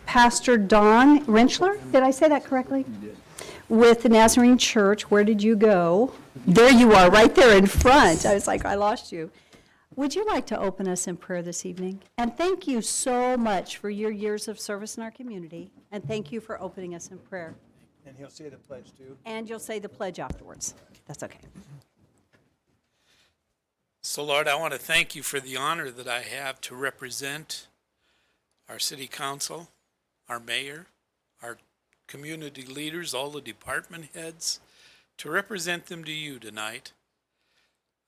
Pastor Don Rentschler. Did I say that correctly? You did. With the Nazarene Church. Where did you go? There you are, right there in front. I was like, I lost you. Would you like to open us in prayer this evening? And thank you so much for your years of service in our community. And thank you for opening us in prayer. And he'll say the pledge too. And you'll say the pledge afterwards. That's okay. So, Lord, I want to thank you for the honor that I have to represent our city council, our mayor, our community leaders, all the department heads, to represent them to you tonight.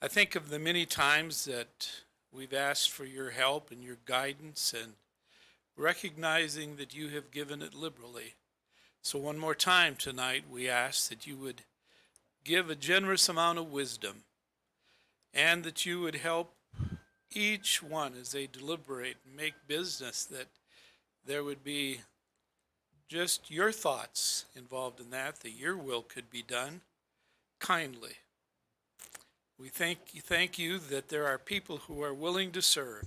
I think of the many times that we've asked for your help and your guidance, and recognizing that you have given it liberally. So one more time tonight, we ask that you would give a generous amount of wisdom, and that you would help each one as they deliberate and make business, that there would be just your thoughts involved in that your will could be done kindly. We thank you that there are people who are willing to serve,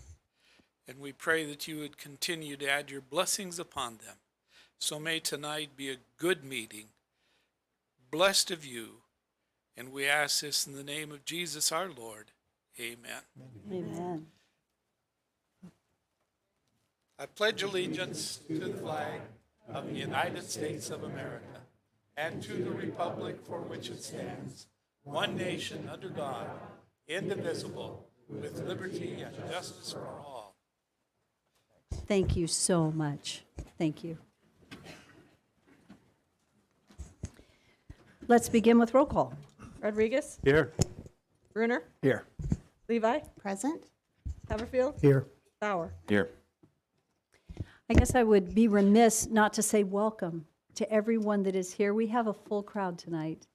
and we pray that you would continue to add your blessings upon them. So may tonight be a good meeting, blessed of you, and we ask this in the name of Jesus our Lord. Amen. Amen. I pledge allegiance to the flag of the United States of America and to the republic for which it stands, one nation under God, indivisible, with liberty and justice for all. Thank you so much. Thank you. Let's begin with roll call. Rodriguez, Here. Bruner, Here. Levi, Present. Haverfield, Here. Bauer. Here. I guess I would be remiss not to say welcome to everyone that is here. We have a full crowd tonight.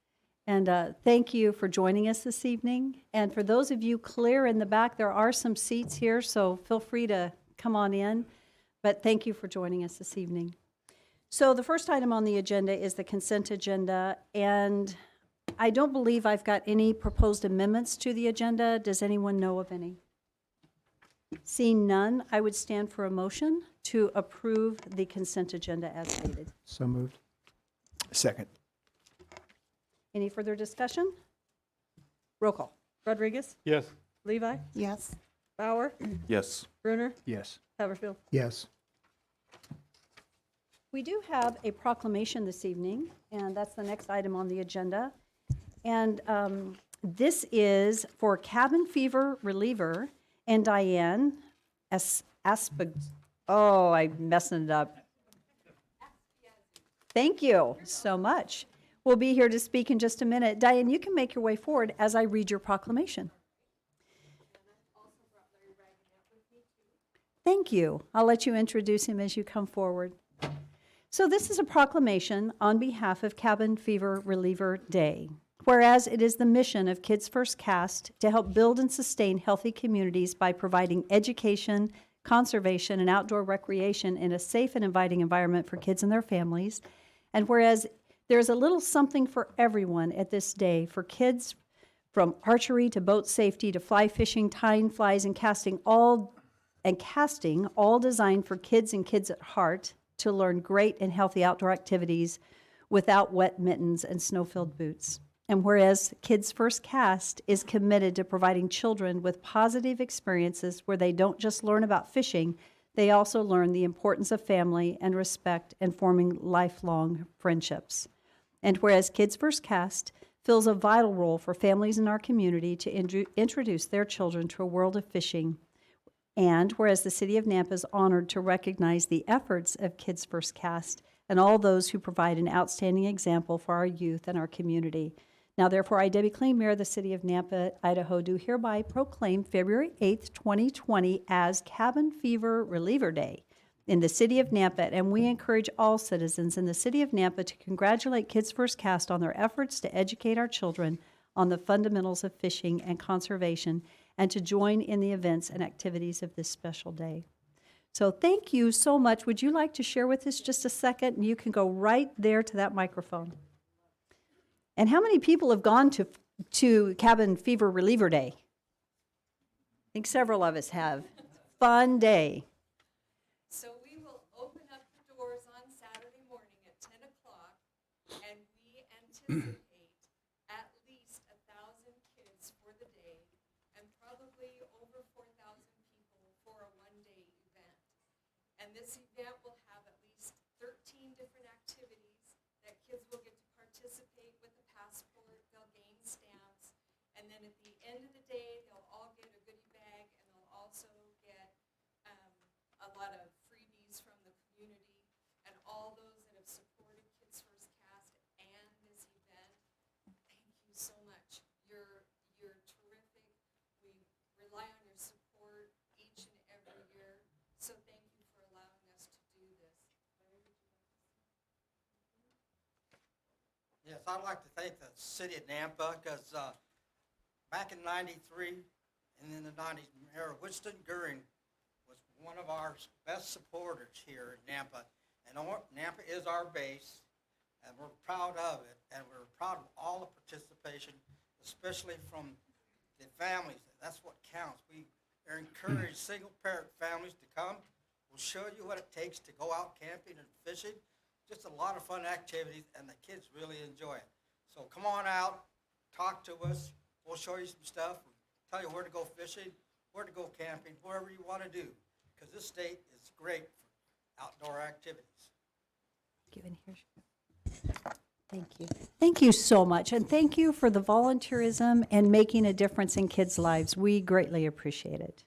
And thank you for joining us this evening. And for those of you clear in the back, there are some seats here, so feel free to come on in. But thank you for joining us this evening. So the first item on the agenda is the consent agenda. And I don't believe I've got any proposed amendments to the agenda. Does anyone know of any? Seeing none, I would stand for a motion to approve the consent agenda as stated. So moved. Second. Any further discussion? Roll call. Rodriguez, Yes. Levi, Yes. Bauer, Yes. Bruner, Yes. Haverfield. Yes. We do have a proclamation this evening, and that's the next item on the agenda. And this is for cabin fever reliever and Diane oh, I'm messing it up. Thank you so much. We'll be here to speak in just a minute. Diane, you can make your way forward as I read your proclamation. Thank you. I'll let you introduce him as you come forward. So this is a proclamation on behalf of Cabin Fever Reliever Day. Whereas it is the mission of Kids First Cast to help build and sustain healthy communities by providing education, conservation, and outdoor recreation in a safe and inviting environment for kids and their families. And whereas there is a little something for everyone at this day, for kids from archery to boat safety to fly fishing, tying flies, and casting, all designed for kids and kids at heart to learn great and healthy outdoor activities without wet mittens and snow-filled boots. And whereas Kids First Cast is committed to providing children with positive experiences where they don't just learn about fishing, they also learn the importance of family and respect and forming lifelong friendships. And whereas Kids First Cast fills a vital role for families in our community to introduce their children to a world of fishing, and whereas the City of Nampa is honored to recognize the efforts of Kids First Cast and all those who provide an outstanding example for our youth and our community. Now, therefore, I, Debbie Kling, Mayor of the City of Nampa, Idaho, do hereby proclaim February 8th, 2020 as Cabin Fever Reliever Day in the City of Nampa, and we encourage all citizens in the City of Nampa to congratulate Kids First Cast on their efforts to educate our children on the fundamentals of fishing and conservation, and to join in the events and activities of this special day. So thank you so much. Would you like to share with us just a second? You can go right there to that microphone. And how many people have gone to Cabin Fever Reliever Day? I think several of us have. Fun day. So we will open up the doors at least 1,000 kids for the day and probably over 4,000 people for a one-day event. And this event will have at least 13 different activities that kids will get to participate with a passport. They'll gain stamps. And then at the end of the day, they'll all get a goodie bag, and they'll also get a lot of freebies from the community. And all those that have supported Kids First Cast and this event, thank you so much. You're terrific. We rely on your support each and every year. So thank you for allowing us to do this. Larry, would you like to say? Yes, I'd like to thank the city of Nampa because back in '93 and in the '90s, Mayor Winston Goering was one of our best supporters here in Nampa. And Nampa is our base, and we're proud of it, and we're proud of all the participation, especially from the families. That's what counts. We encourage single-parent families to come. We'll show you what it takes to go out camping and fishing. Just a lot of fun activities, and the kids really enjoy it. So come on out, talk to us. We'll show you some stuff, tell you where to go fishing, where to go camping, whatever you want to do, because this state is great for outdoor activities. Thank you. Thank you so much, and thank you for the volunteerism and making a difference in kids' lives. We greatly appreciate it.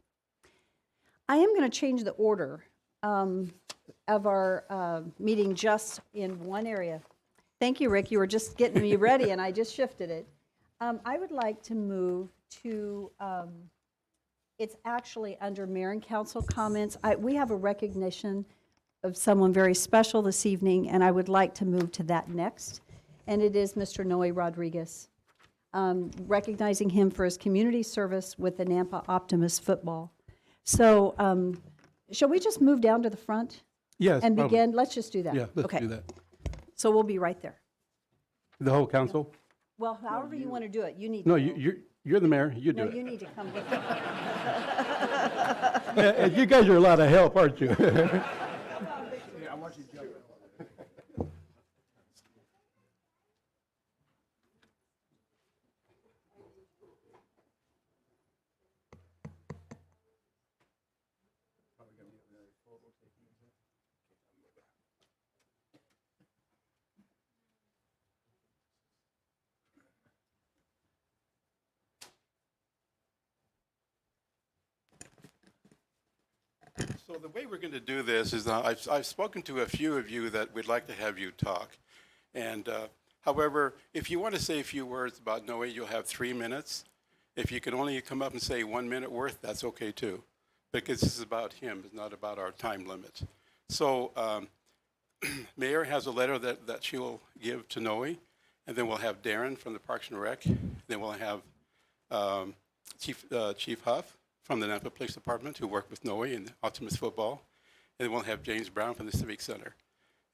I am going to change the order of our meeting just in one area. Thank you, Rick. You were just getting me ready, and I just shifted it. I would like to move to, it's actually under mayor and council comments. We have a recognition of someone very special this evening, and I would like to move to that next. And it is Mr. Noe Rodriguez, recognizing him for his community service with the Nampa Optimus football. So shall we just move down to the front? Yes. And probably. begin? Let's just do that. Yeah, let's Okay. do that. So we'll be right there. The whole council? Well, however you want to do it, you need No, to. go. you're the mayor, you do No, it. you need to come with me. You guys are a lot of help, aren't you? Yeah, I want you to jump. So the way we're going to do this is, I've spoken to a few of you that would like to have you talk. And however, if you want to say a few words about Noe, you'll have 3 minutes. If you can only come up and say 1 minute worth, that's okay too. Because this is about him, it's not about our time limit. So Mayor has a letter that she will give to Noe, and then we'll have Darren from the Parks and Rec. Then we'll have Chief Huff from the Nampa Police Department, who worked with Noe in Optimus football. And then we'll have James Brown from the Civic Center.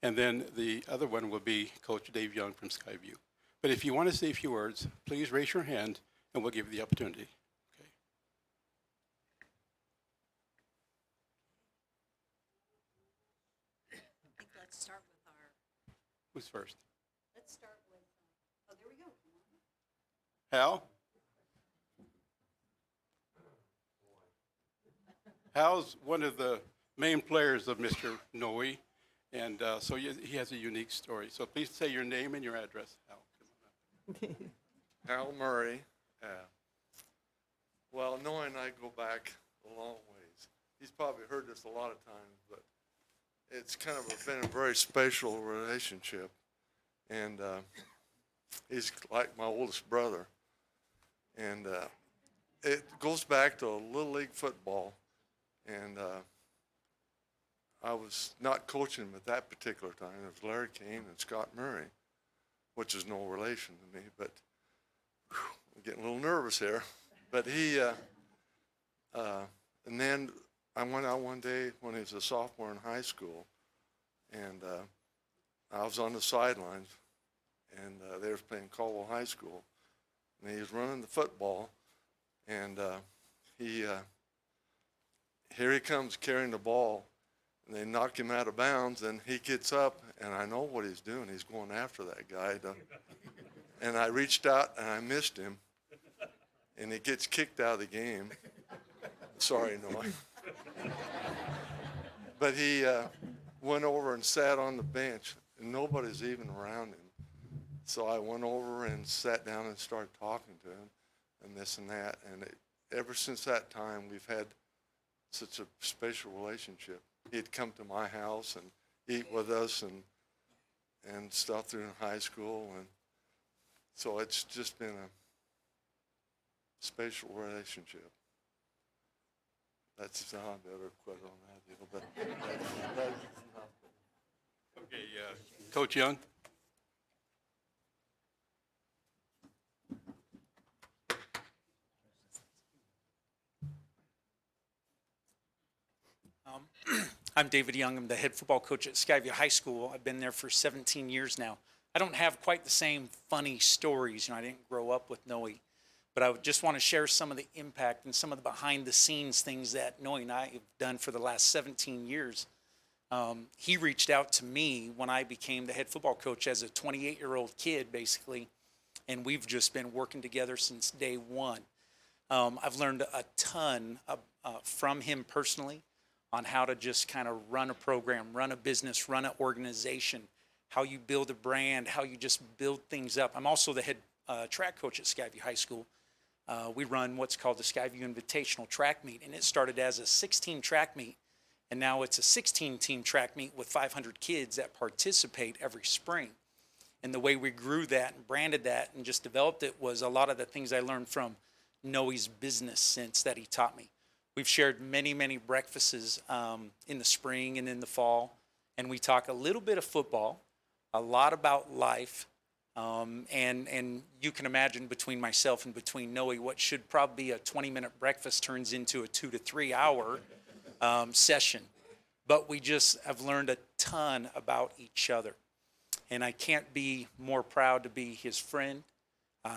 And then the other one will be Coach Dave Young from Skyview. But if you want to say a few words, please raise your hand, and we'll give you the opportunity. Okay. I think let's start with our, Who's first? let's start with, oh, there we go. Come on. Hal? Hal's one of the main players of Mr. Noe, and so he has a unique story. So please say your name and your address, Hal. Come on up. Hal Murray. Well, Noe and I go back a long ways. He's probably heard this a lot of times, but it's kind of been a very special relationship. And he's like my oldest brother. And it goes back to Little League football. And I was not coaching him at that particular time. It was Larry Kane and Scott Murray, which is no relation to me, but I'm getting a little nervous here. But he, and then I went out one day when he was a sophomore in high school, and I was on the sidelines, and they were playing Caldwell High School, and he was running the football, and here he comes carrying the ball, and they knock him out of bounds, and he gets up, and I know what he's doing. He's going after that guy And I reached out and I missed him. And he gets kicked out of the game. Sorry, Noah. But he went over and sat on the bench, and nobody's even around him. So I went over and sat down and started talking to him and this and that. And ever since that time, we've had such a special relationship. He'd come to my house and eat with us and stuff through high school. And so it's just been a special relationship. That's how I better quit on that deal. But that's Okay, Coach Young? I'm David Young. I'm the head football coach at Skyview High School. I've been there for 17 years now. I don't have quite the same funny stories. I didn't grow up with Noe, but I just want to share some of the impact and some of the behind-the-scenes things that Noe and I have done for the last 17 years. He reached out to me when I became the head football coach as a 28-year-old kid, basically, and we've just been working together since day one. I've learned a ton from him personally on how to just kind of run a program, run a business, run an organization, how you build a brand, how you just build things up. I'm also the head track coach at Skyview High School. We run what's called the Skyview Invitational Track Meet, and it started as a 16 track meet, and now it's a 16-team track meet with 500 kids that participate every spring. And the way we grew that and branded that and just developed it was a lot of the things I learned from Noe's business sense that he taught me. We've shared many, many breakfasts in the spring and in the fall, and we talk a little bit of football, a lot about life, and you can imagine between myself and between Noe, what should probably be a 20-minute breakfast turns into a 2 to 3 hour session. But we just have learned a ton about each other, and I can't be more proud to be his friend.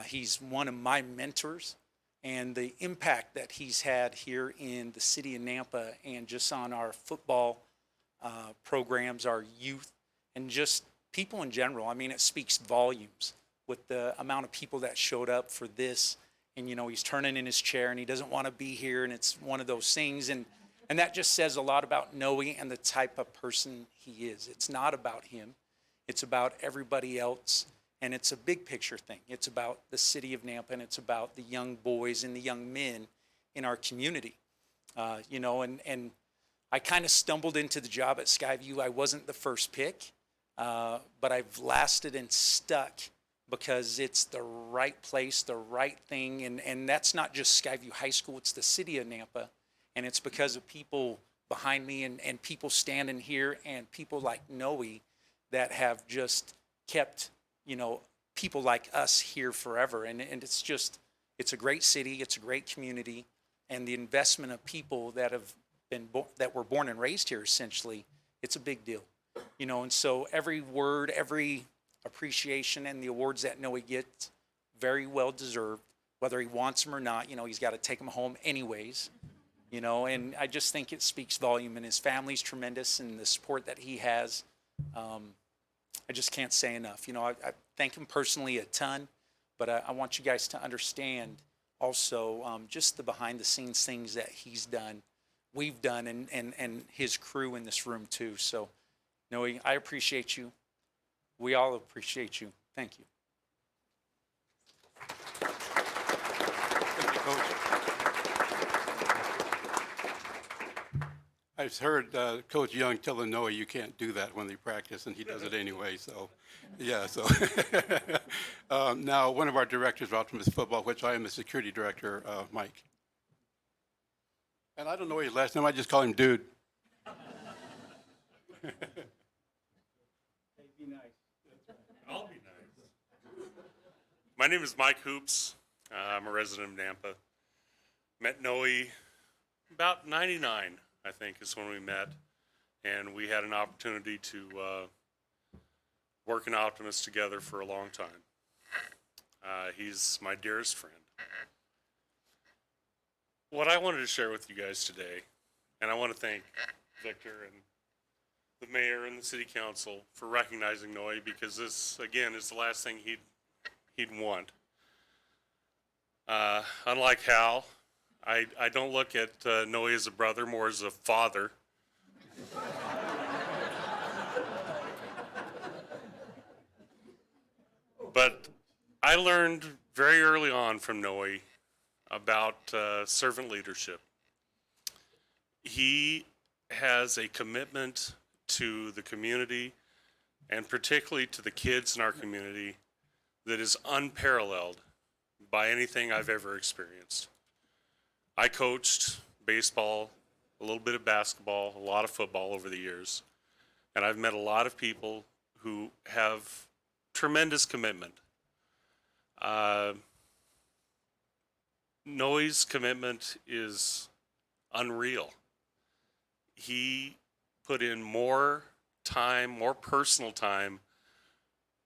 He's one of my mentors. And the impact that he's had here in the city of Nampa and just on our football programs, our youth, and just people in general. I mean, it speaks volumes with the amount of people that showed up for this. And, he's turning in his chair and he doesn't want to be here. And it's one of those things. And that just says a lot about Noe and the type of person he is. It's not about him. It's about everybody else. And it's a big picture thing. It's about the city of Nampa, and it's about the young boys and the young men in our community. And I kind of stumbled into the job at Skyview. I wasn't the first pick, but I've lasted and stuck because it's the right place, the right thing. And that's not just Skyview High School, it's the city of Nampa. And it's because of people behind me and people standing here and people like Noe that have just kept people like us here forever. And it's a great city, it's a great community, and the investment of people that have been, that were born and raised here essentially, it's a big deal. And so every word, every appreciation and the awards that Noe gets, very well deserved, whether he wants them or not, he's got to take them home anyways, and I just think it speaks volume, and his family's tremendous and the support that he has. I just can't say enough. I thank him personally a ton, but I want you guys to understand also just the behind-the-scenes things that he's done, we've done, and his crew in this room too. So, Noe, I appreciate you. We all appreciate you. Thank you. Thank you, Coach. I've heard Coach Young telling Noe you can't do that when they practice, and he does it anyway. So, yeah. So now one of our directors of Optimus Football, which I am the security director, Mike. And I don't know his last name. I just call him Dude. Hey, be nice. I'll be nice. My name is Mike Hoops. I'm a resident of Nampa. Met Noe about 99. I think is when we met, and we had an opportunity to work in Optimus together for a long time. He's my dearest friend. What I wanted to share with you guys today, and I want to thank Victor and the mayor and the city council for recognizing Noe, because this, again, is the last thing he'd want. Unlike Hal, I don't look at Noe as a brother, more as a father. But I learned very early on from Noe about servant leadership. He has a commitment to the community, and particularly to the kids in our community, that is unparalleled by anything I've ever experienced. I coached baseball, a little bit of basketball, a lot of football over the years, and I've met a lot of people who have tremendous commitment. Noe's commitment is unreal. He put in more time, more personal time,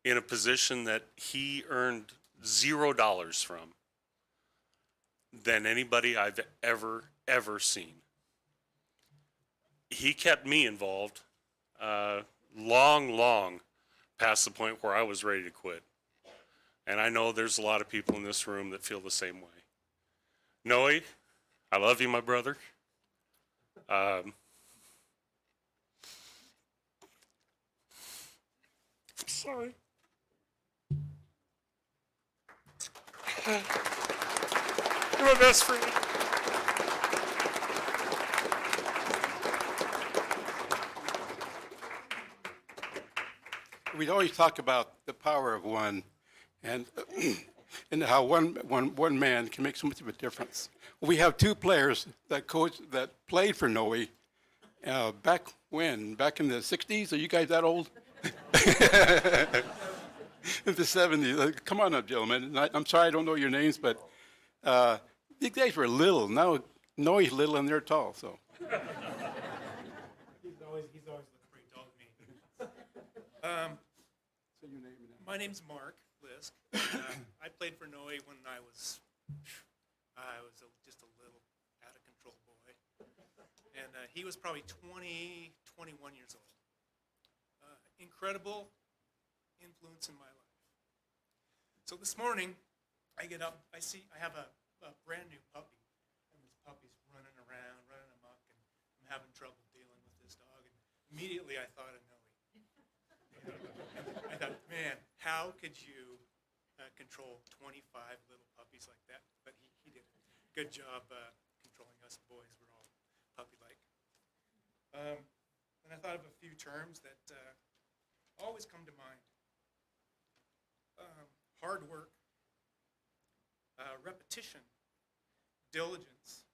in a position that he earned $0 from than anybody I've ever seen. He kept me involved long past the point where I was ready to quit. And I know there's a lot of people in this room that feel the same way. Noe, I love you, my brother. Sorry. You're my best friend. We always talk about the power of one, and and how one man can make so much of a difference. We have two players that played for Noe back when? Back in the 60s? Are you guys that old? In the 70s. Come on up, gentlemen. I'm sorry I don't know your names, but these guys were little. Now Noe's little and they're tall, so. He's always looked pretty tall to me. Say your name now. My name's Mark Lisk. I played for Noe when I was just a little out of control boy. And he was probably 20, 21 years old. Incredible influence in my life. So this morning, I get up, I have a brand new puppy. And this puppy's running around, running amok, and I'm having trouble dealing with this dog. And immediately I thought of Noe. I thought, man, how could you control 25 little puppies like that? But he did a good job controlling us boys. We're all puppy-like. And I thought of a few terms that always come to mind. Hard work, repetition, diligence,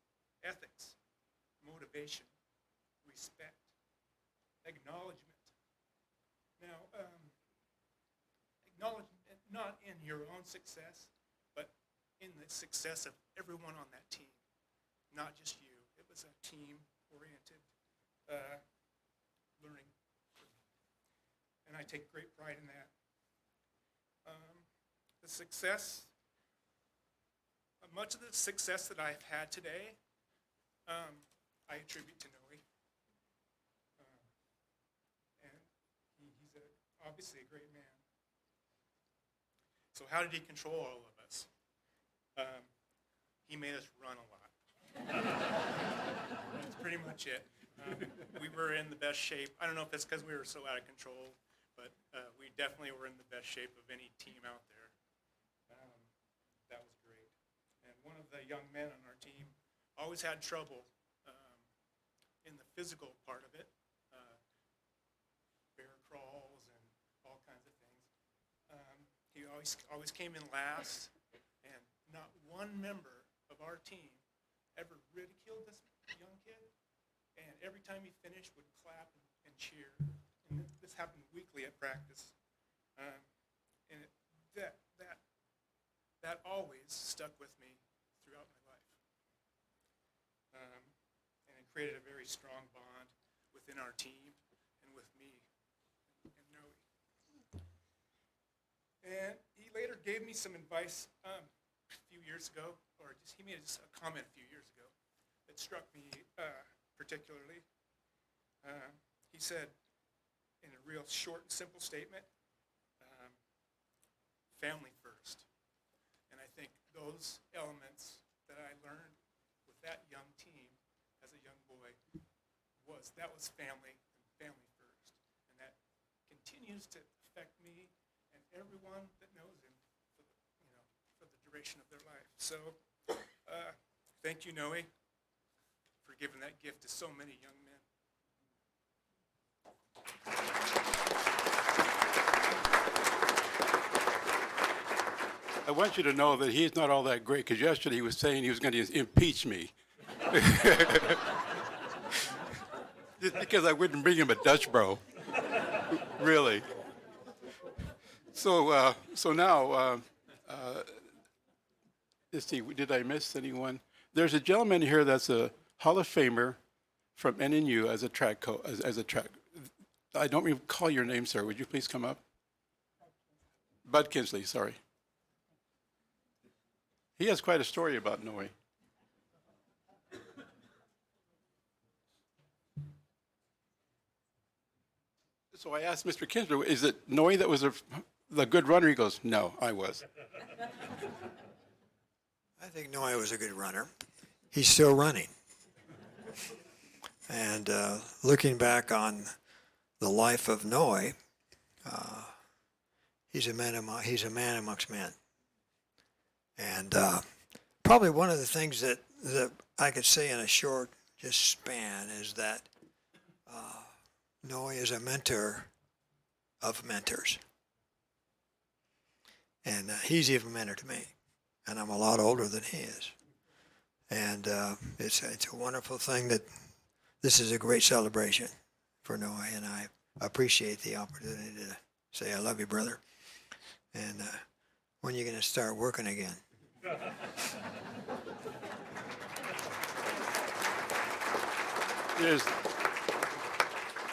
ethics, motivation, respect, acknowledgement. Now, acknowledgement not in your own success, but in the success of everyone on that team, not just you. It was a team-oriented learning. And I take great pride in that. The success, much of the success that I've had today, I attribute to Noe. And he's obviously a great man. So how did he control all of us? He made us run a lot. That's pretty much it. We were in the best shape. I don't know if it's because we were so out of control, but we definitely were in the best shape of any team out there. That was great. And one of the young men on our team always had trouble in the physical part of it, bear crawls and all kinds of things. He always came in last, and not one member of our team ever ridiculed this young kid. And every time he finished, would clap and cheer. And this happened weekly at practice. And that always stuck with me throughout my life. And it created a very strong bond within our team and with me and Noe. And he later gave me some advice a few years ago, or he made a comment a few years ago that struck me particularly. He said, in a real short and simple statement, family first. And I think those elements that I learned with that young team as a young boy was family and family first. And that continues to affect me and everyone that knows him for the duration of their life. So thank you, Noe, for giving that gift to so many young men. I want you to know that he's not all that great, because yesterday he was saying he was going to impeach me. Just because I wouldn't bring him a Dutch bro. Really. So now, let's see, did I miss anyone? There's a gentleman here that's a Hall of Famer from NNU as a track as a track. I don't recall your name, sir. Would you please come up? Bud Kinsley, sorry. He has quite a story about Noe. So I asked Mr. Kinsley, is it Noe that was the good runner? He goes, no, I was. I think Noe was a good runner. He's still running. And looking back on the life of Noe, he's a man amongst men. And probably one of the things that I could say in a short just span is that Noe is a mentor of mentors. And he's even a mentor to me. And I'm a lot older than he is. And it's a wonderful thing that this is a great celebration for Noe, and I appreciate the opportunity to say I love you, brother. And when are you going to start working again?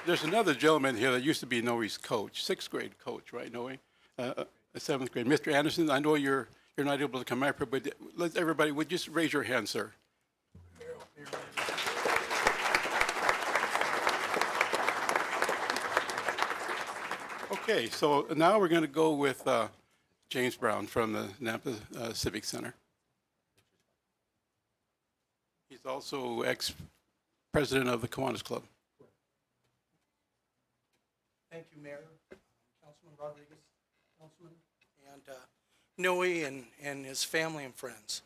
There's another gentleman here that used to be Noe's coach, 6th grade coach, right, Noe? 7th grade. Mr. Anderson, I know you're not able to come up here, but let everybody, would you just raise your hand, sir? Okay, so now we're going to go with James Brown from the Nampa Civic Center. He's also ex-president of the Kiwanis Club. Thank you, Mayor, Councilman Rodriguez, Councilman, and Noe and his family and friends.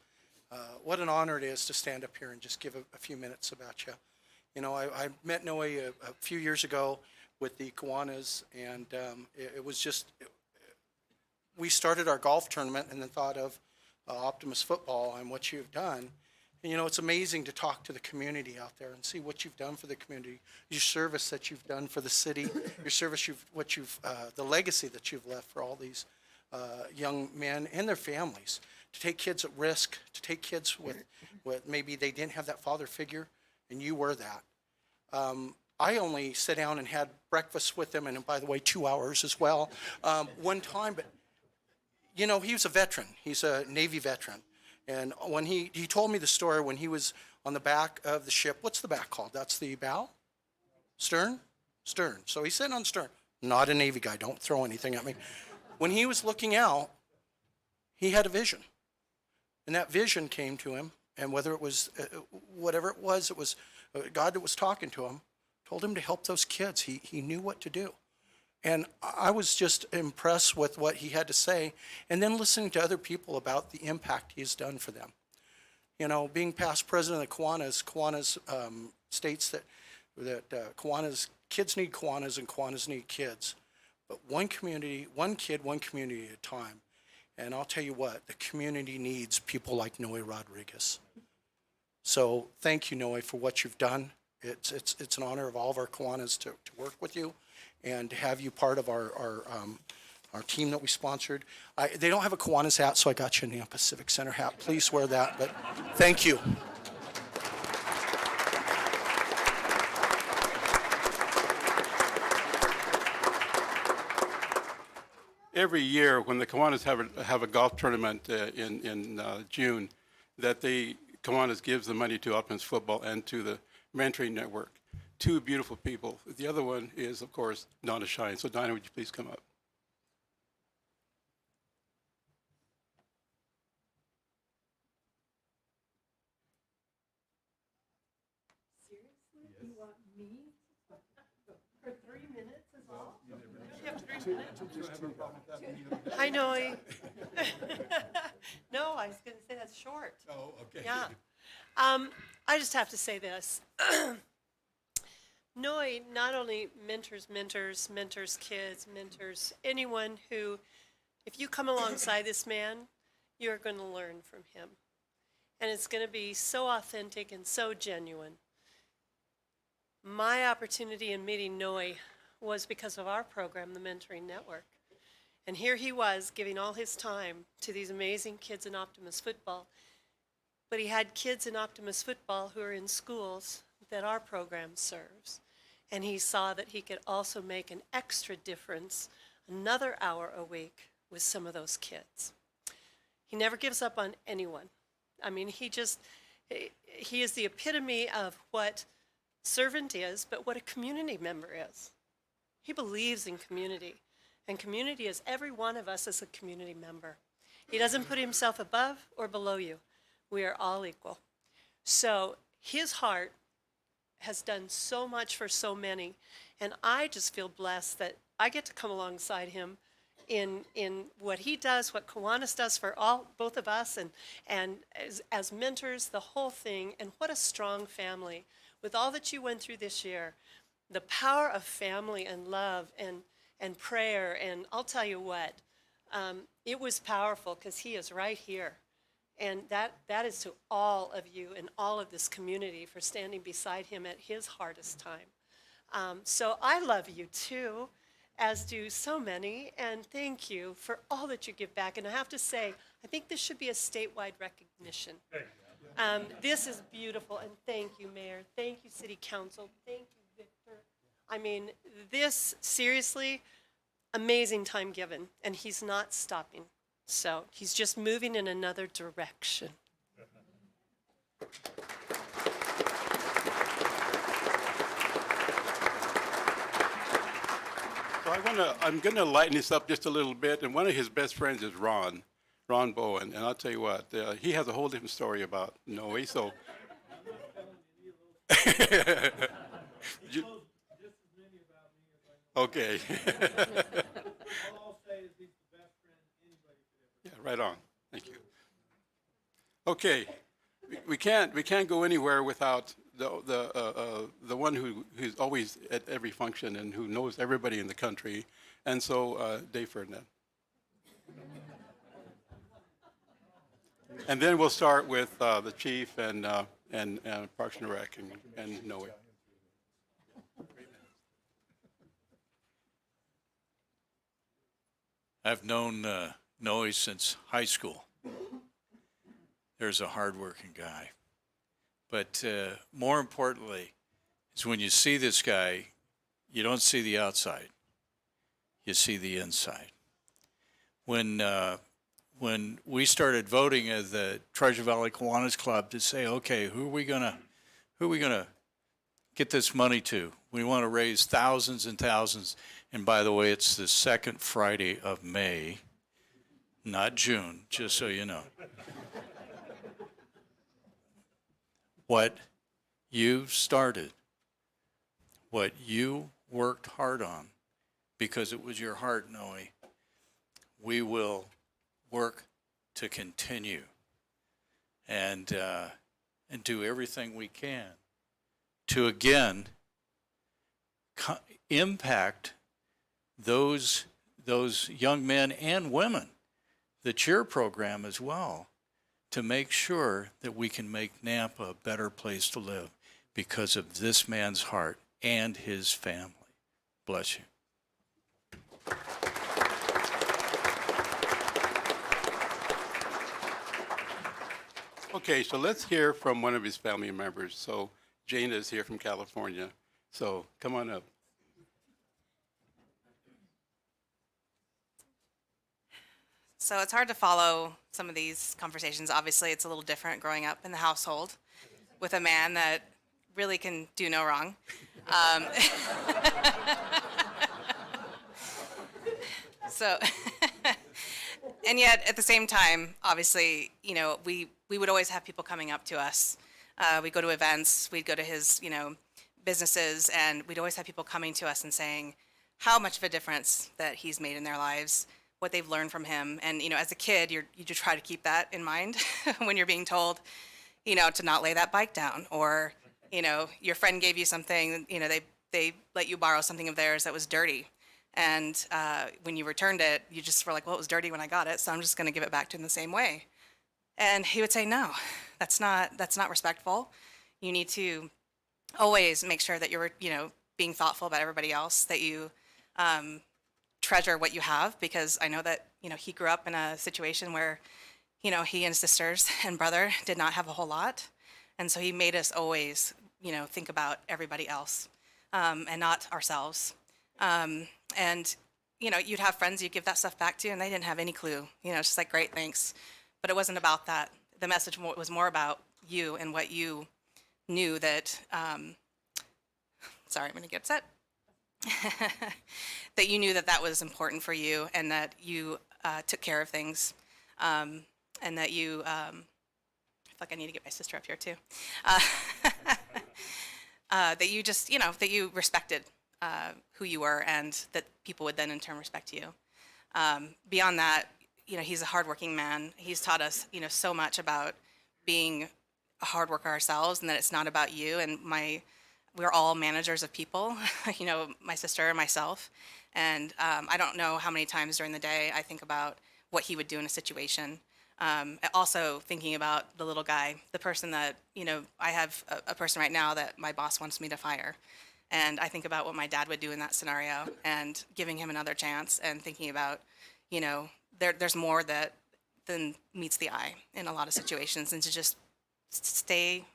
What an honor it is to stand up here and just give a few minutes about you. You know, I met Noe a few years ago with the Kiwanis, and it was just, we started our golf tournament and then thought of Optimus Football and what you've done. And, you know, it's amazing to talk to the community out there and see what you've done for the community, your service that you've done for the city, your service, the legacy that you've left for all these young men and their families, to take kids at risk, to take kids with maybe they didn't have that father figure, and you were that. I only sat down and had breakfast with him, and by the way, 2 hours as well, one time, but, you know, he was a veteran. He's a Navy veteran. And when he told me the story when he was on the back of the ship, what's the back called? That's the bow? Stern? Stern. So he's sitting on stern. Not a Navy guy. Don't throw anything at me. When he was looking out, he had a vision. And that vision came to him. And whether it was, whatever it was God that was talking to him, told him to help those kids. He knew what to do. And I was just impressed with what he had to say, and then listening to other people about the impact he's done for them. You know, being past president of Kiwanis states that Kiwanis, kids need Kiwanis and Kiwanis need kids. But one community, one kid, one community at a time. And I'll tell you what, the community needs people like Noe Rodriguez. So thank you, Noe, for what you've done. It's an honor of all of our Kiwanis to work with you and to have you part of our team that we sponsored. They don't have a Kiwanis hat, so I got you a Nampa Civic Center hat. Please wear that, but thank you. Every year when the Kiwanis have a golf tournament in June, that the Kiwanis gives the money to Optimus Football and to the Mentoring Network. Two beautiful people. The other one is, of course, Donna Shine. So Donna, would you please come up? Hi, Noe. No, I was going to say that's short. Oh, okay. Yeah. I just have to say this. Noe not only mentors kids, mentors anyone who, if you come alongside this man, you're going to learn from him. And it's going to be so authentic and so genuine. My opportunity in meeting Noe was because of our program, the Mentoring Network. And here he was giving all his time to these amazing kids in Optimus Football. But he had kids in Optimus Football who are in schools that our program serves. And he saw that he could also make an extra difference, another hour a week with some of those kids. He never gives up on anyone. I mean, he is the epitome of what servant is, but what a community member is. He believes in community, and community is every one of us as a community member. He doesn't put himself above or below you. We are all equal. So his heart has done so much for so many, and I just feel blessed that I get to come alongside him in what he does, what Kiwanis does for both of us, and as mentors, the whole thing, and what a strong family. With all that you went through this year, the power of family and love and prayer, and I'll tell you what, it was powerful because he is right here. And that is to all of you and all of this community for standing beside him at his hardest time. So I love you too, as do so many, and thank you for all that you give back. And I have to say, I think this should be a statewide recognition. This is beautiful, and thank you, Mayor. Thank you, City Council. Thank you, Victor. I mean, this, seriously, amazing time given, and he's not stopping. So he's just moving in another direction. So I'm gonna lighten this up just a little bit, and one of his best friends is Ron Bowen, and I'll tell you what, he has a whole different story about Noe, so. Okay. Yeah, right on. Thank you. Okay, we can't go anywhere without the one who's always at every function and who knows everybody in the country, and so Dave Ferdinand. And then we'll start with the chief and Parks and Rec and Noe. I've known Noe since high school. There's a hardworking guy. But more importantly, is when you see this guy, you don't see the outside. You see the inside. When we started voting as the Treasure Valley Kiwanis Club to say, okay, who are we gonna get this money to? We want to raise thousands and thousands. And by the way, it's the second Friday of May, not June, just so you know. What you started, what you worked hard on, because it was your heart, Noe, we will work to continue and do everything we can to again impact those young men and women, the cheer program as well, to make sure that we can make Nampa a better place to live because of this man's heart and his family. Bless you. Okay, so let's hear from one of his family members. So Jane is here from California. So come on up. So it's hard to follow some of these conversations. Obviously, it's a little different growing up in the household with a man that really can do no wrong. So, and yet at the same time, obviously, you know, we would always have people coming up to us. We'd go to events, we'd go to his, businesses, and we'd always have people coming to us and saying, how much of a difference that he's made in their lives, what they've learned from him. And, you know, as a kid, you just try to keep that in mind when you're being told, you know, to not lay that bike down, or, you know, your friend gave you something, you know, they let you borrow something of theirs that was dirty. And when you returned it, you just were like, well, it was dirty when I got it, so I'm just going to give it back to him the same way. And he would say, no, that's not respectful. You need to always make sure that you're, you know, being thoughtful about everybody else, that you treasure what you have, because I know that, you know, he grew up in a situation where, you know, he and his sisters and brother did not have a whole lot. And so he made us always, you know, think about everybody else and not ourselves. And, you know, you'd have friends you give that stuff back to, and they didn't have any clue. You know, it's just like, great, thanks. But it wasn't about that. The message was more about you and what you knew that, sorry, I'm going to get upset. That you knew that that was important for you, and that you took care of things, and that you, I feel like I need to get my sister up here too. That you just, you know, that you respected who you were, and that people would then in turn respect you. Beyond that, you know, he's a hardworking man. He's taught us, you know, so much about being a hard worker ourselves, and that it's not about you. And we're all managers of people, you know, my sister and myself. And I don't know how many times during the day I think about what he would do in a situation. Also thinking about the little guy, the person that, you know, I have a person right now that my boss wants me to fire. And I think about what my dad would do in that scenario, and giving him another chance, and thinking about, you know, there's more than meets the eye in a lot of situations, and to just stay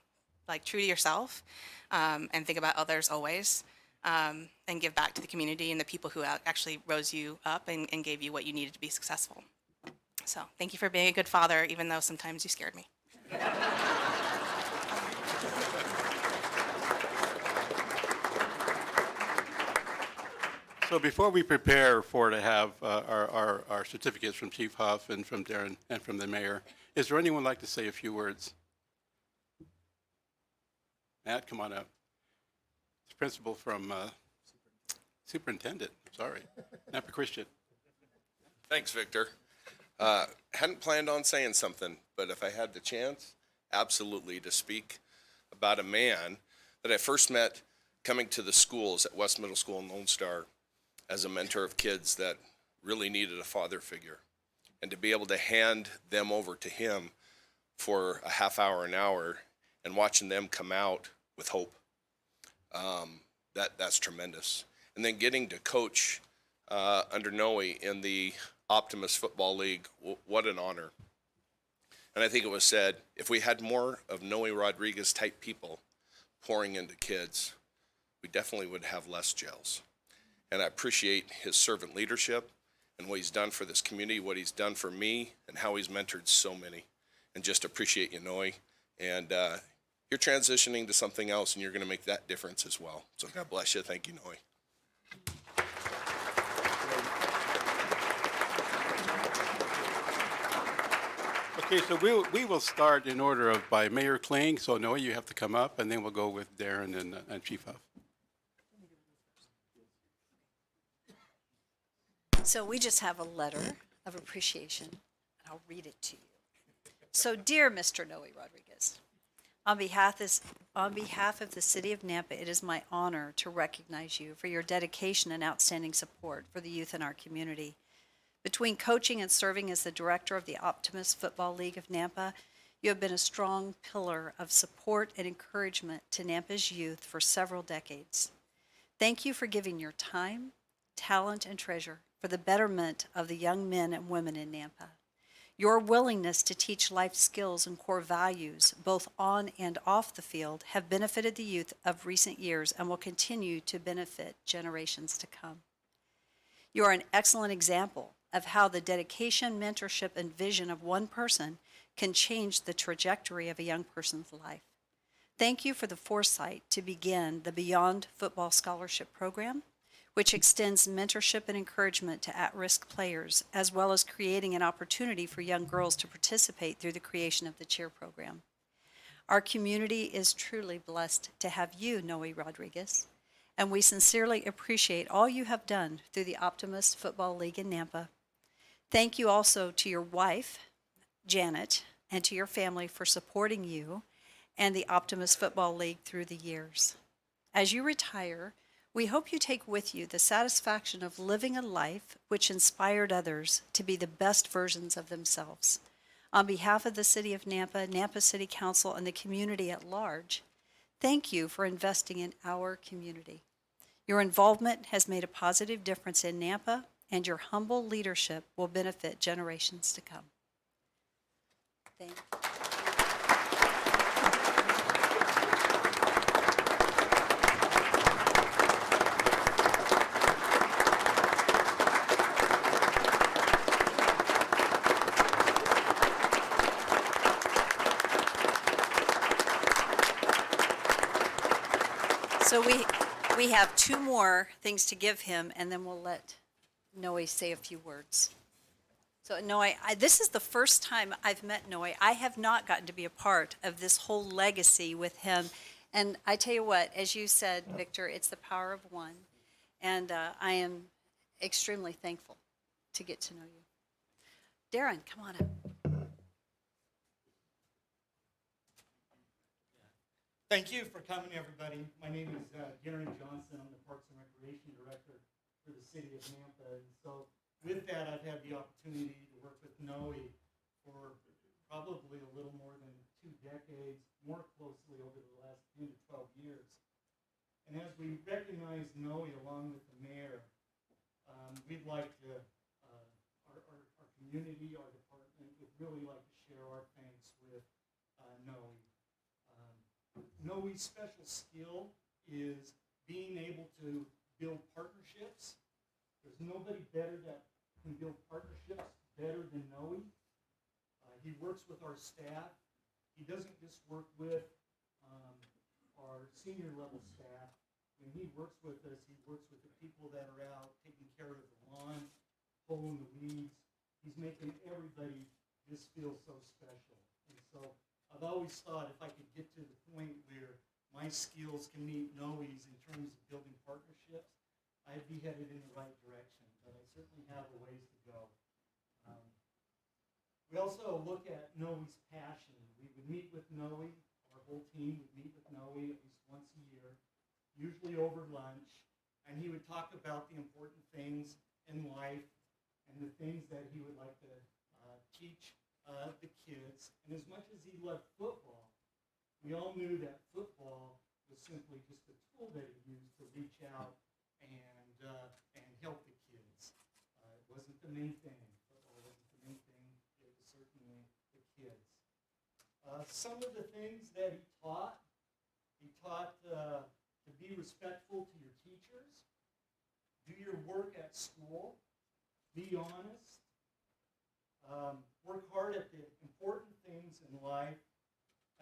like true to yourself, and think about others always, and give back to the community and the people who actually rose you up and gave you what you needed to be successful. So thank you for being a good father, even though sometimes you scared me. So before we prepare to have our certificates from Chief Huff and from Darren and from the mayor, is there anyone like to say a few words? Matt, come on up. It's principal from superintendent, sorry, Nampa Christian. Thanks, Victor. Hadn't planned on saying something, but if I had the chance, absolutely, to speak about a man that I first met coming to the schools at West Middle School in Lone Star as a mentor of kids that really needed a father figure. And to be able to hand them over to him for a half hour, an hour, and watching them come out with hope, that's tremendous. And then getting to coach under Noe in the Optimus Football League, what an honor. And I think it was said, if we had more of Noe Rodriguez type people pouring into kids, we definitely would have less jails. And I appreciate his servant leadership and what he's done for this community, what he's done for me, and how he's mentored so many. And just appreciate you, Noe. And you're transitioning to something else, and you're going to make that difference as well. So God bless you. Thank you, Noe. Okay, so we will start in order of by Mayor Kling. So Noe, you have to come up, and then we'll go with Darren and Chief Huff. So we just have a letter of appreciation, and I'll read it to you. So, dear Mr. Noe Rodriguez, on behalf of the City of Nampa, it is my honor to recognize you for your dedication and outstanding support for the youth in our community. Between coaching and serving as the director of the Optimus Football League of Nampa, you have been a strong pillar of support and encouragement to Nampa's youth for several decades. Thank you for giving your time, talent, and treasure for the betterment of the young men and women in Nampa. Your willingness to teach life skills and core values, both on and off the field, have benefited the youth of recent years and will continue to benefit generations to come. You are an excellent example of how the dedication, mentorship, and vision of one person can change the trajectory of a young person's life. Thank you for the foresight to begin the Beyond Football Scholarship Program, which extends mentorship and encouragement to at-risk players, as well as creating an opportunity for young girls to participate through the creation of the cheer program. Our community is truly blessed to have you, Noe Rodriguez, and we sincerely appreciate all you have done through the Optimist Football League in Nampa. Thank you also to your wife, Janet, and to your family for supporting you and the Optimist Football League through the years. As you retire, we hope you take with you the satisfaction of living a life which inspired others to be the best versions of themselves. On behalf of the City of Nampa, Nampa City Council, and the community at large, thank you for investing in our community. Your involvement has made a positive difference in Nampa, and your humble leadership will benefit generations to come. Thank you. So we have two more things to give him, and then we'll let Noe say a few words. So Noe, this is the first time I've met Noe. I have not gotten to be a part of this whole legacy with him. And I tell you what, as you said, Victor, it's the power of one. And I am extremely thankful to get to know you. Darren, come on up. Thank you for coming, everybody. My name is Darren Johnson. I'm the Parks and Recreation Director for the City of Nampa. And so with that, I've had the opportunity to work with Noe for probably a little more than 2 decades, more closely over the last 10 to 12 years. And as we recognize Noe along with the mayor, we'd like to, our community, our department, would really like to share our thanks with Noe. Noe's special skill is being able to build partnerships. There's nobody better that can build partnerships better than Noe. He works with our staff. He doesn't just work with our senior level staff. When he works with us, he works with the people that are out taking care of the lawn, pulling the weeds. He's making everybody just feel so special. And so I've always thought if I could get to the point where my skills can meet Noe's in terms of building partnerships, I'd be headed in the right direction, but I certainly have a ways to go. We also look at Noe's passion. We would meet with Noe, our whole team would meet with Noe at least once a year, usually over lunch, and he would talk about the important things in life and the things that he would like to teach the kids. And as much as he loved football, we all knew that football was simply just a tool that he used to reach out and help the kids. It wasn't the main thing. Football wasn't the main thing. It was certainly the kids. Some of the things that he taught to be respectful to your teachers, do your work at school, be honest, work hard at the important things in life,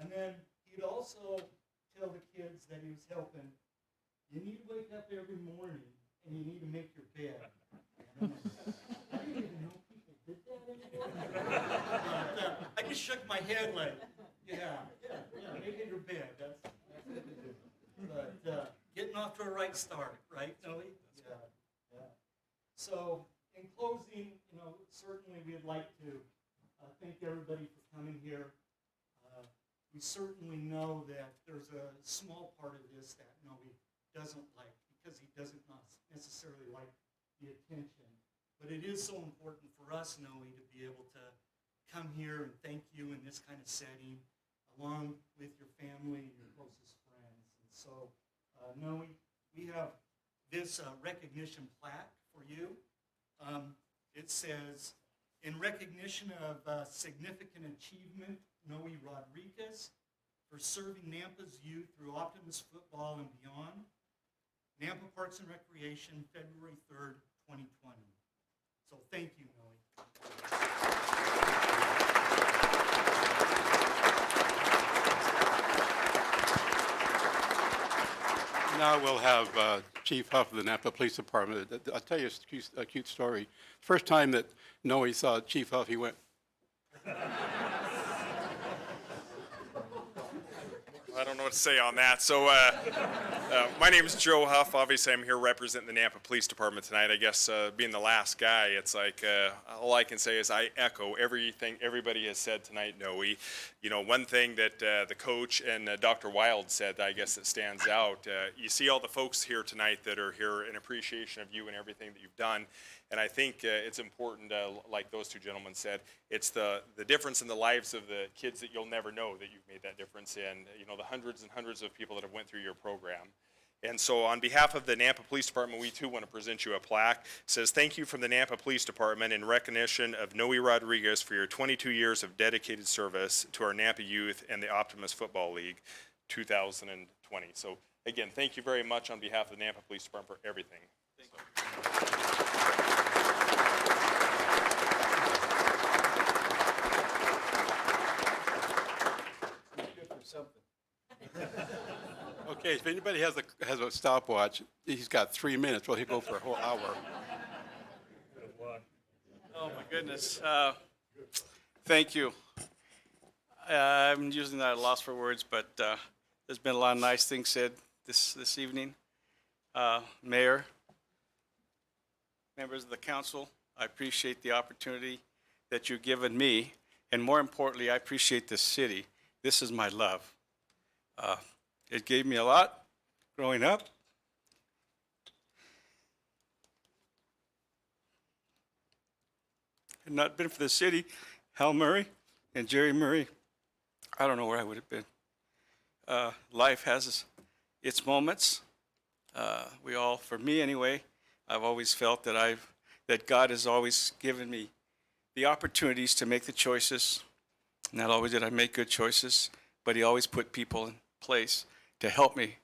and then he'd also tell the kids that he was helping, you need to wake up every morning and you need to make your bed. And I'm like, I didn't even know people did that anymore. But, I just shook my head like, yeah, making your bed, that's what to do. But getting off to a right start, right, Noe? Yeah. So in closing, certainly we'd like to thank everybody for coming here. We certainly know that there's a small part of this that Noe doesn't like because he doesn't necessarily like the attention. But it is so important for us, Noe, to be able to come here and thank you in this kind of setting, along with your family and your closest friends. And so, Noe, we have this recognition plaque for you. It says, in recognition of significant achievement, Noe Rodriguez, for serving Nampa's youth through Optimist football and beyond, Nampa Parks and Recreation, February 3rd, 2020. So thank you, Noe. Now we'll have Chief Huff of the Nampa Police Department. I'll tell you a cute story. First time that Noe saw Chief Huff, he went. I don't know what to say on that. So, my name is Joe Huff. Obviously, I'm here representing the Nampa Police Department tonight. I guess being the last guy, it's like all I can say is I echo everything everybody has said tonight, Noe. You know, one thing that the coach and Dr. Wild said, I guess, that stands out. You see all the folks here tonight that are here in appreciation of you and everything that you've done. And I think it's important, like those two gentlemen said, it's the difference in the lives of the kids that you'll never know that you've made that difference in, you know, the hundreds and hundreds of people that have went through your program. And so on behalf of the Nampa Police Department, we too want to present you a plaque. It says, thank you from the Nampa Police Department in recognition of Noe Rodriguez for your 22 years of dedicated service to our Nampa youth and the Optimus Football League 2020. So again, thank you very much on behalf of the Nampa Police Department for everything. Thank you. Okay, if anybody has a stopwatch, he's got 3 minutes. Well, he'll go for a whole hour. Oh my goodness. Thank you. I'm usually not at a loss for words, but there's been a lot of nice things said this evening. Mayor, members of the council, I appreciate the opportunity that you've given me, and more importantly, I appreciate this city. This is my love. It gave me a lot growing up. Had it not been for the city, Hal Murray and Jerry Murray, I don't know where I would have been. Life has its moments. For me anyway, I've always felt that God has always given me the opportunities to make the choices. Not always did I make good choices, but He always put people in place to help me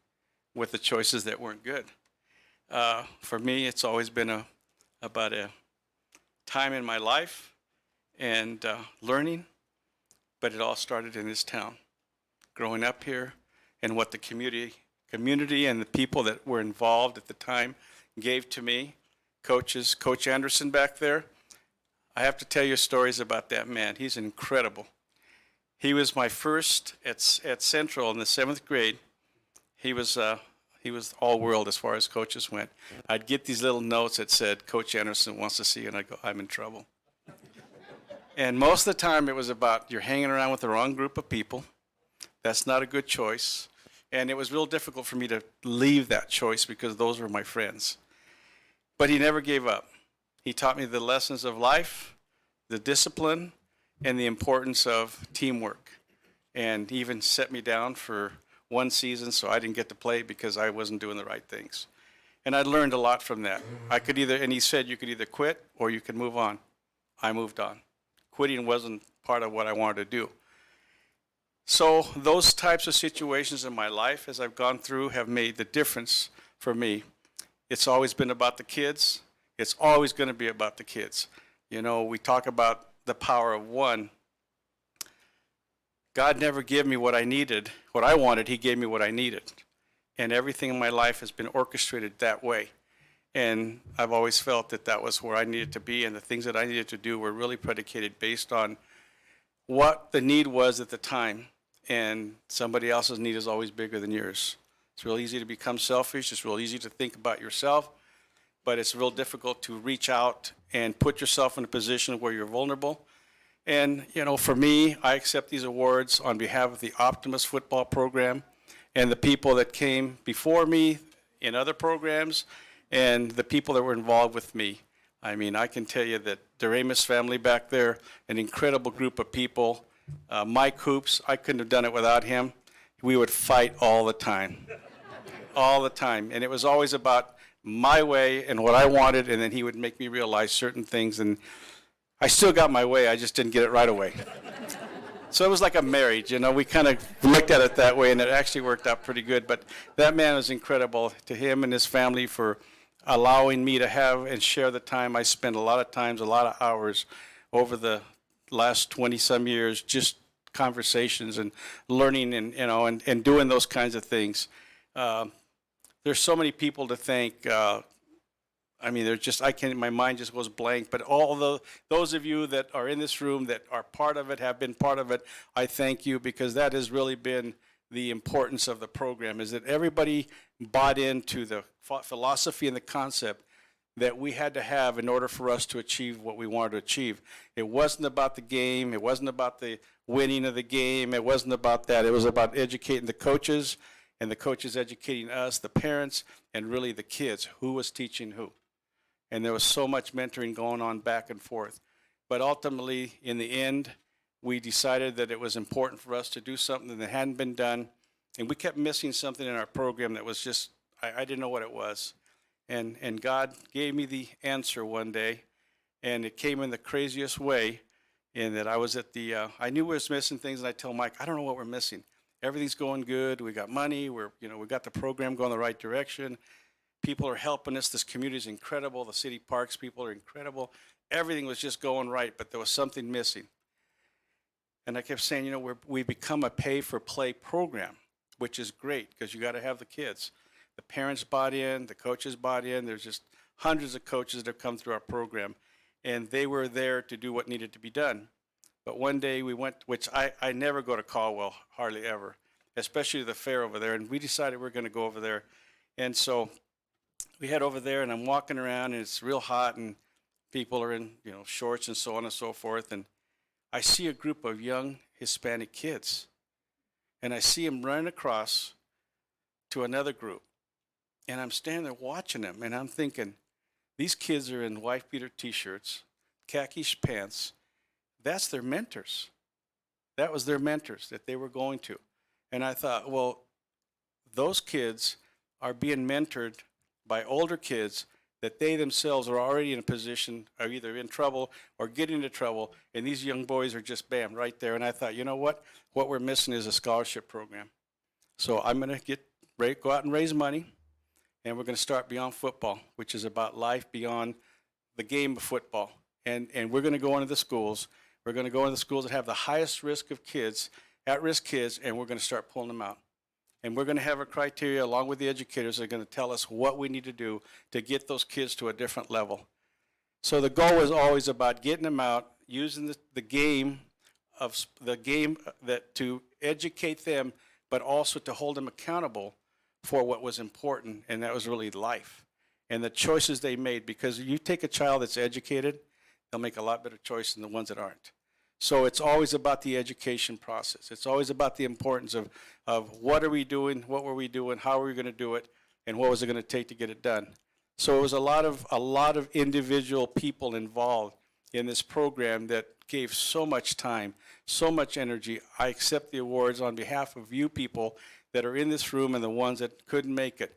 with the choices that weren't good. For me, it's always been about a time in my life and learning, but it all started in this town. Growing up here and what the community and the people that were involved at the time gave to me. Coaches, Coach Anderson back there, I have to tell you stories about that man. He's incredible. He was my first at Central in the 7th grade. He was all world as far as coaches went. I'd get these little notes that said, Coach Anderson wants to see you, and I'd go, I'm in trouble. And most of the time it was about you're hanging around with the wrong group of people. That's not a good choice. And it was real difficult for me to leave that choice because those were my friends. But he never gave up. He taught me the lessons of life, the discipline, and the importance of teamwork. And he even set me down for one season so I didn't get to play because I wasn't doing the right things. And I learned a lot from that. And he said you could either quit or you could move on. I moved on. Quitting wasn't part of what I wanted to do. So those types of situations in my life as I've gone through have made the difference for me. It's always been about the kids. It's always going to be about the kids. You know, we talk about the power of one. God never gave me what I needed, what I wanted. He gave me what I needed. And everything in my life has been orchestrated that way. And I've always felt that that was where I needed to be, and the things that I needed to do were really predicated based on what the need was at the time. And somebody else's need is always bigger than yours. It's real easy to become selfish. It's real easy to think about yourself. But it's real difficult to reach out and put yourself in a position where you're vulnerable. And, you know, for me, I accept these awards on behalf of the Optimus football program and the people that came before me in other programs and the people that were involved with me. I mean, I can tell you that the Ramus family back there, an incredible group of people. Mike Hoops, I couldn't have done it without him. We would fight all the time, all the time. And it was always about my way and what I wanted, and then he would make me realize certain things. And I still got my way, I just didn't get it right away. So it was like a marriage, you know, we kind of looked at it that way, and it actually worked out pretty good. But that man was incredible, to him and his family, for allowing me to have and share the time. I spent a lot of times, a lot of hours over the last 20-some years, just conversations and learning and, you know, and doing those kinds of things. There's so many people to thank. I mean, there's just, my mind just goes blank. But all those of you that are in this room that are part of it, have been part of it, I thank you, because that has really been the importance of the program, is that everybody bought into the philosophy and the concept that we had to have in order for us to achieve what we wanted to achieve. It wasn't about the game. It wasn't about the winning of the game. It wasn't about that. It was about educating the coaches, and the coaches educating us, the parents, and really the kids, who was teaching who. And there was so much mentoring going on back and forth. But ultimately, in the end, we decided that it was important for us to do something that hadn't been done. And we kept missing something in our program that was just, I didn't know what it was. And God gave me the answer one day, and it came in the craziest way, in that I was at the, I knew we was missing things, and I told Mike, I don't know what we're missing. Everything's going good. We got money. We got the program going the right direction. People are helping us. This community is incredible. The city parks people are incredible. Everything was just going right, but there was something missing. And I kept saying, we become a pay-for-play program, which is great because you got to have the kids. The parents bought in, the coaches bought in. There's just hundreds of coaches that have come through our program, and they were there to do what needed to be done. But one day we went, which I never go to Caldwell, hardly ever, especially the fair over there, and we decided we're going to go over there. And so we head over there, and I'm walking around, and it's real hot, and people are in shorts and so on and so forth, and I see a group of young Hispanic kids, and I see them running across to another group, and I'm standing there watching them, and I'm thinking, these kids are in wife beater t-shirts, khaki pants. That's their mentors. That was their mentors that they were going to. And I thought, well, those kids are being mentored by older kids that they themselves are already in a position, are either in trouble or getting into trouble, and these young boys are just, bam, right there. And I thought, you know what? What we're missing is a scholarship program. So I'm going to go out and raise money, and we're going to start Beyond Football, which is about life beyond the game of football. And we're going to go into the schools. We're going to go into the schools that have the highest risk of kids, at-risk kids, and we're going to start pulling them out. And we're going to have a criteria along with the educators that are going to tell us what we need to do to get those kids to a different level. So the goal was always about getting them out, using the game that to educate them, but also to hold them accountable for what was important, and that was really life and the choices they made. Because you take a child that's educated, they'll make a lot better choice than the ones that aren't. So it's always about the education process. It's always about the importance of what are we doing, what were we doing, how are we going to do it, and what was it going to take to get it done. So it was a lot of individual people involved in this program that gave so much time, so much energy. I accept the awards on behalf of you people that are in this room and the ones that couldn't make it.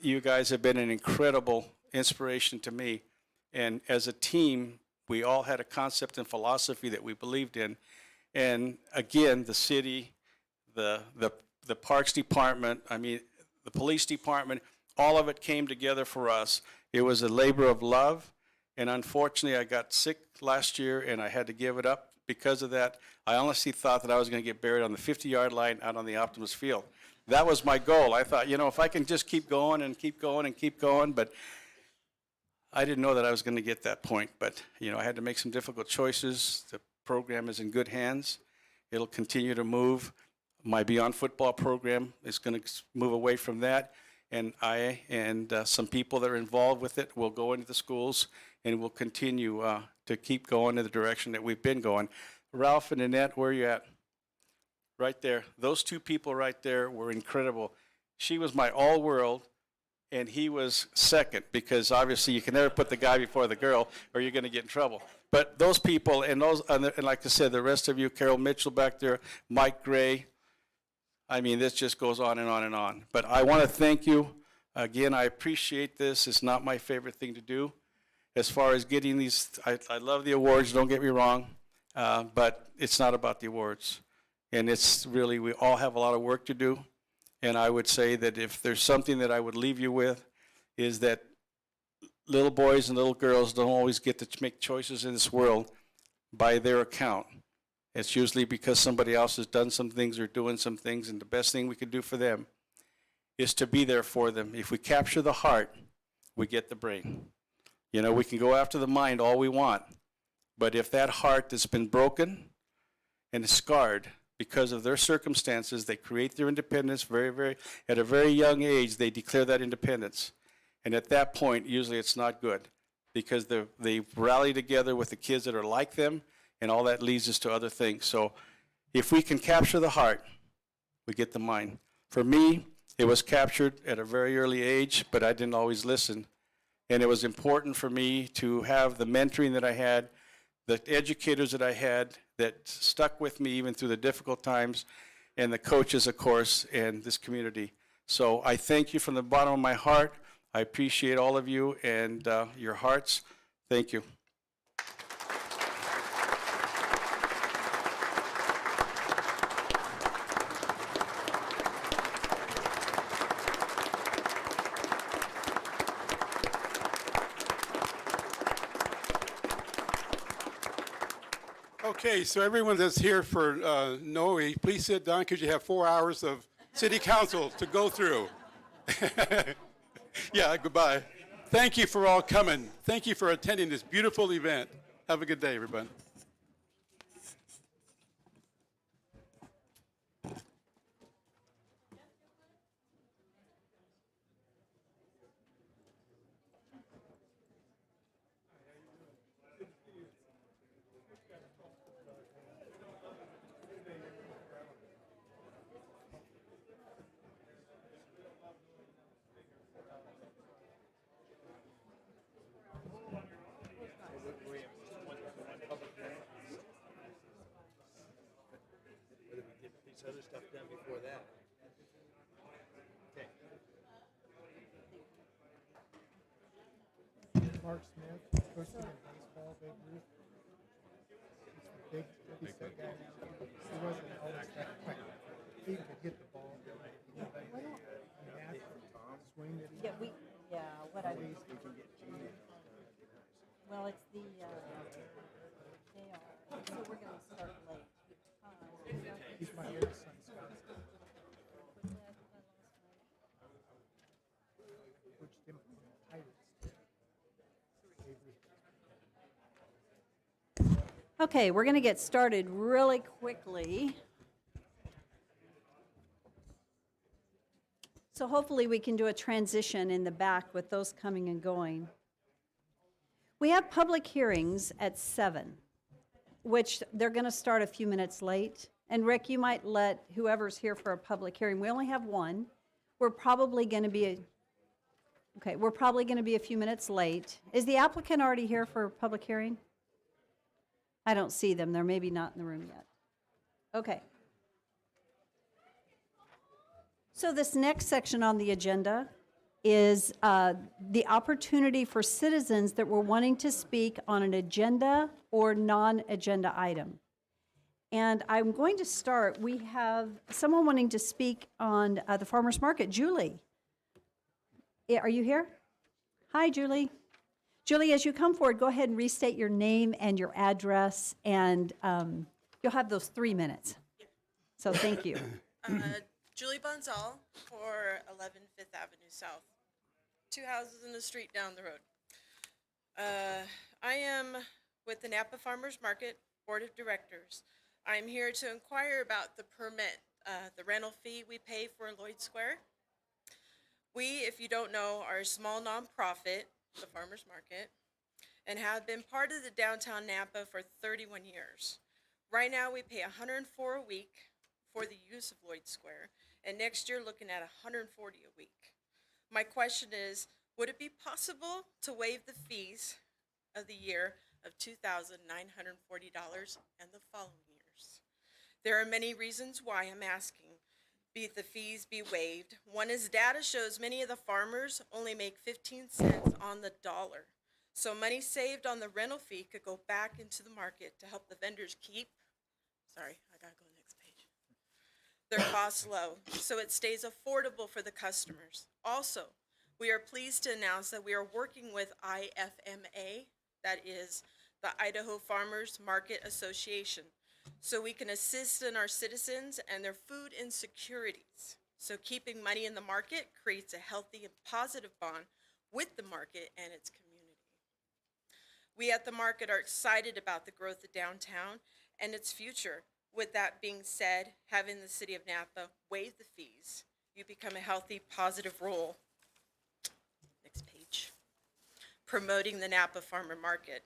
You guys have been an incredible inspiration to me. And as a team, we all had a concept and philosophy that we believed in. And again, the city, the parks department, the police department, all of it came together for us. It was a labor of love. And unfortunately, I got sick last year and I had to give it up because of that. I honestly thought that I was going to get buried on the 50-yard line out on the Optimus field. That was my goal. I thought, if I can just keep going and keep going and keep going, but I didn't know that I was going to get that point. But, I had to make some difficult choices. The program is in good hands. It'll continue to move. My Beyond Football program is going to move away from that. And I and some people that are involved with it will go into the schools and will continue to keep going in the direction that we've been going. Ralph and Annette, where are you at? Right there. Those two people right there were incredible. She was my all-world, and he was second, because obviously you can never put the guy before the girl or you're going to get in trouble. But those people, and like I said, the rest of you, Carol Mitchell back there, Mike Gray, this just goes on and on and on. But I want to thank you. Again, I appreciate this. It's not my favorite thing to do. As far as getting these, I love the awards, don't get me wrong, but it's not about the awards. And it's really, we all have a lot of work to do. And I would say that if there's something that I would leave you with, is that little boys and little girls don't always get to make choices in this world by their account. It's usually because somebody else has done some things or doing some things, and the best thing we can do for them is to be there for them. If we capture the heart, we get the brain. We can go after the mind all we want, but if that heart that's been broken and scarred because of their circumstances, they create their independence at a very young age, they declare that independence. And at that point, usually it's not good because they rally together with the kids that are like them, and all that leads us to other things. So if we can capture the heart, we get the mind. For me, it was captured at a very early age, but I didn't always listen. And it was important for me to have the mentoring that I had, the educators that I had that stuck with me even through the difficult times, and the coaches, of course, and this community. So I thank you from the bottom of my heart. I appreciate all of you and your hearts. Thank you. Okay, so everyone that's here for Noe, please sit down because you have 4 hours of city council to go through. Yeah, goodbye. Thank you for all coming. Thank you for attending this beautiful event. Have a good day, everybody. Other stuff done before that. Okay. Mark Smith, coaching in baseball, Babe Ruth. He's that guy now. He wasn't always that quick. He could get the ball. Swing it. What I mean. Well, it's the, they are, so we're gonna start late. He's my youngest son's coach. Coached him in the Pirates. Okay, we're going to get started really quickly. So hopefully we can do a transition in the back with those coming and going. We have public hearings at 7, which they're going to start a few minutes late. And Rick, you might let whoever's here for a public hearing, we only have one. We're probably going to be a few minutes late. Is the applicant already here for a public hearing? I don't see them. They're maybe not in the room yet. Okay. So this next section on the agenda is the opportunity for citizens that were wanting to speak on an agenda or non-agenda item. And I'm going to start. We have someone wanting to speak on the farmer's market. Julie, are you here? Hi, Julie. Julie, as you come forward, go ahead and restate your name and your address, and you'll have those 3 minutes. So thank you. Julie Bunzall for 11 Fifth Avenue South. 2 houses in the street down the road. I am with the Napa Farmers Market Board of Directors. I'm here to inquire about the permit, the rental fee we pay for Lloyd Square. We, if you don't know, are a small nonprofit, the Farmers Market, and have been part of the downtown Napa for 31 years. Right now, we pay $104 a week for the use of Lloyd Square, and next year looking at $140 a week. My question is, would it be possible to waive the fees of the year of $2,940 and the following years? There are many reasons why I'm asking the fees be waived. One is data shows many of the farmers only make 15 cents on the dollar. So money saved on the rental fee could go back into the market to help the vendors keep, sorry, I gotta go next page, their costs low, so it stays affordable for the customers. Also, we are pleased to announce that we are working with IFMA, that is the Idaho Farmers Market Association, so we can assist in our citizens and their food insecurities. So keeping money in the market creates a healthy and positive bond with the market and its community. We at the market are excited about the growth of downtown and its future. With that being said, having the city of Napa waive the fees, you become a healthy, positive role. Next page. Promoting the Napa Farmer Market.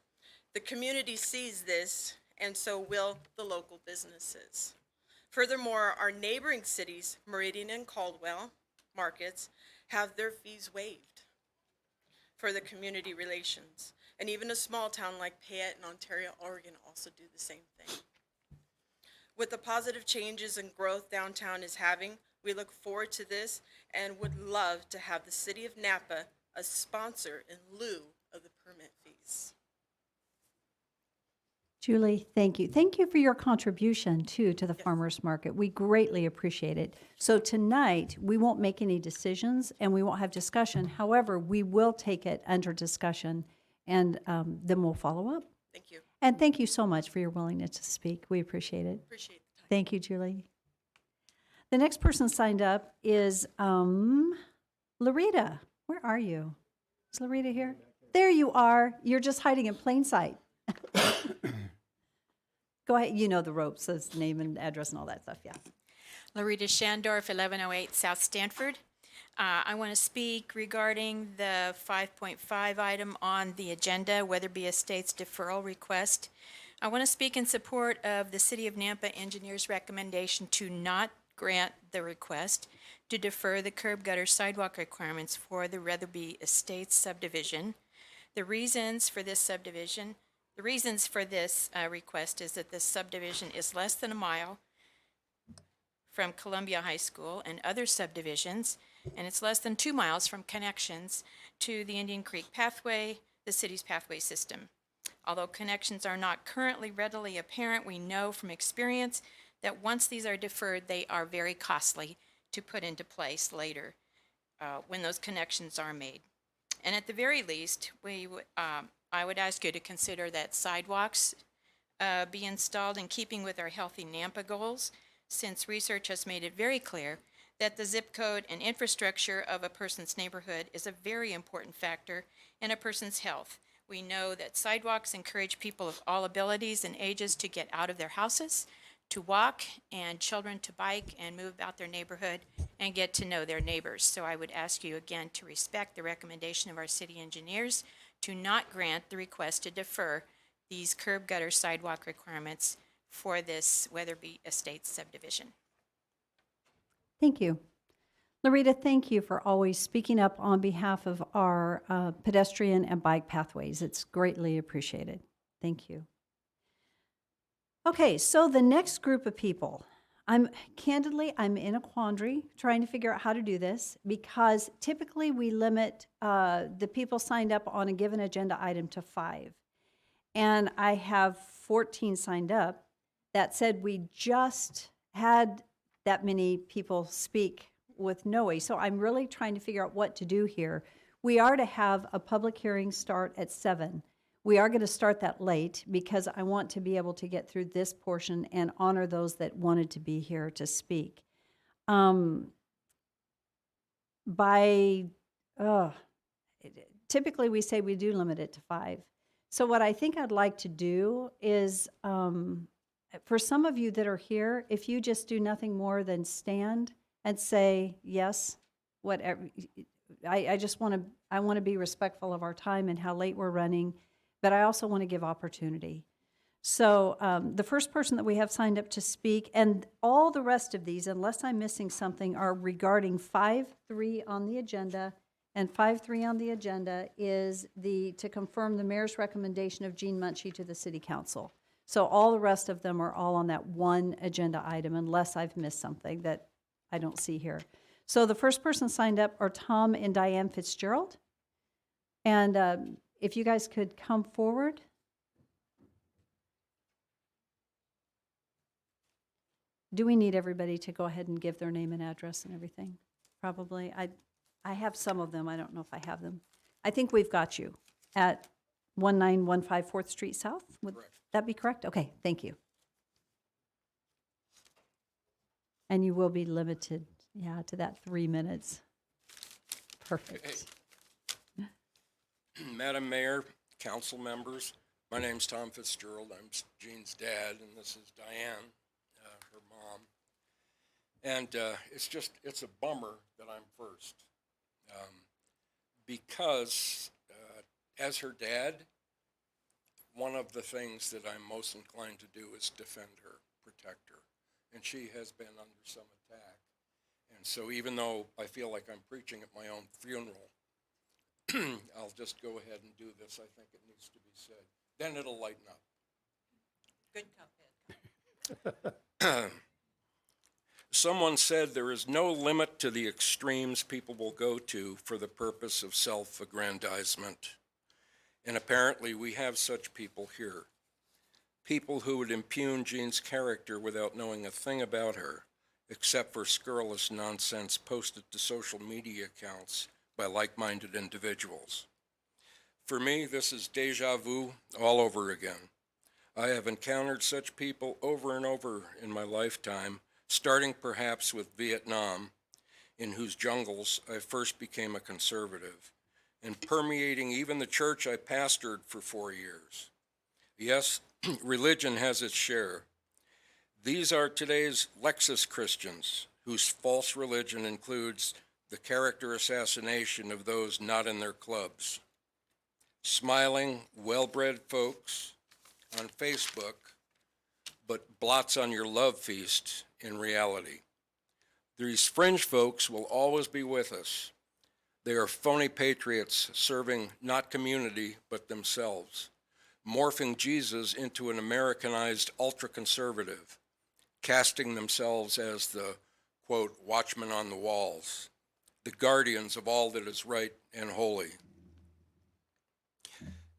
The community sees this, and so will the local businesses. Furthermore, our neighboring cities, Meridian and Caldwell markets, have their fees waived for the community relations. And even a small town like Payette in Ontario, Oregon also do the same thing. With the positive changes and growth downtown is having, we look forward to this and would love to have the city of Napa a sponsor in lieu of the permit fees. Julie, thank you. Thank you for your contribution, too, to the farmers market. We greatly appreciate it. So tonight, we won't make any decisions and we won't have discussion. However, we will take it under discussion and then we'll follow up. Thank you. And thank you so much for your willingness to speak. We appreciate it. Appreciate the time. Thank you, Julie. The next person signed up is Larita. Where are you? Is Larita here? There you are. You're just hiding in plain sight. Go ahead. You know the ropes, says name and address and all that stuff. Yeah. Larita Shandorf, 1108 South Stanford. I want to speak regarding the 5.5 item on the agenda, Weatherby Estates deferral request. I want to speak in support of the City of Nampa engineer's recommendation to not grant the request to defer the curb gutter sidewalk requirements for the Weatherby Estates subdivision. The reasons for this request is that this subdivision is less than a mile from Columbia High School and other subdivisions, and it's less than 2 miles from connections to the Indian Creek Pathway, the city's pathway system. Although connections are not currently readily apparent, we know from experience that once these are deferred, they are very costly to put into place later when those connections are made. And at the very least, I would ask you to consider that sidewalks be installed in keeping with our Healthy Nampa goals, since research has made it very clear that the zip code and infrastructure of a person's neighborhood is a very important factor in a person's health. We know that sidewalks encourage people of all abilities and ages to get out of their houses, to walk, and children to bike and move about their neighborhood and get to know their neighbors. So I would ask you again to respect the recommendation of our city engineers to not grant the request to defer these curb gutter sidewalk requirements for this Weatherby Estates subdivision. Thank you. Larita, thank you for always speaking up on behalf of our pedestrian and bike pathways. It's greatly appreciated. Thank you. Okay, so the next group of people, I'm in a quandary trying to figure out how to do this, because typically we limit the people signed up on a given agenda item to 5. And I have 14 signed up. That said, we just had that many people speak with NOE. So I'm really trying to figure out what to do here. We are to have a public hearing start at 7. We are going to start that late because I want to be able to get through this portion and honor those that wanted to be here to speak. Typically we say we do limit it to 5. So what I think I'd like to do is, for some of you that are here, if you just do nothing more than stand and say yes, whatever. I want to be respectful of our time and how late we're running, but I also want to give opportunity. So the first person that we have signed up to speak, and all the rest of these, unless I'm missing something, are regarding 5.3 on the agenda. And 5.3 on the agenda is to confirm the mayor's recommendation of Gene Munchie to the city council. So all the rest of them are all on that one agenda item, unless I've missed something that I don't see here. So the first person signed up are Tom and Diane Fitzgerald. And if you guys could come forward. Do we need everybody to go ahead and give their name and address and everything? Probably. I have some of them. I don't know if I have them. I think we've got you at 1915 4th Street South. Would that be correct? Okay, thank you. And you will be limited, to that 3 minutes. Perfect. Hey. Madam Mayor, council members, my name's Tom Fitzgerald. I'm Gene's dad, and this is Diane. her mom. And it's a bummer that I'm first. Because as her dad, one of the things that I'm most inclined to do is defend her, protect her. And she has been under some attack. And so even though I feel like I'm preaching at my own funeral, I'll just go ahead and do this. I think it needs to be said. Then it'll lighten up. Good Someone said there is no limit to the extremes people will go to for the purpose of self-aggrandizement. And apparently we have such people here. People who would impugn Jean's character without knowing a thing about her, except for scurrilous nonsense posted to social media accounts by like-minded individuals. For me, this is deja vu all over again. I have encountered such people over and over in my lifetime, starting perhaps with Vietnam, in whose jungles I first became a conservative, and permeating even the church I pastored for 4 years. Yes, religion has its share. These are today's Lexus Christians, whose false religion includes the character assassination of those not in their clubs. Smiling, well-bred folks on Facebook, but blots on your love feast in reality. These fringe folks will always be with us. They are phony patriots serving not community, but themselves, morphing Jesus into an Americanized ultra-conservative, casting themselves as the, quote, watchmen on the walls, the guardians of all that is right and holy.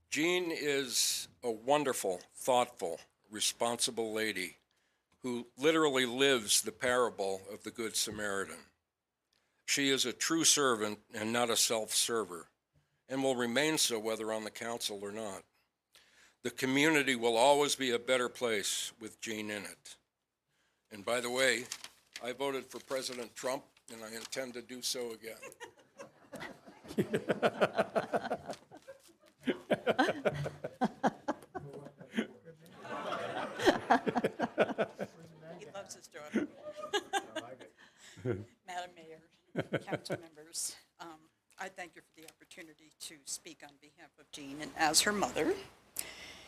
Jean is a wonderful, thoughtful, responsible lady who literally lives the parable of the Good Samaritan. She is a true servant and not a self-server, and will remain so whether on the council or not. The community will always be a better place with Jean in it. And by the way, I voted for President Trump, and I intend to do so again. He loves his daughter. Madam Mayor, council members, I thank you for the opportunity to speak on behalf of Jean. And as her mother,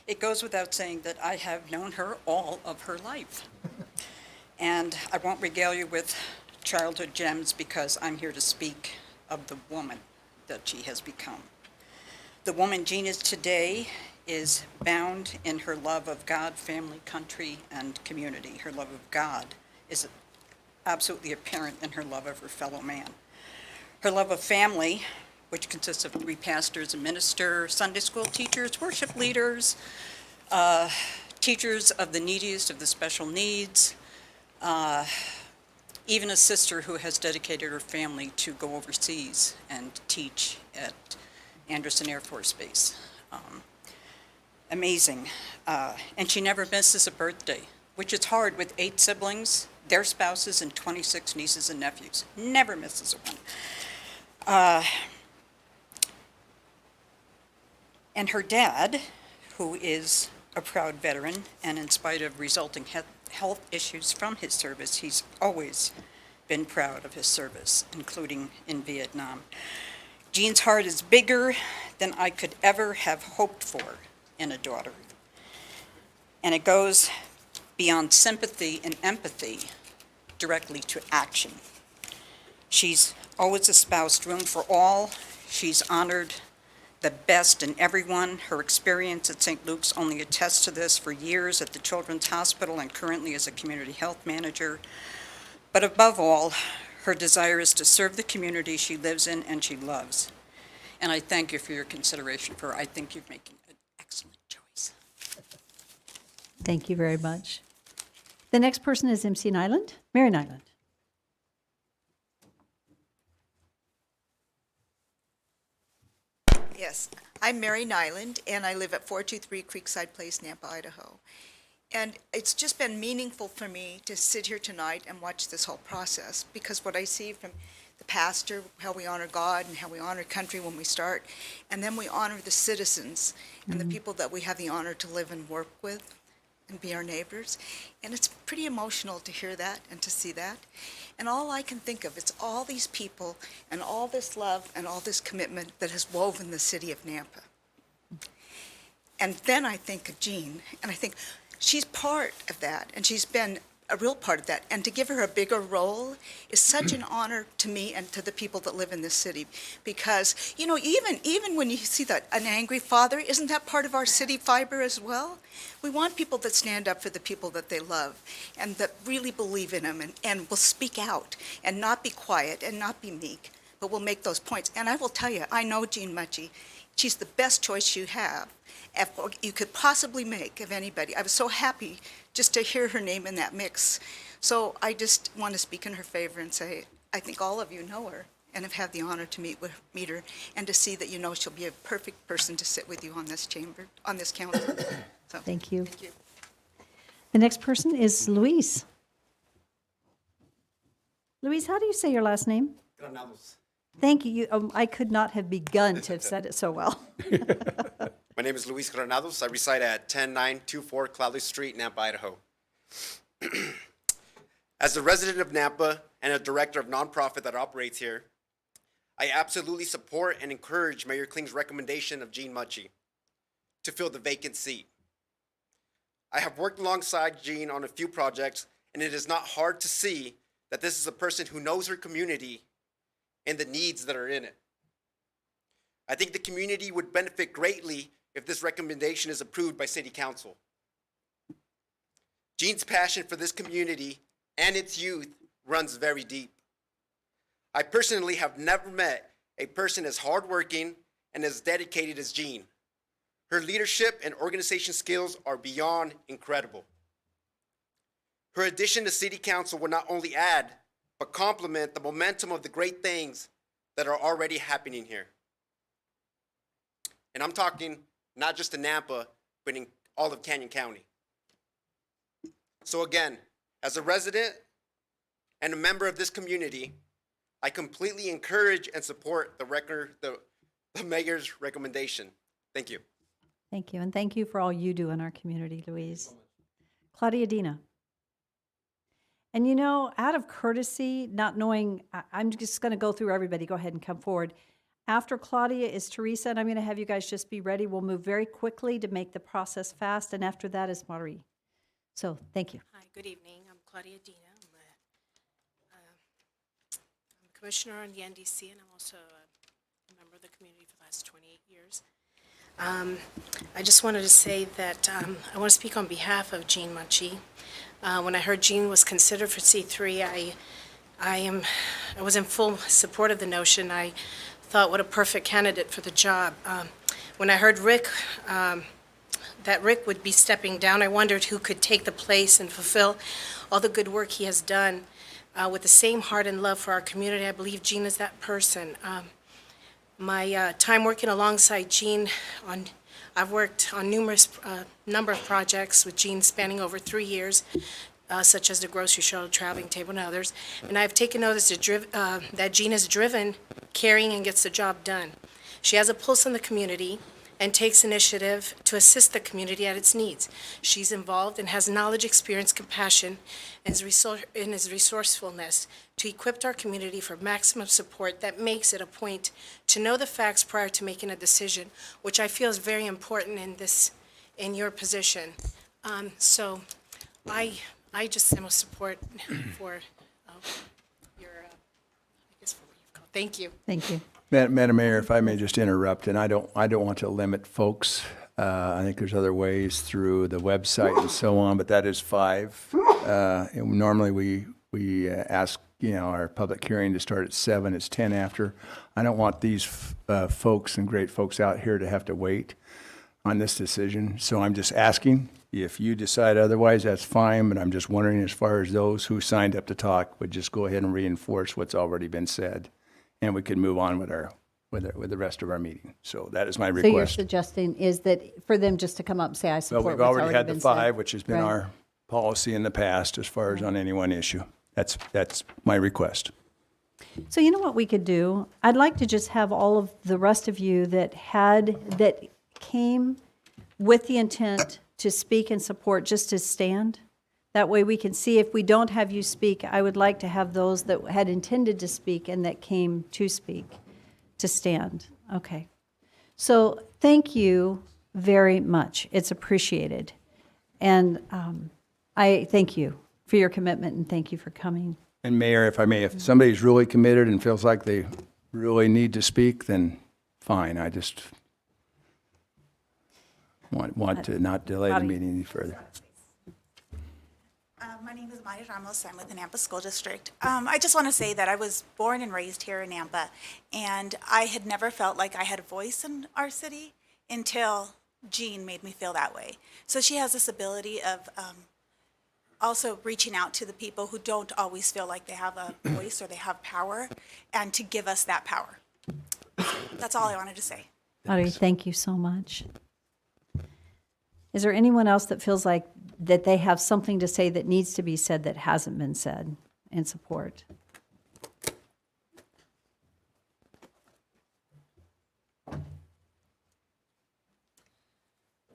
it goes without saying that I have known her all of her life. And I won't regale you with childhood gems because I'm here to speak of the woman that she has become. The woman Jean is today is bound in her love of God, family, country, and community. Her love of God is absolutely apparent in her love of her fellow man. Her love of family, which consists of 3 pastors, a minister, Sunday school teachers, worship leaders, teachers of the neediest, of the special needs, even a sister who has dedicated her family to go overseas and teach at Anderson Air Force Base. Amazing. And she never misses a birthday, which is hard with 8 siblings, their spouses, and 26 nieces and nephews. Never misses a one. And her dad, who is a proud veteran, and in spite of resulting health issues from his service, he's always been proud of his service, including in Vietnam. Jean's heart is bigger than I could ever have hoped for in a daughter. And it goes beyond sympathy and empathy directly to action. She's always espoused room for all. She's honored the best in everyone. Her experience at St. Luke's only attests to this for years at the Children's Hospital and currently as a community health manager. But above all, her desire is to serve the community she lives in and she loves. And I thank you for your consideration for her. I think you're making an excellent choice. Thank you very much. The next person is MC Nyland, Mary Nyland. Yes, I'm Mary Nyland, and I live at 423 Creekside Place, Nampa, Idaho. And it's just been meaningful for me to sit here tonight and watch this whole process, because what I see from the pastor, how we honor God and how we honor country when we start, and then we honor the citizens and the people that we have the honor to live and work with. and be our neighbors. And it's pretty emotional to hear that and to see that. And all I can think of, it's all these people and all this love and all this commitment that has woven the city of Nampa. And then I think of Jean, and I think she's part of that, and she's been a real part of that. And to give her a bigger role is such an honor to me and to the people that live in this city. Because, you know, even when you see that an angry father, isn't that part of our city fiber as well? We want people that stand up for the people that they love and that really believe in them and will speak out and not be quiet and not be meek, but will make those points. And I will tell you, I know Jean Mutchie. She's the best choice you could possibly make of anybody. I was so happy just to hear her name in that mix. So I just want to speak in her favor and say, I think all of you know her and have had the honor to meet her and to see that you know she'll be a perfect person to sit with you on this council. So, Thank you. Thank you. The next person is Luis. Luis, how do you say your last name? Granados. Thank you. I could not have begun to have said it so well. My name is Luis Granados. I reside at 10924 Cloudley Street, Nampa, Idaho. As a resident of Nampa and a director of nonprofit that operates here, I absolutely support and encourage Mayor Kling's recommendation of Jean Mutchie to fill the vacant seat. I have worked alongside Jean on a few projects, and it is not hard to see that this is a person who knows her community and the needs that are in it. I think the community would benefit greatly if this recommendation is approved by City Council. Jean's passion for this community and its youth runs very deep. I personally have never met a person as hardworking and as dedicated as Jean. Her leadership and organization skills are beyond incredible. Her addition to City Council will not only add, but complement the momentum of the great things that are already happening here. And I'm talking not just in Nampa, but in all of Canyon County. So again, as a resident and a member of this community, I completely encourage and support the mayor's recommendation. Thank you. Thank you, and thank you for all you do in our community, Louise. Claudia Dina. And you know, out of courtesy, not knowing, I'm just going to go through everybody. Go ahead and come forward. After Claudia is Teresa, and I'm going to have you guys just be ready. We'll move very quickly to make the process fast, and after that is Marie. So, thank you. Hi, good evening. I'm Claudia Dina. I'm a commissioner on the NDC, and I'm also a member of the community for the last 28 years. I just wanted to say that I want to speak on behalf of Jean Mutchie. When I heard Jean was considered for C3, I was in full support of the notion. I thought what a perfect candidate for the job. When I heard Rick, that Rick would be stepping down, I wondered who could take the place and fulfill all the good work he has done with the same heart and love for our community. I believe Jean is that person. My time working alongside Jean I've worked on numerous number of projects with Jean spanning over 3 years, such as the grocery shuttle, traveling table, and others. And I've taken notice that Jean is driven, caring, and gets the job done. She has a pulse on the community and takes initiative to assist the community at its needs. She's involved and has knowledge, experience, compassion, and his resourcefulness to equip our community for maximum support that makes it a point to know the facts prior to making a decision, which I feel is very important in your position. So I just am a support for your, I guess what you've called. Thank you. Thank you. Madam Mayor, if I may just interrupt, and I don't want to limit folks. I think there's other ways through the website and so on, but that is 5. And normally we ask our public hearing to start at 7. It's 10 after. I don't want these folks and great folks out here to have to wait on this decision. So I'm just asking. If you decide otherwise, that's fine. But I'm just wondering, as far as those who signed up to talk, would just go ahead and reinforce what's already been said. And we can move on with the rest of our meeting. So that is my request. So you're suggesting is that for them just to come up and say, I support Well, we've what's already had the been 5, said. which has been Right. our policy in the past as far as on any one issue. That's my request. So you know what we could do? I'd like to just have all of the rest of you that came with the intent to speak and support, just to stand? That way we can see if we don't have you speak, I would like to have those that had intended to speak and that came to speak to stand. Okay. So thank you very much. It's appreciated. And I thank you for your commitment and thank you for coming. And Mayor, if I may, if somebody's really committed and feels like they really need to speak, then fine. I just want to not delay the meeting any further. My name is Maya Ramos. I'm with the Nampa School District. I just want to say that I was born and raised here in Nampa, and I had never felt like I had a voice in our city until Jean made me feel that way. So she has this ability of also reaching out to the people who don't always feel like they have a voice or they have power, and to give us that power. That's all I wanted to say. Audrey, thank you so much. Is there anyone else that feels like that they have something to say that needs to be said that hasn't been said in support?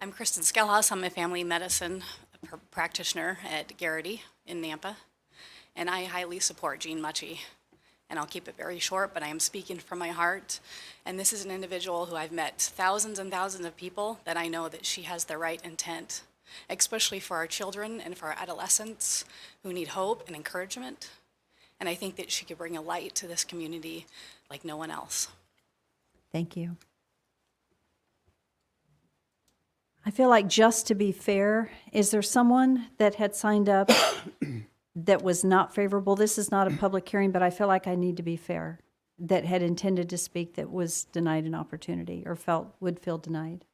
I'm Kristen Skellhaus. I'm a family medicine practitioner at Garrity in Nampa, and I highly support Jean Mucci. And I'll keep it very short, but I am speaking from my heart. And this is an individual who I've met thousands and thousands of people that I know that she has the right intent, especially for our children and for our adolescents who need hope and encouragement. And I think that she could bring a light to this community like no one else. Thank you. I feel like, just to be fair, is there someone that had signed up that was not favorable? This is not a public hearing, but I feel like I need to be fair, that had intended to speak that was denied an opportunity or would feel denied.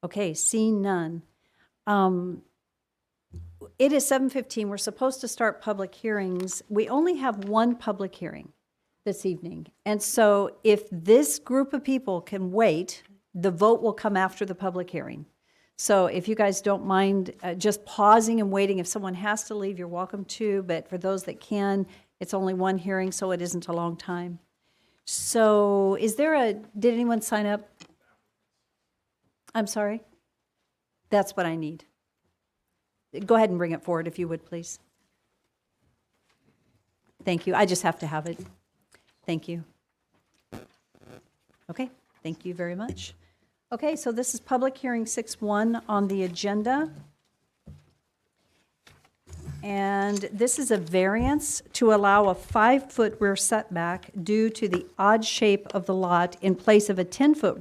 Okay, seeing none. It is 7:15. We're supposed to start public hearings. We only have one public hearing this evening. And so if this group of people can wait, the vote will come after the public hearing. So if you guys don't mind just pausing and waiting, if someone has to leave, you're welcome to, but for those that can, it's only one hearing, so it isn't a long time. So did anyone sign up? I'm sorry? That's what I need. Go ahead and bring it forward if you would, please. Thank you. I just have to have it. Thank you. Okay, thank you very much. Okay, so this is public hearing 6-1 on the agenda. And this is a variance to allow a 5-foot rear setback due to the odd shape of the lot in place of a 10-foot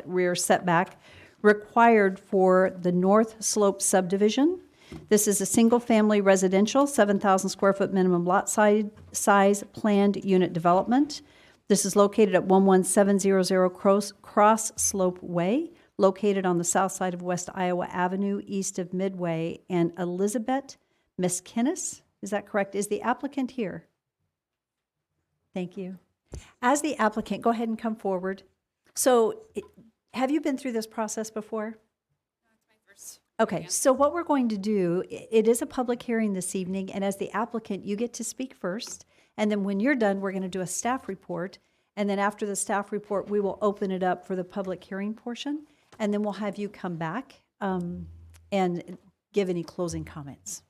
rear setback required for the North Slope subdivision. This is a single-family residential, 7,000 square foot minimum lot size planned unit development. This is located at 11700 Cross Slope Way, located on the south side of West Iowa Avenue, east of Midway. And Elizabeth Miskinnis, is that correct? Is the applicant here? Thank you. As the applicant, go ahead and come forward. So have you been through this process before? Okay, so what we're going to do, it is a public hearing this evening, and as the applicant, you get to speak first. And then when you're done, we're going to do a staff report. And then after the staff report, we will open it up for the public hearing portion. And then we'll have you come back and give any closing comments.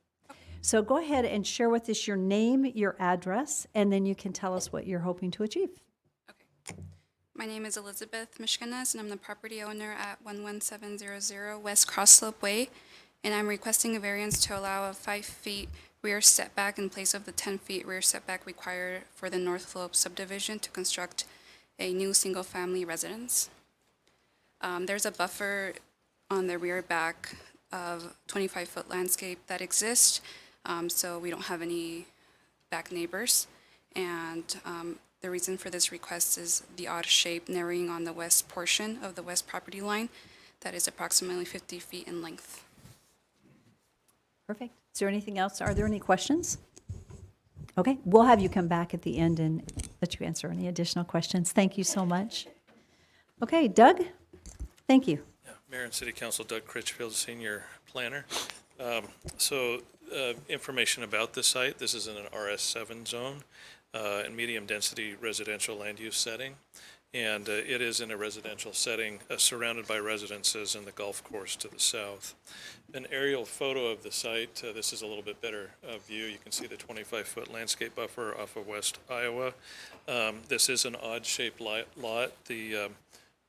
So go ahead and share with us your name, your address, and then you can tell us what you're hoping to achieve. My name is Elizabeth Mishkanas, and I'm the property owner at 11700 West Cross Slope Way. And I'm requesting a variance to allow a 5-foot rear setback in place of the 10-foot rear setback required for the North Slope subdivision to construct a new single-family residence. There's a buffer on the rear back of 25-foot landscape that exists, so we don't have any back neighbors. And the reason for this request is the odd shape narrowing on the west portion of the west property line that is approximately 50 feet in length. Perfect. Is there anything else? Are there any questions? Okay, we'll have you come back at the end and let you answer any additional questions. Thank you so much. Okay, Doug, thank you. Mayor and City Council, Doug Critchfield, Senior Planner. Information about the site. This is in an RS7 zone and medium-density residential land use setting. And it is in a residential setting, surrounded by residences and the golf course to the south. An aerial photo of the site, this is a little bit better view. You can see the 25-foot landscape buffer off of West Iowa. This is an odd-shaped lot.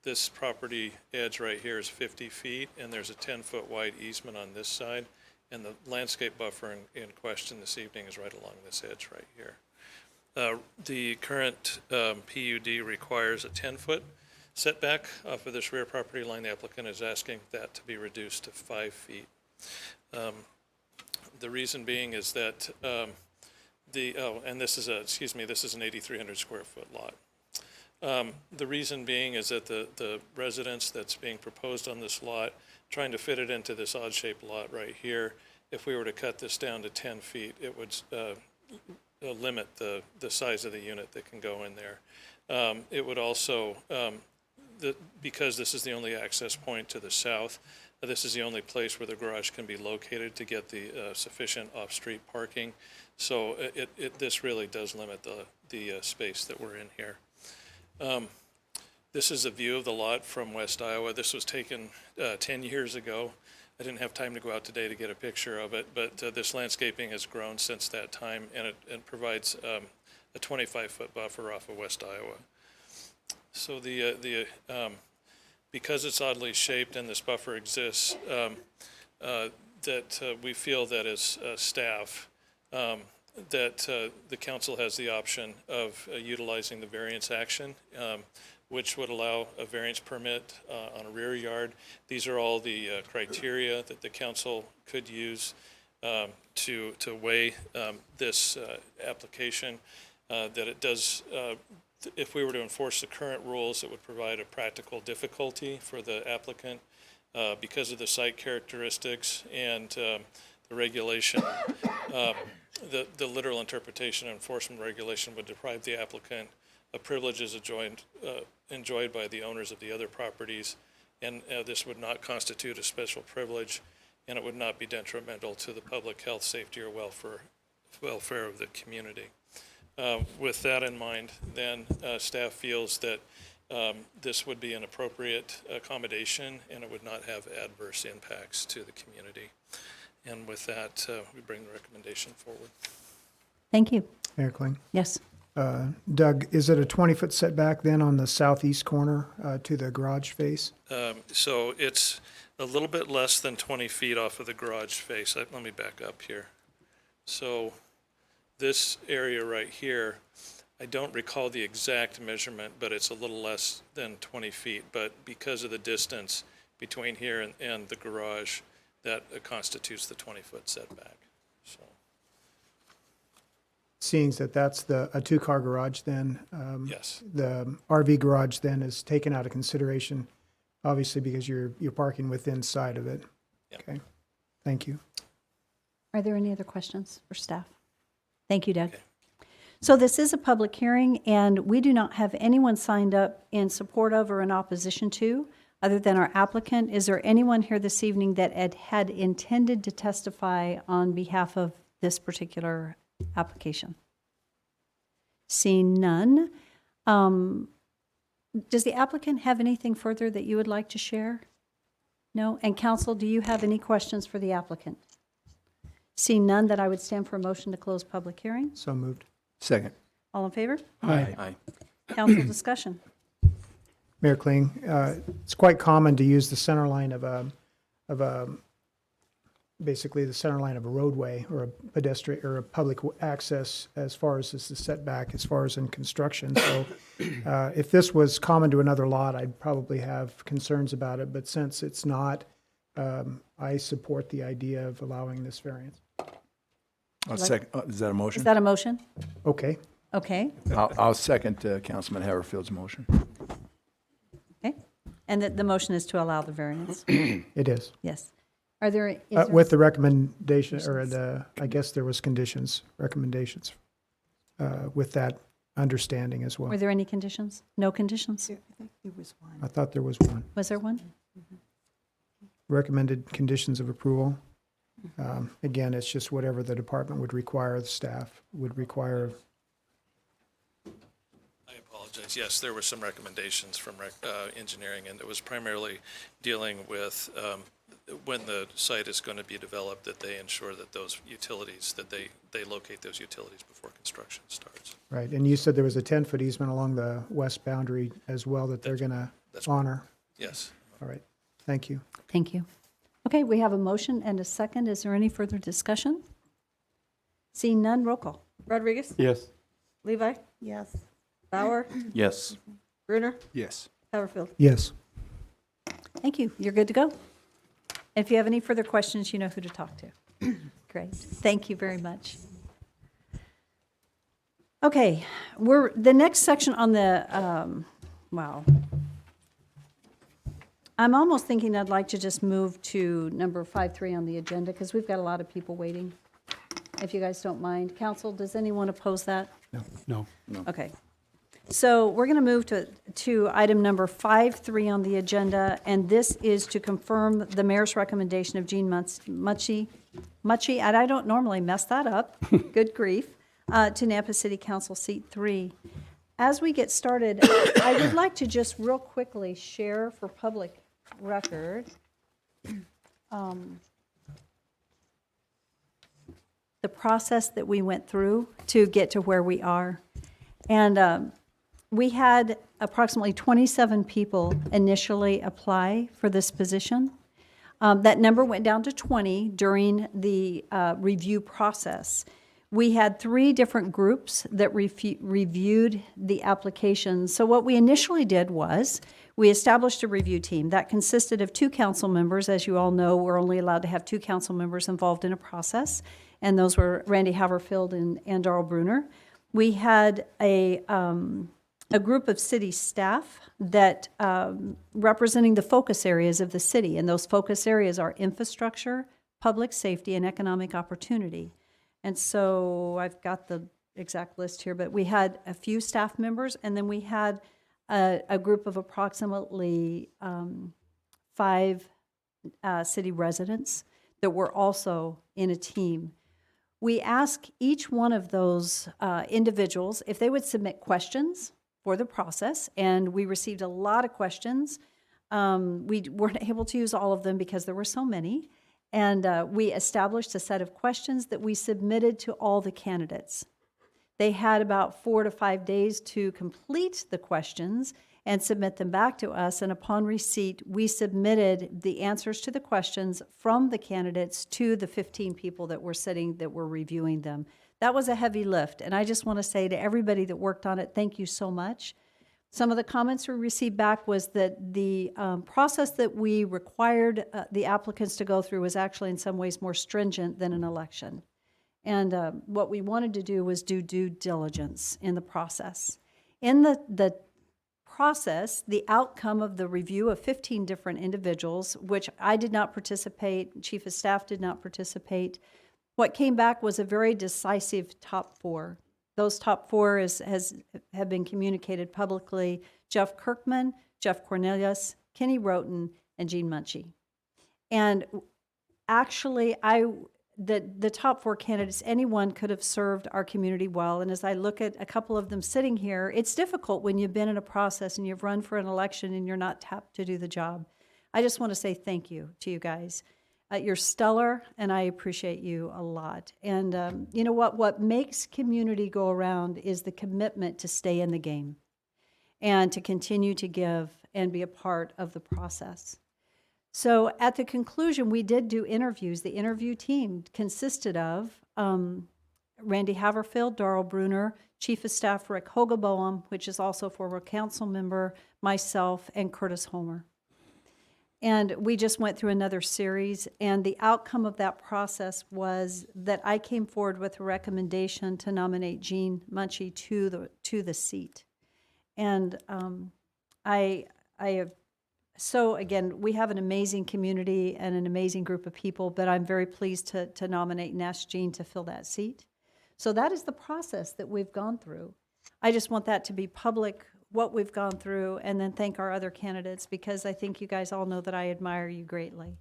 This property edge right here is 50 feet, and there's a 10-foot wide easement on this side. And the landscape buffer in question this evening is right along this edge right here. The current PUD requires a 10-foot setback off of this rear property line. The applicant is asking that to be reduced to 5 feet. The reason being is that and this is an 8,300 square foot lot. The reason being is that the residence that's being proposed on this lot, trying to fit it into this odd-shaped lot right here, if we were to cut this down to 10 feet, it would limit the size of the unit that can go in there. It would also, because this is the only access point to the south, this is the only place where the garage can be located to get the sufficient off-street parking. So this really does limit the space that we're in here. This is a view of the lot from West Iowa. This was taken 10 years ago. I didn't have time to go out today to get a picture of it, but this landscaping has grown since that time, and it provides a 25-foot buffer off of West Iowa. So because it's oddly shaped and this buffer exists, that we feel that as staff, that the council has the option of utilizing the variance action, which would allow a variance permit on a rear yard. These are all the criteria that the council could use to weigh this application. That it does, if we were to enforce the current rules, it would provide a practical difficulty for the applicant because of the site characteristics and the regulation. The literal interpretation and enforcement regulation would deprive the applicant of privileges enjoyed by the owners of the other properties, and this would not constitute a special privilege, and it would not be detrimental to the public health, safety, or welfare of the community. With that in mind, then staff feels that this would be an appropriate accommodation, and it would not have adverse impacts to the community. And with that, we bring the recommendation forward. Thank you. Mayor Kling. Yes. Doug, is it a 20-foot setback then on the southeast corner to the garage face? So it's a little bit less than 20 feet off of the garage face. Let me back up here. So this area right here, I don't recall the exact measurement, but it's a little less than 20 feet. But because of the distance between here and the garage, that constitutes the 20-foot setback. So. Seeing that that's a two-car garage then? Yes. The RV garage then is taken out of consideration, obviously because you're parking within side of it. Yep. Okay, thank you. Are there any other questions for staff? Thank you, Doug. Okay. So this is a public hearing, and we do not have anyone signed up in support of or in opposition to, other than our applicant. Is there anyone here this evening that had intended to testify on behalf of this particular application? Seeing none. Does the applicant have anything further that you would like to share? No? And council, do you have any questions for the applicant? Seeing none, that I would stand for a motion to close public hearing. So moved. Second. All in favor? Aye. Council discussion. Mayor Kling, it's quite common to use the center line basically the center line of a roadway or a pedestrian or a public access as far as the setback, as far as in construction. So if this was common to another lot, I'd probably have concerns about it. But since it's not, I support the idea of allowing this variance. Second. Is that a motion? Is that a motion? Okay. Okay. I'll second Councilman Haverfield's motion. Okay. And the motion is to allow the variance? It is. Yes. Are there, with the recommendation, or I guess there was recommendations with that understanding as well. were there any conditions? No conditions? I think there was one. I thought there was one. Was there one? Recommended conditions of approval. Again, it's just whatever the department would require, the staff would require. I apologize. recommendations. Yes, there were some recommendations from engineering, and it was primarily dealing with when the site is going to be developed, that they ensure that those utilities, that they locate those utilities before construction starts. Right, and you said there was a 10-foot easement along the west boundary as well that they're going to honor. Yes. All right, thank you. Thank you. Okay, we have a motion and a second. Is there any further discussion? Seeing none, roll call. Rodriguez? Yes. Levi? Yes. Bauer? Yes. Brunner? Yes. Haverfield? Yes. Thank you. You're good to go. If you have any further questions, you know who to talk to. Great. Thank you very much. Okay, the next section on the, wow. I'm almost thinking I'd like to just move to number 5.3 on the agenda because we've got a lot of people waiting. If you guys don't mind. Council, does anyone oppose that? No. Okay. So we're going to move to item number 5.3 on the agenda, and this is to confirm the mayor's recommendation of Jean Mucci, and I don't normally mess that up, good grief, to Nampa City Council Seat 3. As we get started, I would like to just real quickly share for public record the process that we went through to get to where we are. And we had approximately 27 people initially apply for this position. That number went down to 20 during the review process. We had 3 different groups that reviewed the applications. So what we initially did was we established a review team that consisted of 2 council members. As you all know, we're only allowed to have 2 council members involved in a process, and those were Randy Haverfield and Darrell Brunner. We had a group of city staff that representing the focus areas of the city, and those focus areas are infrastructure, public safety, and economic opportunity. And so I've got the exact list here, but we had a few staff members, and then we had a group of approximately 5 city residents that were also in a team. We asked each one of those individuals if they would submit questions for the process, and we received a lot of questions. We weren't able to use all of them because there were so many, and we established a set of questions that we submitted to all the candidates. They had about 4 to 5 days to complete the questions and submit them back to us, and upon receipt, we submitted the answers to the questions from the candidates to the 15 people that were reviewing them. That was a heavy lift, and I just want to say to everybody that worked on it, thank you so much. Some of the comments we received back was that the process that we required the applicants to go through was actually in some ways more stringent than an election. And what we wanted to do was do due diligence in the process. In the process, the outcome of the review of 15 different individuals, which I did not participate, Chief of Staff did not participate, what came back was a very decisive top 4. Those top 4 have been communicated publicly: Jeff Kirkman, Jeff Cornelius, Kenny Roten, and Jean Mucci. And actually, the top 4 candidates, anyone could have served our community well. And as I look at a couple of them sitting here, it's difficult when you've been in a process and you've run for an election and you're not tapped to do the job. I just want to say thank you to you guys. You're stellar, and I appreciate you a lot. And you know what makes community go around is the commitment to stay in the game and to continue to give and be a part of the process. So at the conclusion, we did do interviews. The interview team consisted of Randy Haverfield, Darrell Brunner, Chief of Staff Rick Hogeboam, which is also former council member, myself, and Curtis Homer. And we just went through another series, and the outcome of that process was that I came forward with a recommendation to nominate Jean Mucci to the seat. And so again, we have an amazing community and an amazing group of people, but I'm very pleased to nominate and ask Jean to fill that seat. So that is the process that we've gone through. I just want that to be public, what we've gone through, and then thank our other candidates, because I think you guys all know that I admire you greatly.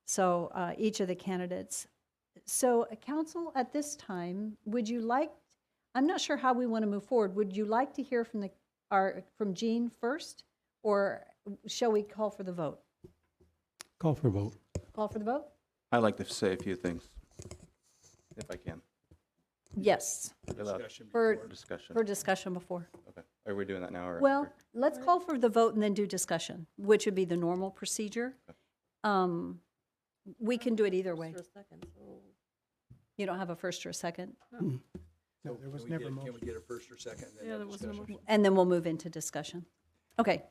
So each of the candidates. So council, at this time, would you like, I'm not sure how we want to move forward. Would you like to hear from the from Jean first, or shall we call for the vote? Call for a vote. Call for the vote? I'd like to say a few things, if I can. Yes. For Discussion. For discussion before. Okay. Are we doing that now? Or Well, let's call for the vote and then do discussion, which would be the normal procedure. We can do it either way. You don't have a first or a second? No, there was never a motion. Can we get a first or second? Yeah, there wasn't a motion. And then we'll move into discussion. Okay,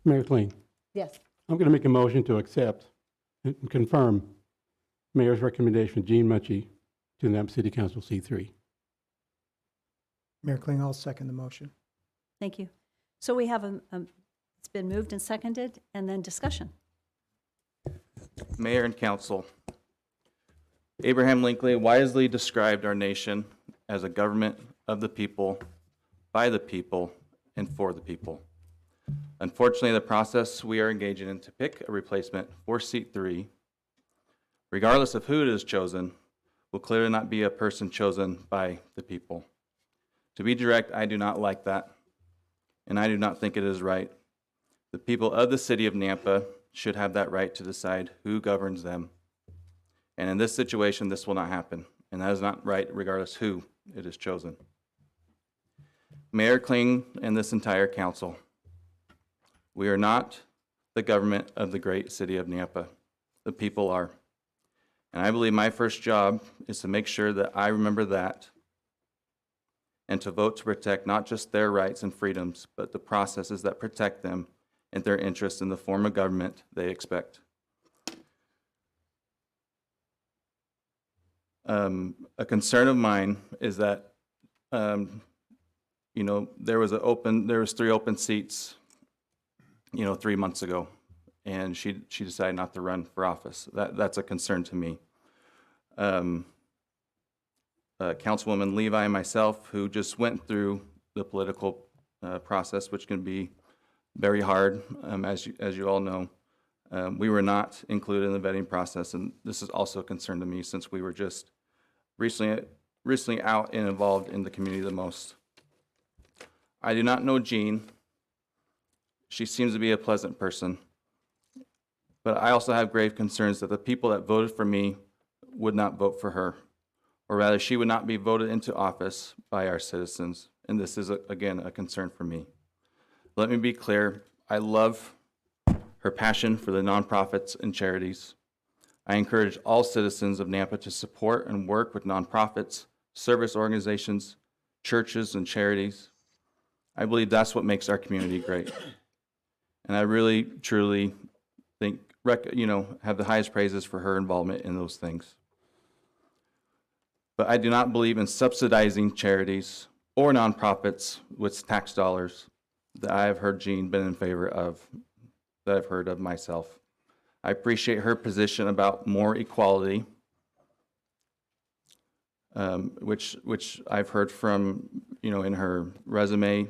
Mayor Kling, yes. I'm going to make a motion to accept and confirm Mayor's recommendation of Gene Mutchie to the Napa City Council C3. Mayor Kling, I'll second the motion. Thank you. So we have it's been moved and seconded, and then discussion. Mayor and council, Abraham Lincoln wisely described our nation as a government of the people, by the people, and for the people. Unfortunately, the process we are engaging in to pick a replacement for seat 3, regardless of who it is chosen, will clearly not be a person chosen by the people. To be direct, I do not like that, and I do not think it is right. The people of the city of Nampa should have that right to decide who governs them. And in this situation, this will not happen, and that is not right regardless who it is chosen. Mayor Kling and this entire council, we are not the government of the great city of Nampa. The people are. And I believe my first job is to make sure that I remember that and to vote to protect not just their rights and freedoms, but the processes that protect them and their interests in the form of government they expect. A concern of mine is that, there was 3 open seats, 3 months ago, and she decided not to run for office. That's a concern to me. Councilwoman Levi and myself, who just went through the political process, which can be very hard, as you all know. We were not included in the vetting process, and this is also a concern to me since we were just recently out and involved in the community the most. I do not know Jean. She seems to be a pleasant person, but I also have grave concerns that the people that voted for me would not vote for her, or rather she would not be voted into office by our citizens, and this is, again, a concern for me. Let me be clear, I love her passion for the nonprofits and charities. I encourage all citizens of Nampa to support and work with nonprofits, service organizations, churches, and charities. I believe that's what makes our community great. And I really, truly think, have the highest praises for her involvement in those things. But I do not believe in subsidizing charities or nonprofits with tax dollars that I have heard Jean been in favor of, that I've heard of myself. I appreciate her position about more equality, which I've heard from, in her resume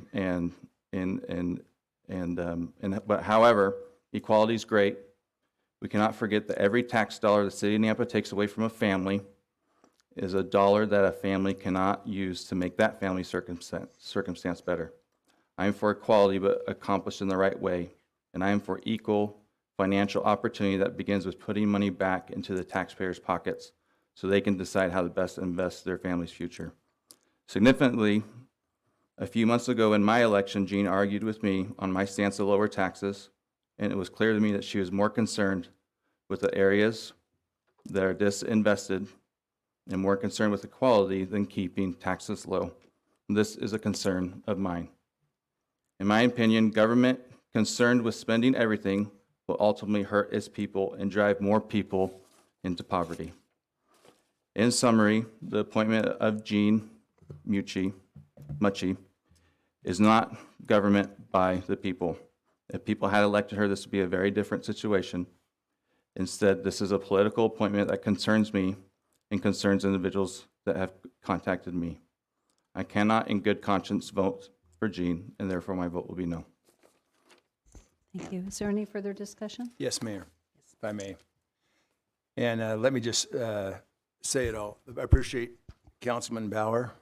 but however, equality is great. We cannot forget that every tax dollar the city of Nampa takes away from a family is a dollar that a family cannot use to make that family circumstance better. I am for equality, but accomplished in the right way, and I am for equal financial opportunity that begins with putting money back into the taxpayers' pockets so they can decide how to best invest their family's future. Significantly, a few months ago in my election, Jean argued with me on my stance to lower taxes, and it was clear to me that she was more concerned with the areas that are disinvested and more concerned with equality than keeping taxes low. This is a concern of mine. In my opinion, government concerned with spending everything will ultimately hurt its people and drive more people into poverty. In summary, the appointment of Jean Mutchie is not government by the people. If people had elected her, this would be a very different situation. Instead, this is a political appointment that concerns me and concerns individuals that have contacted me. I cannot in good conscience vote for Jean, and therefore my vote will be no. Thank you. Is there any further discussion? Yes, Mayor, if I may. And let me just say it all. I appreciate Councilman Bauer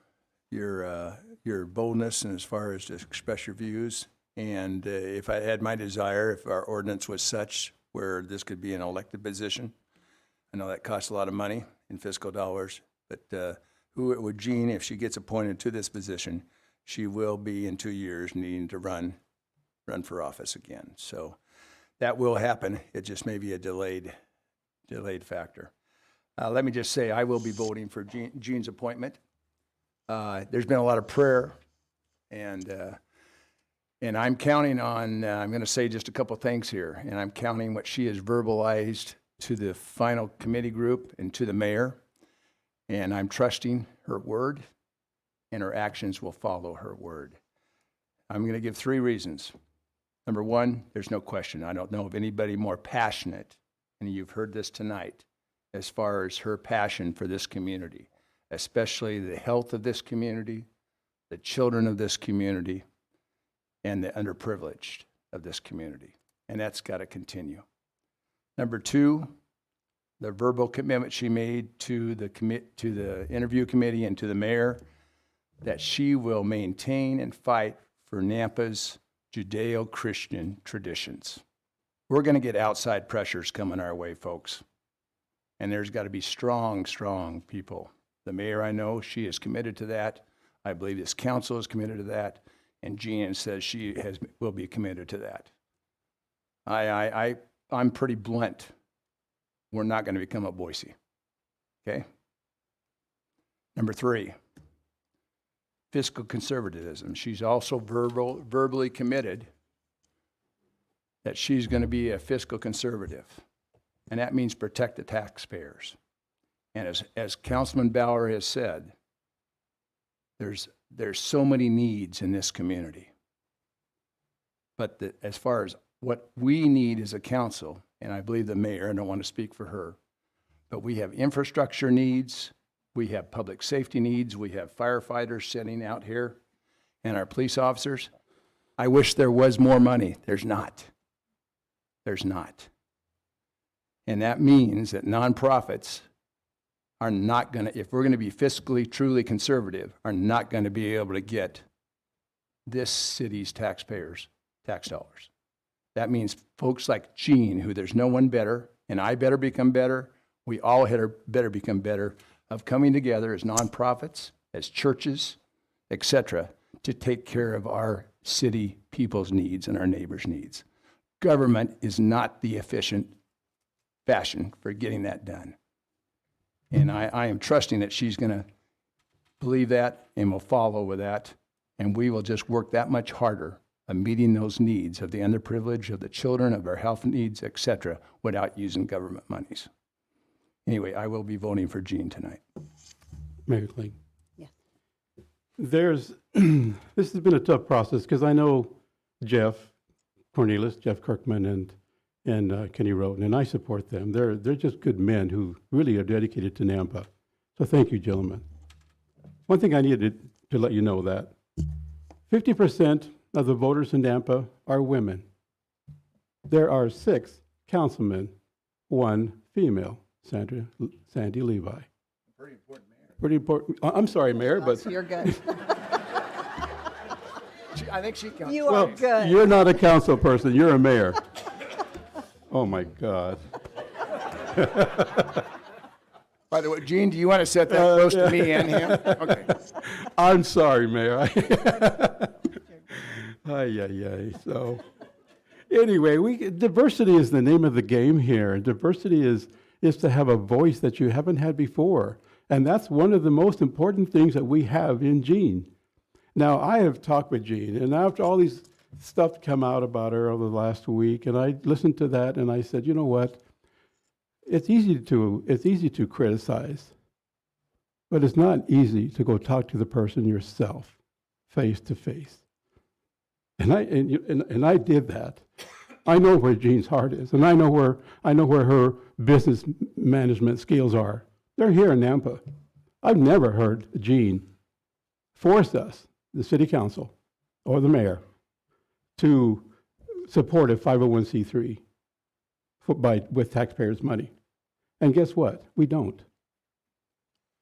your boldness and as far as to express your views. And if I had my desire, if our ordinance was such where this could be an elected position, I know that costs a lot of money in fiscal dollars, but would Jean, if she gets appointed to this position, she will be in 2 years needing to run for office again. So that will happen. It just may be a delayed factor. Let me just say, I will be voting for Jean's appointment. There's been a lot of prayer, and I'm counting on, I'm going to say just a couple things here, and I'm counting what she has verbalized to the final committee group and to the mayor, and I'm trusting her word, and her actions will follow her word. I'm going to give 3 reasons. Number 1, there's no question. I don't know of anybody more passionate, and you've heard this tonight, as far as her passion for this community, especially the health of this community, the children of this community, and the underprivileged of this community. And that's got to continue. Number 2, the verbal commitment she made to the interview committee and to the mayor, that she will maintain and fight for Nampa's Judeo-Christian traditions. We're going to get outside pressures coming our way, folks. And there's got to be strong, strong people. The mayor, I know, she is committed to that. I believe this council is committed to that. And Jean says she will be committed to that. I'm pretty blunt. We're not going to become a Boise. Okay? Number 3, fiscal conservatism. She's also verbally committed that she's going to be a fiscal conservative. And that means protect the taxpayers. And as Councilman Bauer has said, there's so many needs in this community. But as far as what we need as a council, and I believe the mayor, I don't want to speak for her, but we have infrastructure needs, we have public safety needs, we have firefighters sitting out here, and our police officers. I wish there was more money. There's not. There's not. And that means that nonprofits are not going to, if we're going to be fiscally truly conservative, are not going to be able to get this city's taxpayers' tax dollars. That means folks like Jean, who there's no one better, and I better become better, we all better become better, of coming together as nonprofits, as churches, etc., to take care of our city people's needs and our neighbors' needs. Government is not the efficient fashion for getting that done. And I am trusting that she's going to believe that and will follow with that, and we will just work that much harder of meeting those needs of the underprivileged, of the children, of our health needs, etc., without using government monies. Anyway, I will be voting for Jean tonight. Mayor Kling. Yeah. This has been a tough process because I know Jeff Kirkman, and Kenny Roten, and I support them. They're just good men who really are dedicated to Nampa. So thank you, gentlemen. One thing I needed to let you know that 50% of the voters in Nampa are women. There are 6 councilmen, 1 female, Sandy Levi. Pretty important, Mayor. Pretty important. I'm sorry, Mayor, but You're good. I think she counts. You are good. you're not a council person. You're a mayor. Oh my God. By the way, Jean, do you want to set that close to me and him? Okay. I'm sorry, Mayor. Ay. So, anyway, diversity is the name of the game here. Diversity is to have a voice that you haven't had before. And that's one of the most important things that we have in Jean. Now, I have talked with Jean, and after all these stuff come out about her over the last week, and I listened to that, and I said, you know what? It's easy to criticize, but it's not easy to go talk to the person yourself, face to face. And I did that. I know where Jean's heart is, and I know where her business management skills are. They're here in Nampa. I've never heard Jean force us, the city council or the mayor, to support a 501c3 with taxpayers' money. And guess what? We don't.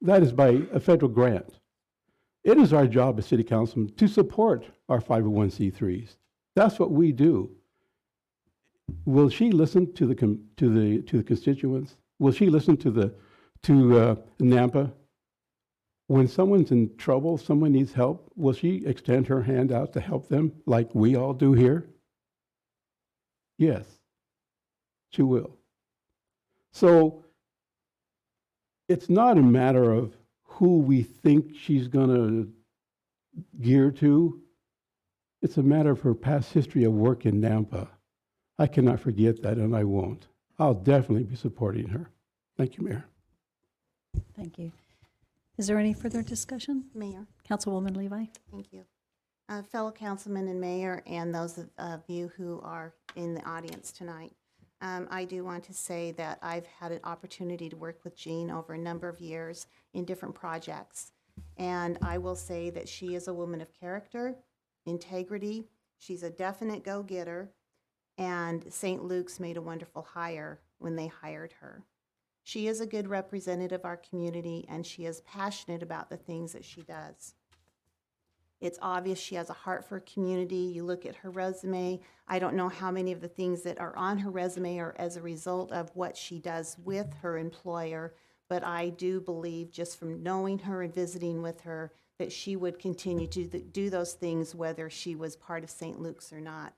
That is by a federal grant. It is our job as city councilmen to support our 501c3s. That's what we do. Will she listen to the constituents? Will she listen to Nampa? When someone's in trouble, someone needs help, will she extend her hand out to help them like we all do here? Yes, she will. So it's not a matter of who we think she's going to gear to. It's a matter of her past history of work in Nampa. I cannot forget that, and I won't. I'll definitely be supporting her. Thank you, Mayor. Thank you. Is there any further discussion? Mayor. Councilwoman Levi? Thank you. Fellow councilman and mayor, and those of you who are in the audience tonight, I do want to say that I've had an opportunity to work with Jean over a number of years in different projects. And I will say that she is a woman of character, integrity. She's a definite go-getter. And St. Luke's made a wonderful hire when they hired her. She is a good representative of our community, and she is passionate about the things that she does. It's obvious she has a heart for community. You look at her resume. I don't know how many of the things that are on her resume are as a result of what she does with her employer, but I do believe, just from knowing her and visiting with her, that she would continue to do those things whether she was part of St. Luke's or not.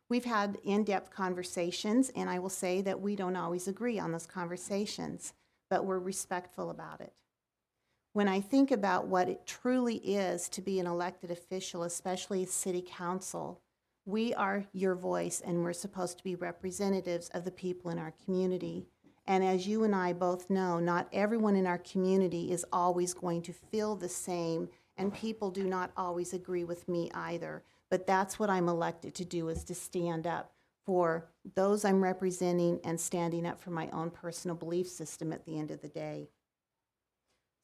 We've had in-depth conversations, and I will say that we don't always agree on those conversations, but we're respectful about it. When I think about what it truly is to be an elected official, especially city council, we are your voice, and we're supposed to be representatives of the people in our community. And as you and I both know, not everyone in our community is always going to feel the same, and people do not always agree with me either. But that's what I'm elected to do, is to stand up for those I'm representing and standing up for my own personal belief system at the end of the day.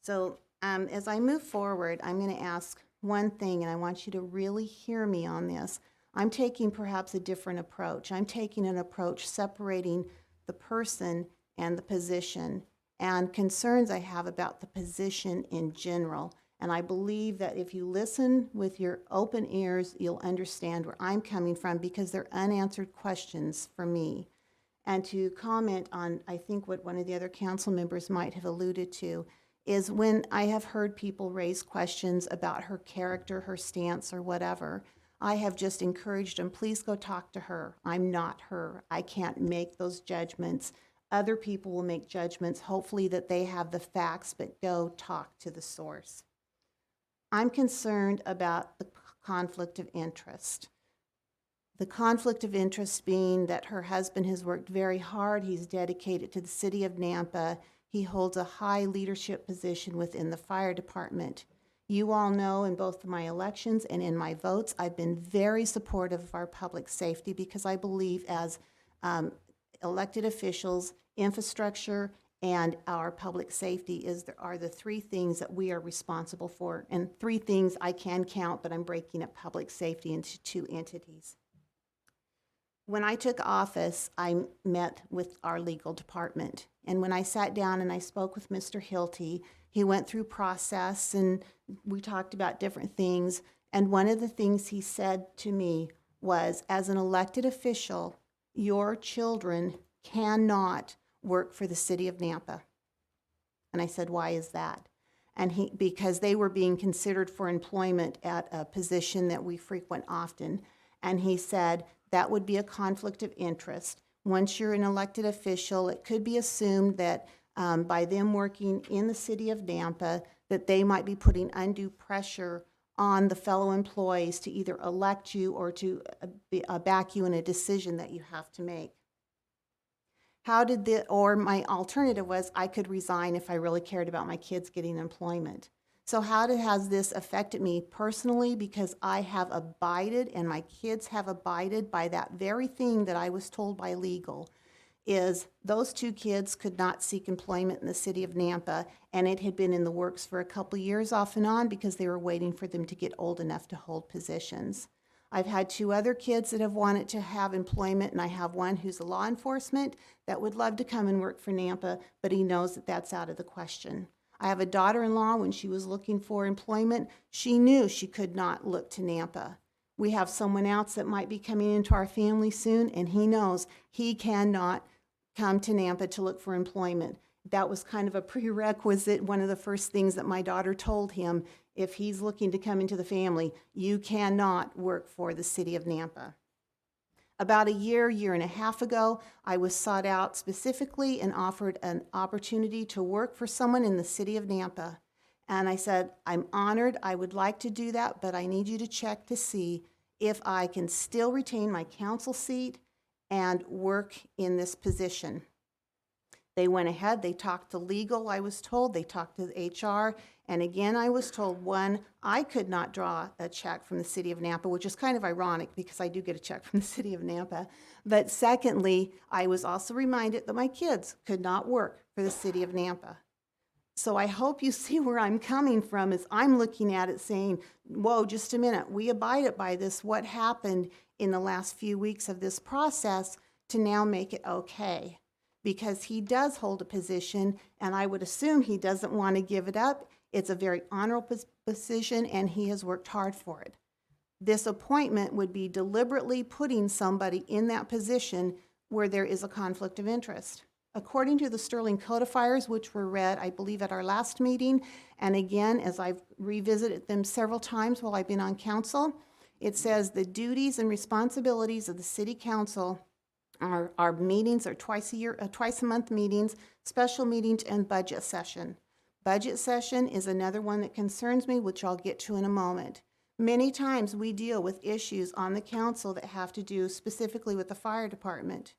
So as I move forward, I'm going to ask one thing, and I want you to really hear me on this. I'm taking perhaps a different approach. I'm taking an approach separating the person and the position, and concerns I have about the position in general. And I believe that if you listen with your open ears, you'll understand where I'm coming from, because they're unanswered questions for me. And to comment on, I think, what one of the other council members might have alluded to, is when I have heard people raise questions about her character, her stance, or whatever, I have just encouraged them, please go talk to her. I'm not her. I can't make those judgments. Other people will make judgments, hopefully that they have the facts, but go talk to the source. I'm concerned about the conflict of interest. The conflict of interest being that her husband has worked very hard. He's dedicated to the city of Nampa. He holds a high leadership position within the fire department. You all know in both my elections and in my votes, I've been very supportive of our public safety, because I believe as elected officials, infrastructure, and our public safety are the three things that we are responsible for. And three things I can count, but I'm breaking up public safety into two entities. When I took office, I met with our legal department. And when I sat down and I spoke with Mr. Hilty, he went through process and we talked about different things. And one of the things he said to me was, as an elected official, your children cannot work for the city of Nampa. And I said, why is that? And because they were being considered for employment at a position that we frequent often. And he said, that would be a conflict of interest. Once you're an elected official, it could be assumed that by them working in the city of Nampa, that they might be putting undue pressure on the fellow employees to either elect you or to back you in a decision that you have to make. Or my alternative was I could resign if I really cared about my kids getting employment. So how has this affected me personally? Because I have abided, and my kids have abided by that very thing that I was told by legal, is those two kids could not seek employment in the city of Nampa, and it had been in the works for a couple years off and on because they were waiting for them to get old enough to hold positions. I've had two other kids that have wanted to have employment, and I have one who's a law enforcement that would love to come and work for Nampa, but he knows that that's out of the question. I have a daughter-in-law, when she was looking for employment, she knew she could not look to Nampa. We have someone else that might be coming into our family soon, and he knows he cannot come to Nampa to look for employment. That was kind of a prerequisite, one of the first things that my daughter told him. If he's looking to come into the family, you cannot work for the city of Nampa. About a year and a half ago, I was sought out specifically and offered an opportunity to work for someone in the city of Nampa. And I said, I'm honored, I would like to do that, but I need you to check to see if I can still retain my council seat and work in this position. They went ahead, they talked to legal, I was told, they talked to HR, and again, I was told, one, I could not draw a check from the city of Nampa, which is kind of ironic because I do get a check from the city of Nampa. But secondly, I was also reminded that my kids could not work for the city of Nampa. So I hope you see where I'm coming from as I'm looking at it saying, whoa, just a minute, we abided by this. What happened in the last few weeks of this process to now make it okay? Because he does hold a position, and I would assume he doesn't want to give it up. It's a very honorable position, and he has worked hard for it. This appointment would be deliberately putting somebody in that position where there is a conflict of interest. According to the Sterling codifiers, which were read, I believe, at our last meeting, and again, as I've revisited them several times while I've been on council, it says the duties and responsibilities of the city council our meetings are twice a month meetings, special meetings, and budget session. Budget session is another one that concerns me, which I'll get to in a moment. Many times we deal with issues on the council that have to do specifically with the fire department.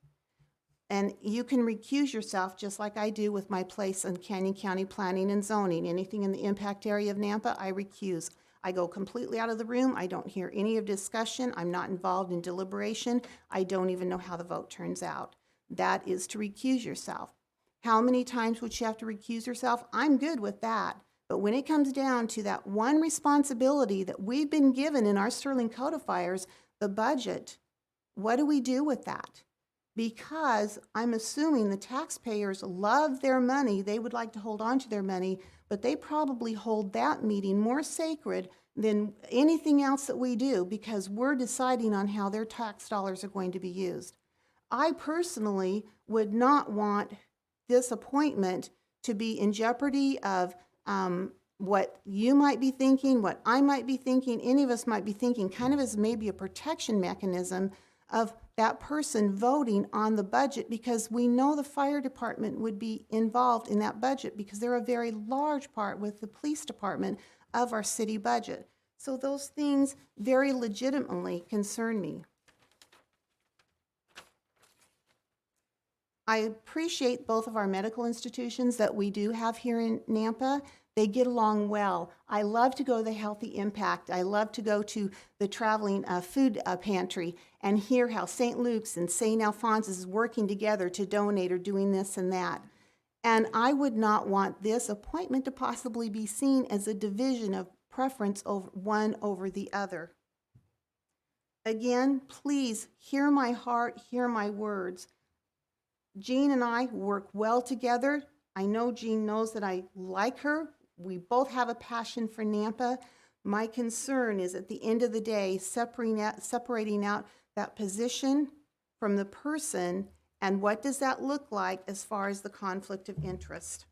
And you can recuse yourself just like I do with my place in Canyon County Planning and Zoning. Anything in the impact area of Nampa, I recuse. I go completely out of the room. I don't hear any of discussion. I'm not involved in deliberation. I don't even know how the vote turns out. That is to recuse yourself. How many times would you have to recuse yourself? I'm good with that. But when it comes down to that one responsibility that we've been given in our Sterling codifiers, the budget, what do we do with that? Because I'm assuming the taxpayers love their money. They would like to hold on to their money, but they probably hold that meeting more sacred than anything else that we do because we're deciding on how their tax dollars are going to be used. I personally would not want this appointment to be in jeopardy of what you might be thinking, what I might be thinking, any of us might be thinking, kind of as maybe a protection mechanism of that person voting on the budget because we know the fire department would be involved in that budget because they're a very large part with the police department of our city budget. So those things very legitimately concern me. I appreciate both of our medical institutions that we do have here in Nampa. They get along well. I love to go to the Healthy Impact. I love to go to the traveling food pantry and hear how St. Luke's and St. Alphonsus is working together to donate or doing this and that. And I would not want this appointment to possibly be seen as a division of preference over one over the other. Again, please hear my heart, hear my words. Jean and I work well together. I know Jean knows that I like her. We both have a passion for Nampa. My concern is at the end of the day, separating out that position from the person and what does that look like as far as the conflict of interest.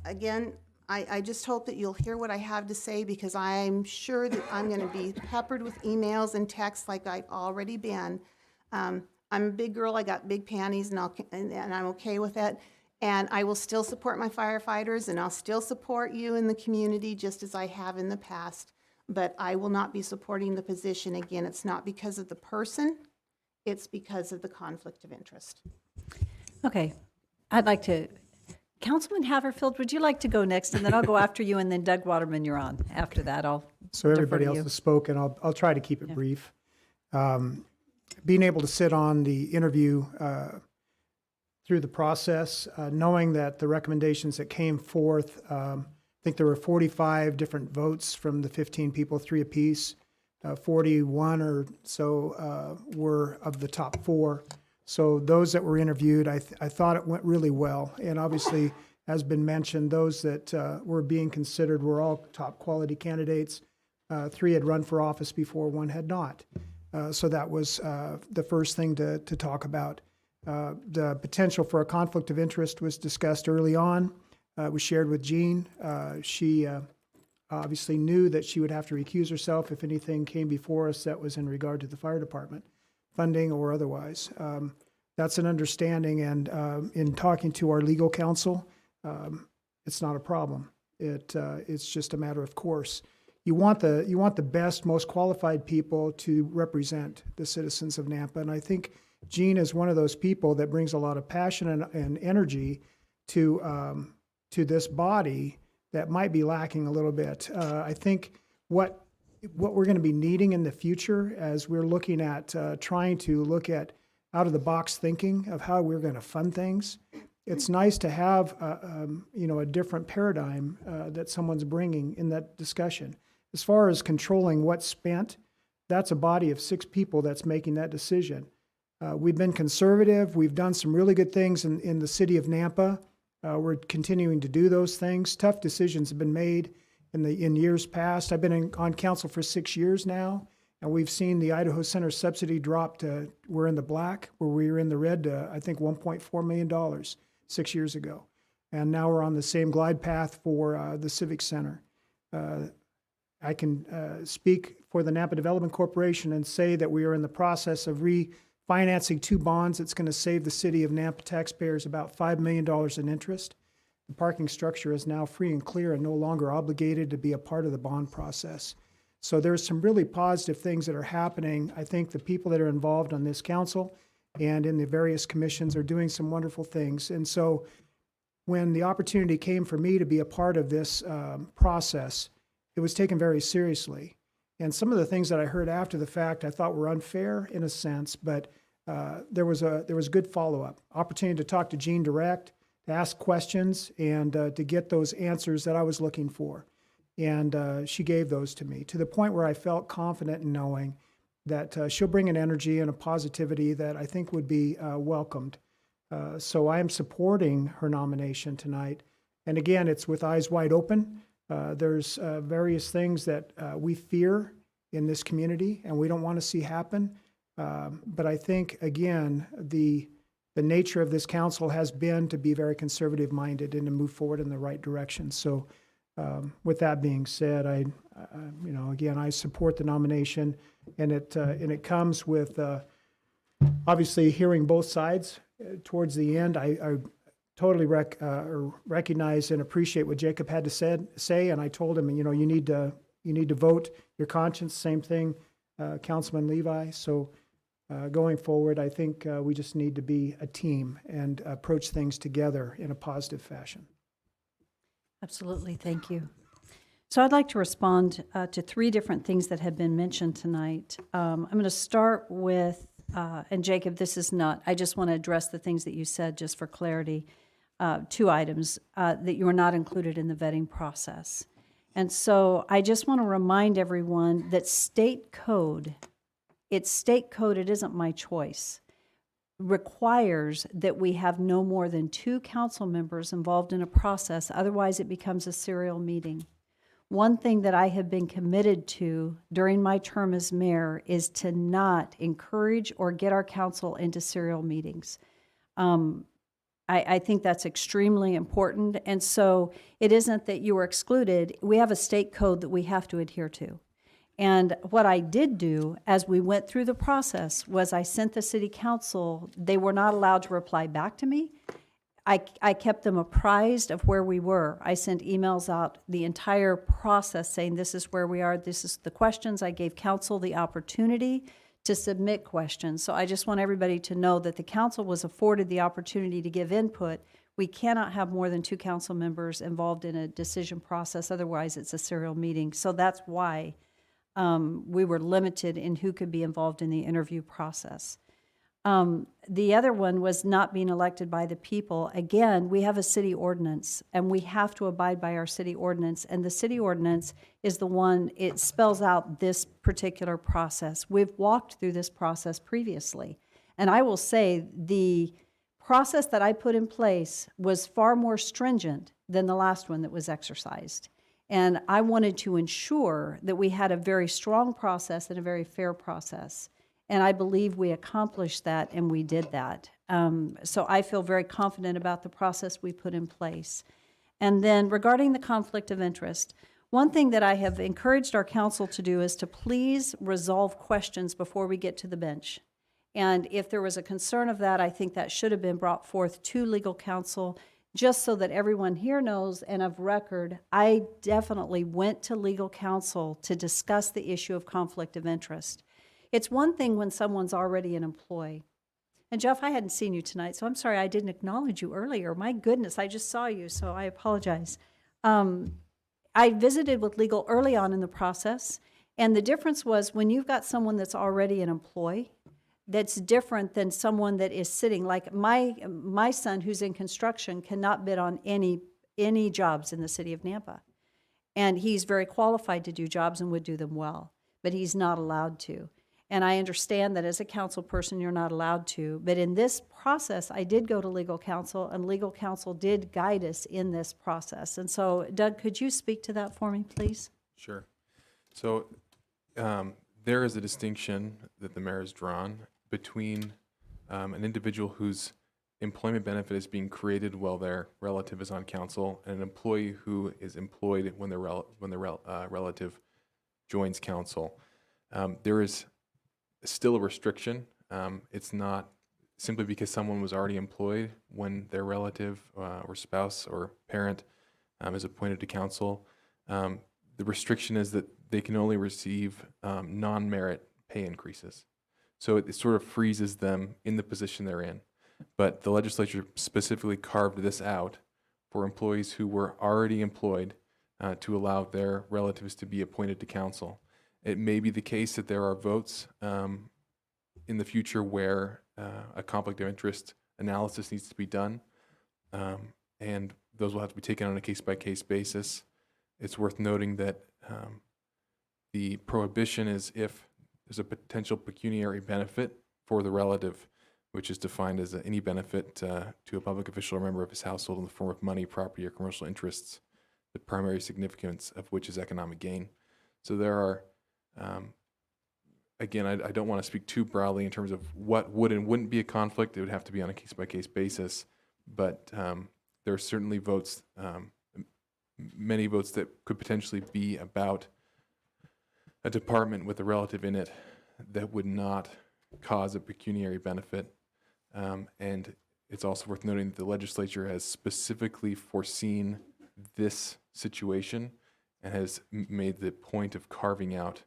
Again, I just hope that you'll hear what I have to say because I'm sure that I'm going to be peppered with emails and texts like I've already been. I'm a big girl, I got big panties, and I'm okay with it. And I will still support my firefighters, and I'll still support you in the community just as I have in the past. But I will not be supporting the position again. It's not because of the person, it's because of the conflict of interest. Okay, I'd like to, Councilman Haverfield, would you like to go next? And then I'll go after you, and then Doug Waterman, you're on. After that, I'll So defer everybody to else you. has spoken. I'll try to keep it brief. Being able to sit on the interview through the process, knowing that the recommendations that came forth, I think there were 45 different votes from the 15 people, 3 apiece. 41 or so were of the top 4. So those that were interviewed, I thought it went really well. And obviously, has been mentioned, those that were being considered were all top quality candidates. 3 had run for office before, 1 had not. So that was the first thing to talk about. The potential for a conflict of interest was discussed early on. It was shared with Jean. She obviously knew that she would have to recuse herself if anything came before us that was in regard to the fire department, funding or otherwise. That's an understanding, and in talking to our legal counsel, it's not a problem. It's just a matter of course. You want the best, most qualified people to represent the citizens of Nampa, and I think Jean is one of those people that brings a lot of passion and energy to this body that might be lacking a little bit. I think what we're going to be needing in the future, as we're looking at trying to look at out of the box thinking of how we're going to fund things, it's nice to have a different paradigm that someone's bringing in that discussion. As far as controlling what's spent, that's a body of 6 people that's making that decision. We've been conservative. We've done some really good things in the city of Nampa. We're continuing to do those things. Tough decisions have been made in years past. I've been on council for 6 years now, and we've seen the Idaho Center subsidy drop to, we're in the black, where we were in the red, I think $1.4 million 6 years ago. And now we're on the same glide path for the Civic Center. I can speak for the Nampa Development Corporation and say that we are in the process of refinancing 2 bonds. It's going to save the city of Nampa taxpayers about $5 million in interest. The parking structure is now free and clear and no longer obligated to be a part of the bond process. So there's some really positive things that are happening. I think the people that are involved on this council and in the various commissions are doing some wonderful things. And so when the opportunity came for me to be a part of this process, it was taken very seriously. And some of the things that I heard after the fact I thought were unfair in a sense, but there was good follow-up. Opportunity to talk to Jean direct, to ask questions, and to get those answers that I was looking for. And she gave those to me to the point where I felt confident in knowing that she'll bring an energy and a positivity that I think would be welcomed. So I am supporting her nomination tonight. And again, it's with eyes wide open. There's various things that we fear in this community and we don't want to see happen. But I think, again, the nature of this council has been to be very conservative minded and to move forward in the right direction. So with that being said, I support the nomination, and it comes with obviously hearing both sides. Towards the end, I totally recognize and appreciate what Jacob had to say, and I told him, you need to vote your conscience. Same thing, Councilman Levi. So going forward, I think we just need to be a team and approach things together in a positive fashion. Absolutely, thank you. So I'd like to respond to 3 different things that have been mentioned tonight. I'm going to start with, and Jacob, this is not, I just want to address the things that you said just for clarity. 2 items that you were not included in the vetting process. And so I just want to remind everyone that state code, it isn't my choice, requires that we have no more than 2 council members involved in a process, otherwise it becomes a serial meeting. One thing that I have been committed to during my term as mayor is to not encourage or get our council into serial meetings. I think that's extremely important, and so it isn't that you were excluded. We have a state code that we have to adhere to. And what I did do as we went through the process was I sent the city council, they were not allowed to reply back to me. I kept them apprised of where we were. I sent emails out the entire process saying this is where we are, this is the questions. I gave council the opportunity to submit questions. So I just want everybody to know that the council was afforded the opportunity to give input. We cannot have more than 2 council members involved in a decision process, otherwise it's a serial meeting. So that's why we were limited in who could be involved in the interview process. The other one was not being elected by the people. Again, we have a city ordinance, and we have to abide by our city ordinance. And the city ordinance is the one, it spells out this particular process. We've walked through this process previously. And I will say the process that I put in place was far more stringent than the last one that was exercised. And I wanted to ensure that we had a very strong process and a very fair process. And I believe we accomplished that, and we did that. So I feel very confident about the process we put in place. And then regarding the conflict of interest, one thing that I have encouraged our council to do is to please resolve questions before we get to the bench. And if there was a concern of that, I think that should have been brought forth to legal counsel, just so that everyone here knows and of record, I definitely went to legal counsel to discuss the issue of conflict of interest. It's one thing when someone's already an employee. And Jeff, I hadn't seen you tonight, so I'm sorry I didn't acknowledge you earlier. My goodness, I just saw you, so I apologize. I visited with legal early on in the process, and the difference was when you've got someone that's already an employee, that's different than someone that is sitting. Like my son, who's in construction, cannot bid on any jobs in the city of Nampa. And he's very qualified to do jobs and would do them well, but he's not allowed to. And I understand that as a council person, you're not allowed to. But in this process, I did go to legal counsel, and legal counsel did guide us in this process. And so, Doug, could you speak to that for me, please? Sure. So there is a distinction that the mayor has drawn between an individual whose employment benefit is being created while their relative is on council and an employee who is employed when their relative joins council. There is still a restriction. It's not simply because someone was already employed when their relative or spouse or parent is appointed to council. The restriction is that they can only receive non-merit pay increases. So it sort of freezes them in the position they're in. But the legislature specifically carved this out for employees who were already employed to allow their relatives to be appointed to council. It may be the case that there are votes in the future where a conflict of interest analysis needs to be done, and those will have to be taken on a case-by-case basis. It's worth noting that the prohibition is if there's a potential pecuniary benefit for the relative, which is defined as any benefit to a public official or member of his household in the form of money, property, or commercial interests, the primary significance of which is economic gain. So there are again, I don't want to speak too broadly in terms of what would and wouldn't be a conflict. It would have to be on a case-by-case basis. But there are certainly votes, many votes that could potentially be about a department with a relative in it that would not cause a pecuniary benefit. And it's also worth noting that the legislature has specifically foreseen this situation and has made the point of carving out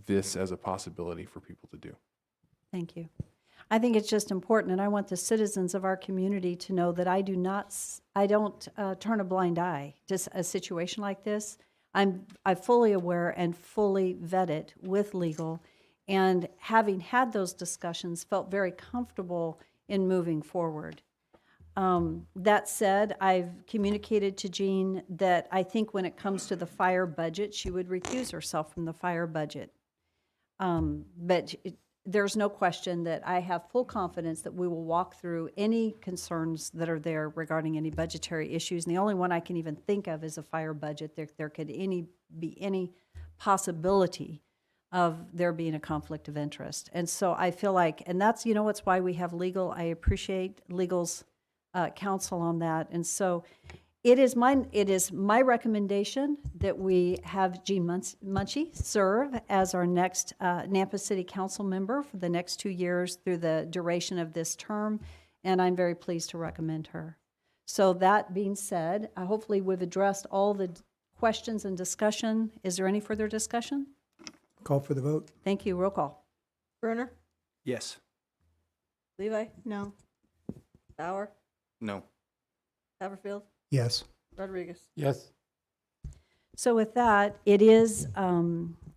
this as a possibility for people to do. Thank you. I think it's just important, and I want the citizens of our community to know that I don't turn a blind eye to a situation like this. I'm fully aware and fully vetted with legal, and having had those discussions, felt very comfortable in moving forward. That said, I've communicated to Jean that I think when it comes to the fire budget, she would recuse herself from the fire budget. But there's no question that I have full confidence that we will walk through any concerns that are there regarding any budgetary issues. And the only one I can even think of is a fire budget. There could be any possibility of there being a conflict of interest. And so I feel like, and that's, it's why we have legal. I appreciate legal's counsel on that. And so it is my recommendation that we have Jean Munchie serve as our next Nampa City Council member for the next 2 years through the duration of this term, and I'm very pleased to recommend her. So that being said, hopefully we've addressed all the questions and discussion. Is there any further discussion? Call for the vote. Thank you. Roll call. Brunner? Yes. Levi? No. Bauer? No. Haverfield? Yes. Rodriguez? Yes. So with that, it is,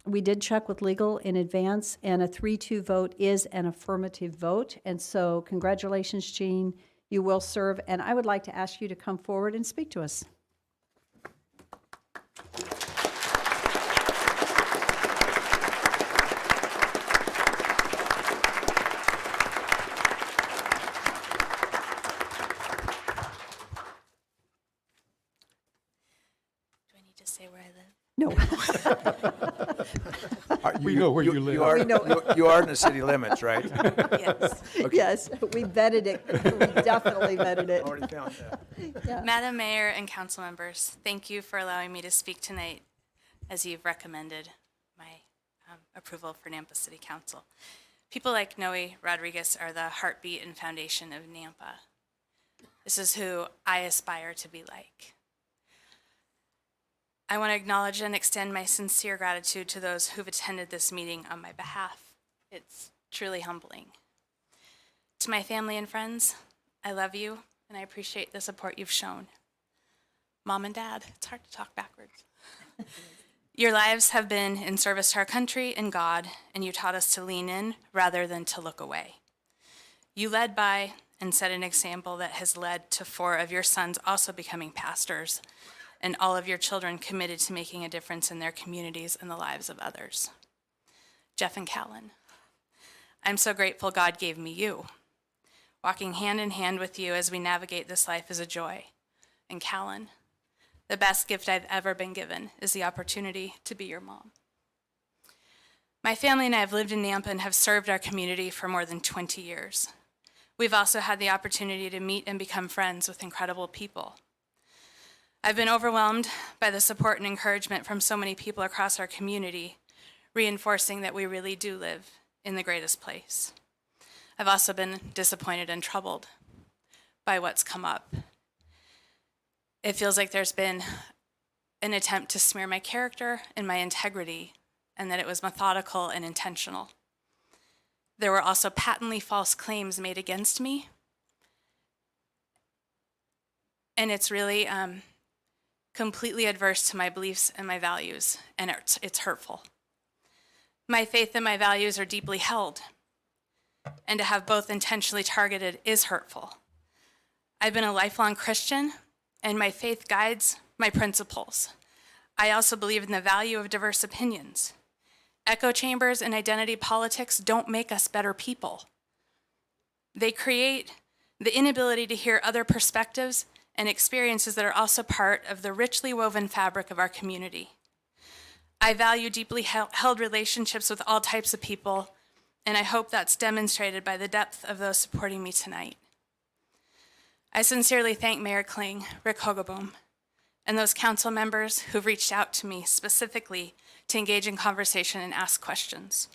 we did check with legal in advance, and a 3-2 vote is an affirmative vote. And so congratulations, Jean. You will serve, and I would like to ask you to come forward and speak to us. say where I live? No. We know where you live. You are, you are in the city limits, right? Yes. Yes, we vetted it. We definitely vetted it. Already found that. Yeah. Madam Mayor and council members, thank you for allowing me to speak tonight as you've recommended my approval for Nampa City Council. People like Noe Rodriguez are the heartbeat and foundation of Nampa. This is who I aspire to be like. I want to acknowledge and extend my sincere gratitude to those who've attended this meeting on my behalf. It's truly humbling. To my family and friends, I love you and I appreciate the support you've shown. Mom and Dad, it's hard to talk backwards. Your lives have been in service to our country and God, and you taught us to lean in rather than to look away. You led by and set an example that has led to 4 of your sons also becoming pastors, and all of your children committed to making a difference in their communities and the lives of others. Jeff and Callan, I'm so grateful God gave me you. Walking hand in hand with you as we navigate this life is a joy. And Callan, the best gift I've ever been given is the opportunity to be your mom. My family and I have lived in Nampa and have served our community for more than 20 years. We've also had the opportunity to meet and become friends with incredible people. I've been overwhelmed by the support and encouragement from so many people across our community, reinforcing that we really do live in the greatest place. I've also been disappointed and troubled by what's come up. It feels like there's been an attempt to smear my character and my integrity, and that it was methodical and intentional. There were also patently false claims made against me, and it's really completely adverse to my beliefs and my values, and it's hurtful. My faith and my values are deeply held, and to have both intentionally targeted is hurtful. I've been a lifelong Christian, and my faith guides my principles. I also believe in the value of diverse opinions. Echo chambers and identity politics don't make us better people. They create the inability to hear other perspectives and experiences that are also part of the richly woven fabric of our community. I value deeply held relationships with all types of people, and I hope that's demonstrated by the depth of those supporting me tonight. I sincerely thank Mayor Kling, Rick Hogeboom, and those council members who've reached out to me specifically to engage in conversation and ask questions.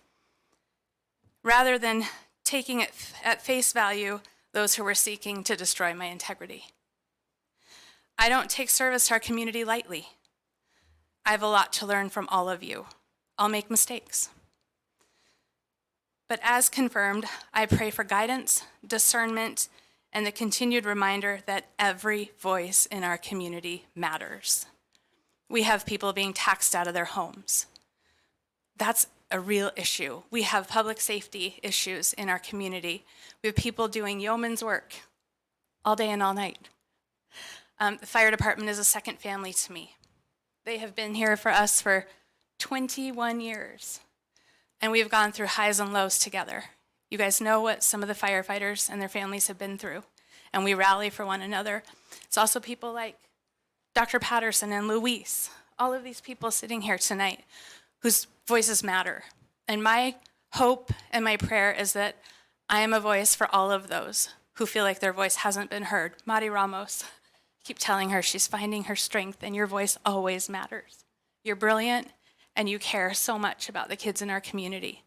Rather than taking it at face value, those who were seeking to destroy my integrity. I don't take service to our community lightly. I have a lot to learn from all of you. I'll make mistakes. But as confirmed, I pray for guidance, discernment, and the continued reminder that every voice in our community matters. We have people being taxed out of their homes. That's a real issue. We have public safety issues in our community. We have people doing yeoman's work all day and all night. The fire department is a second family to me. They have been here for us for 21 years, and we've gone through highs and lows together. You guys know what some of the firefighters and their families have been through, and we rally for one another. It's also people like Dr. Patterson and Luis, all of these people sitting here tonight whose voices matter. And my hope and my prayer is that I am a voice for all of those who feel like their voice hasn't been heard. Mari Ramos, keep telling her she's finding her strength, and your voice always matters. You're brilliant, and you care so much about the kids in our community.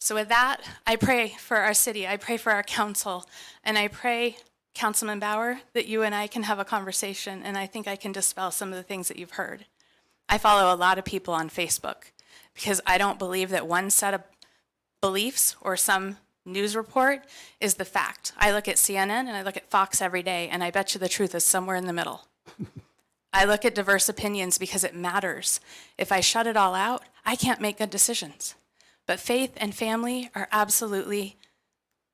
So with that, I pray for our city, I pray for our council, and I pray, Councilman Bauer, that you and I can have a conversation, and I think I can dispel some of the things that you've heard. I follow a lot of people on Facebook because I don't believe that one set of beliefs or some news report is the fact. I look at CNN and I look at Fox every day, and I bet you the truth is somewhere in the middle. I look at diverse opinions because it matters. If I shut it all out, I can't make good decisions. But faith and family are absolutely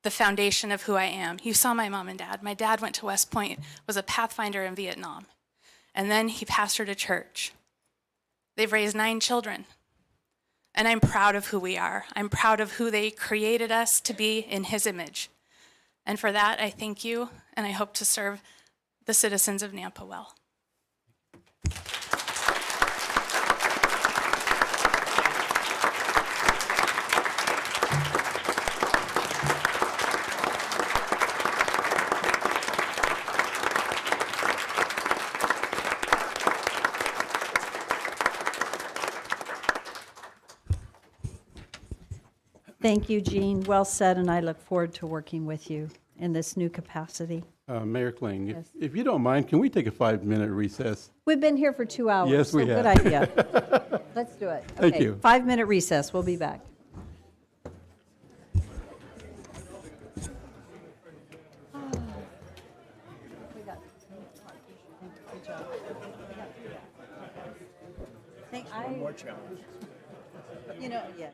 the foundation of who I am. You saw my mom and dad. My dad went to West Point, was a pathfinder in Vietnam, and then he pastored a church. They've raised 9 children, and I'm proud of who we are. I'm proud of who they created us to be in his image. And for that, I thank you, and I hope to serve the citizens of Nampa well. Thank you, Jean. Well said, and I look forward to working with you in this new capacity. Mayor Kling, Yes. if you don't mind, can we take a 5-minute recess? We've been here for 2 hours. Yes, we so have. Good idea. Let's do it. Thank Okay, you. 5-minute recess. We'll be back. One more challenge. You know, yeah.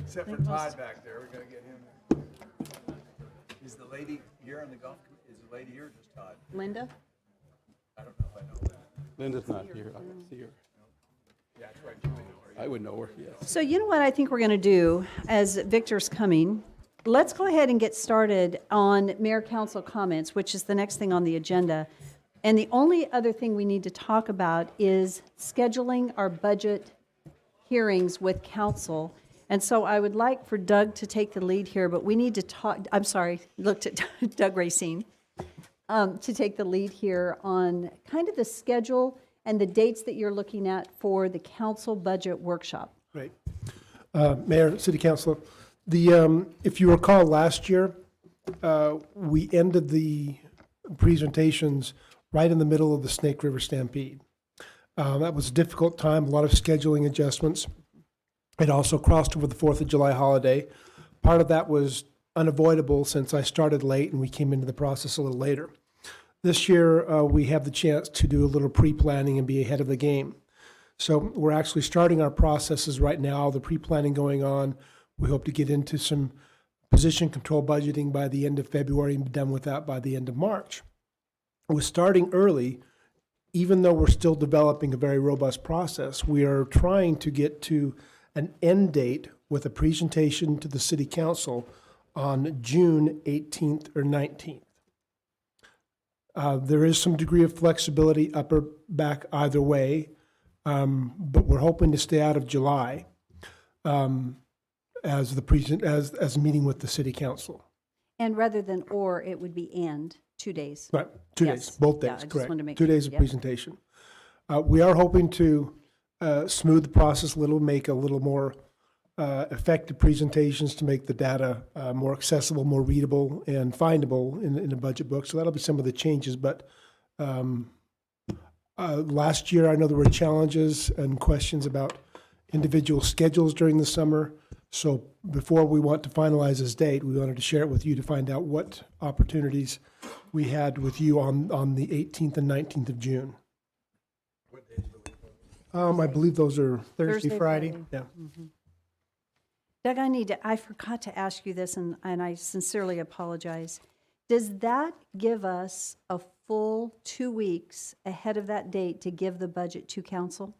Except I for think Todd most- back there, we gotta get him. Is the lady here on the golf, is the lady here or just Todd? Linda? I don't know if I know that. Linda's not here. I don't see her. Yeah, that's right, you may know her. I would know her, yes. So you know what I think we're going to do, as Victor's coming? Let's go ahead and get started on mayor council comments, which is the next thing on the agenda. And the only other thing we need to talk about is scheduling our budget hearings with council. And so I would like for Doug to take the lead here, but we need to talk, I'm sorry, looked at Doug Racine, to take the lead here on kind of the schedule and the dates that you're looking at for the council budget workshop. Right. Mayor, City Councilor, if you recall last year, we ended the presentations right in the middle of the Snake River Stampede. That was a difficult time, a lot of scheduling adjustments. It also crossed over the 4th of July holiday. Part of that was unavoidable since I started late and we came into the process a little later. This year, we have the chance to do a little pre-planning and be ahead of the game. So we're actually starting our processes right now, the pre-planning going on. We hope to get into some position control budgeting by the end of February and be done with that by the end of March. We're starting early, even though we're still developing a very robust process. We are trying to get to an end date with a presentation to the City Council on June 18th or 19th. There is some degree of flexibility up or back either way, but we're hoping to stay out of July as a meeting with the City Council. And rather than or, it would be and, 2 days. Right, 2 Yes. days, both Yeah, days, I just correct. wanted to make 2 sure. days of Yeah. presentation. We are hoping to smooth the process a little, make a little more effective presentations to make the data more accessible, more readable, and findable in a budget book. So that'll be some of the changes. But last year, I know there were challenges and questions about individual schedules during the summer. So before we want to finalize this date, we wanted to share it with you to find out what opportunities we had with you on the 18th and 19th of June. I believe those are Thursday, Friday. Yeah. Doug, I forgot to ask you this, and I sincerely apologize. Does that give us a full 2 weeks ahead of that date to give the budget to council?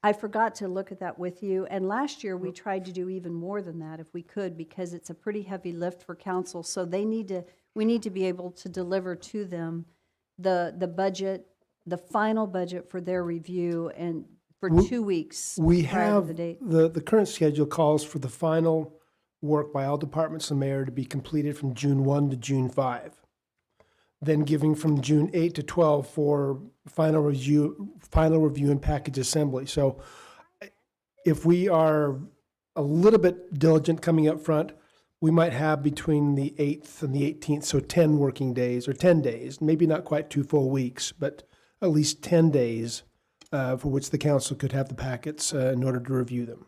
I forgot to look at that with you, and last year we tried to do even more than that if we could, because it's a pretty heavy lift for council, so we need to be able to deliver to them the budget, the final budget for their review, and for 2 weeks We prior to have, the date. the current schedule calls for the final work by all departments and mayor to be completed from June 1 to June 5. Then giving from June 8 to 12 for final review and package assembly. So if we are a little bit diligent coming up front, we might have between the 8th and the 18th, so 10 working days or 10 days, maybe not quite 2 full weeks, but at least 10 days for which the council could have the packets in order to review them.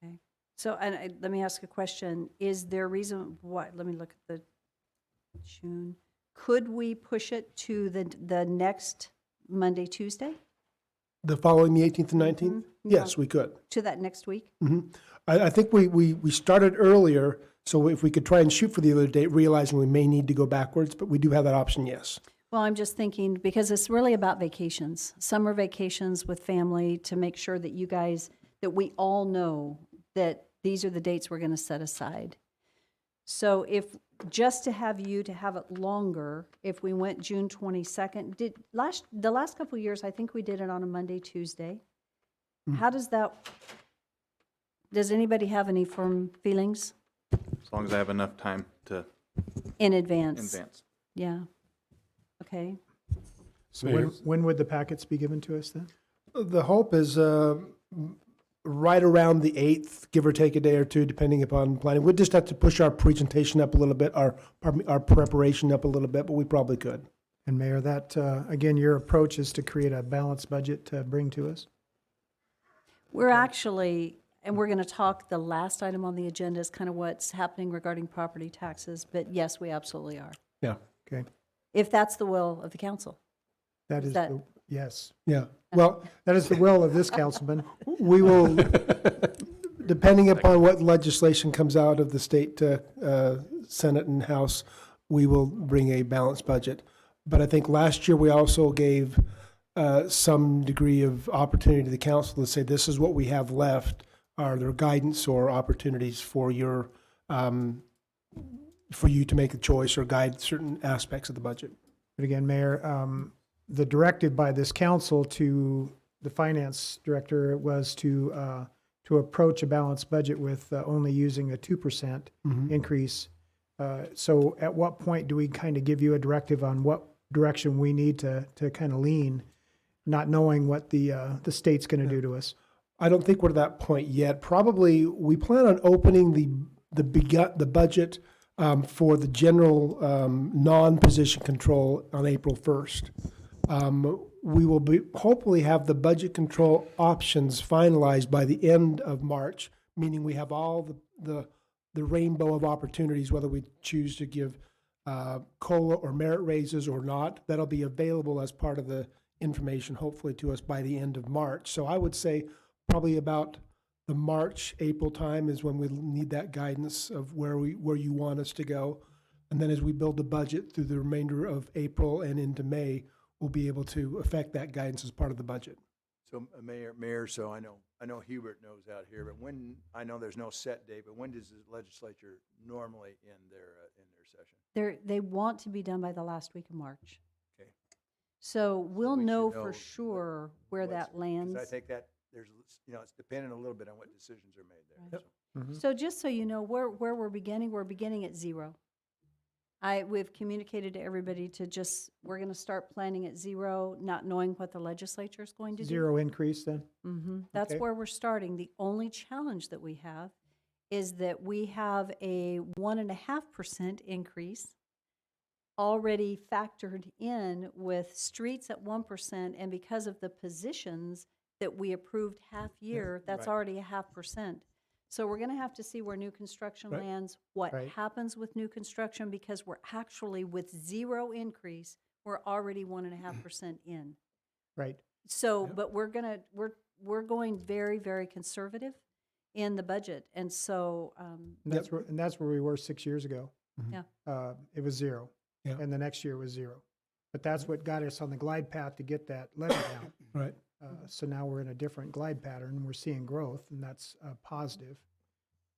Okay. So, let me ask a question. Is there a reason why, let me look at the June. Could we push it to the next Monday, Tuesday? The following the 18th and 19th? Yes, we could. To that next week? I think we started earlier, so if we could try and shoot for the other date, realizing we may need to go backwards, but we do have that option, yes. Well, I'm just thinking, because it's really about vacations, summer vacations with family, to make sure that you guys, that we all know that these are the dates we're going to set aside. So if, just to have you to have it longer, if we went June 22nd, the last couple of years, I think we did it on a Monday, Tuesday. How does anybody have any firm feelings As long as I have enough time to in advance? advance. Yeah. Okay. So when would the packets be given to us then? The hope is right around the 8th, give or take a day or two, depending upon planning. We'd just have to push our presentation up a little bit, our preparation up a little bit, but we probably could. And Mayor, that, again, your approach is to create a balanced budget to bring to us? We're actually, and we're going to talk, the last item on the agenda is kind of what's happening regarding property taxes, but yes, we absolutely are. Yeah. Okay. If that's the will of the council. That is, that- yes. Yeah. Well, That is the will of this councilman. we will, Depending upon what legislation comes out of the state Senate and House, we will bring a balanced budget. But I think last year we also gave some degree of opportunity to the council to say, this is what we have left. Are there guidance or opportunities for your, for you to make a choice or guide certain aspects of the budget? But again, Mayor, the directive by this council to the finance director was to approach a balanced budget with only using a 2% increase. So at what point do we kind of give you a directive on what direction we need to kind of lean, not knowing what the state's going to do to us? I don't think we're to that point yet. Probably, we plan on opening the budget for the general non-position control on April 1st. We will hopefully have the budget control options finalized by the end of March, meaning we have all the rainbow of opportunities, whether we choose to give COLA or merit raises or not. That'll be available as part of the information, hopefully, to us by the end of March. So I would say probably about the March, April time is when we need that guidance of where you want us to go. And then as we build the budget through the remainder of April and into May, we'll be able to affect that guidance as part of the budget. So Mayor, so I know Hubert knows out here, but when, I know there's no set date, but when does the legislature normally end their session? They want to be done by the last week of March. Okay. So we'll we should know know for sure where what's- that lands. 'Cause I think that there's, it's dependent a little bit on what decisions are made there. Right. So. So just so you know, where we're beginning at zero. We've communicated to everybody to we're going to start planning at zero, not knowing what the legislature is going to do. Zero increase then? That's Okay. where we're starting. The only challenge that we have is that we have a 1.5% increase already factored in with streets at 1%, and because of the positions that we approved half year, that's right. already a 0.5%. So we're going to have to see where new construction Right. lands, what Right. happens with new construction, because we're actually, with zero increase, we're already 1.5% in. Right. So, but we're going very, very conservative in the budget, and so, And that's where we were 6 years ago. yeah. It was zero. Yeah. And the next year was zero. But that's what got us on the glide path to get that levy down. Right. So now we're in a different glide pattern. We're seeing growth, and that's positive.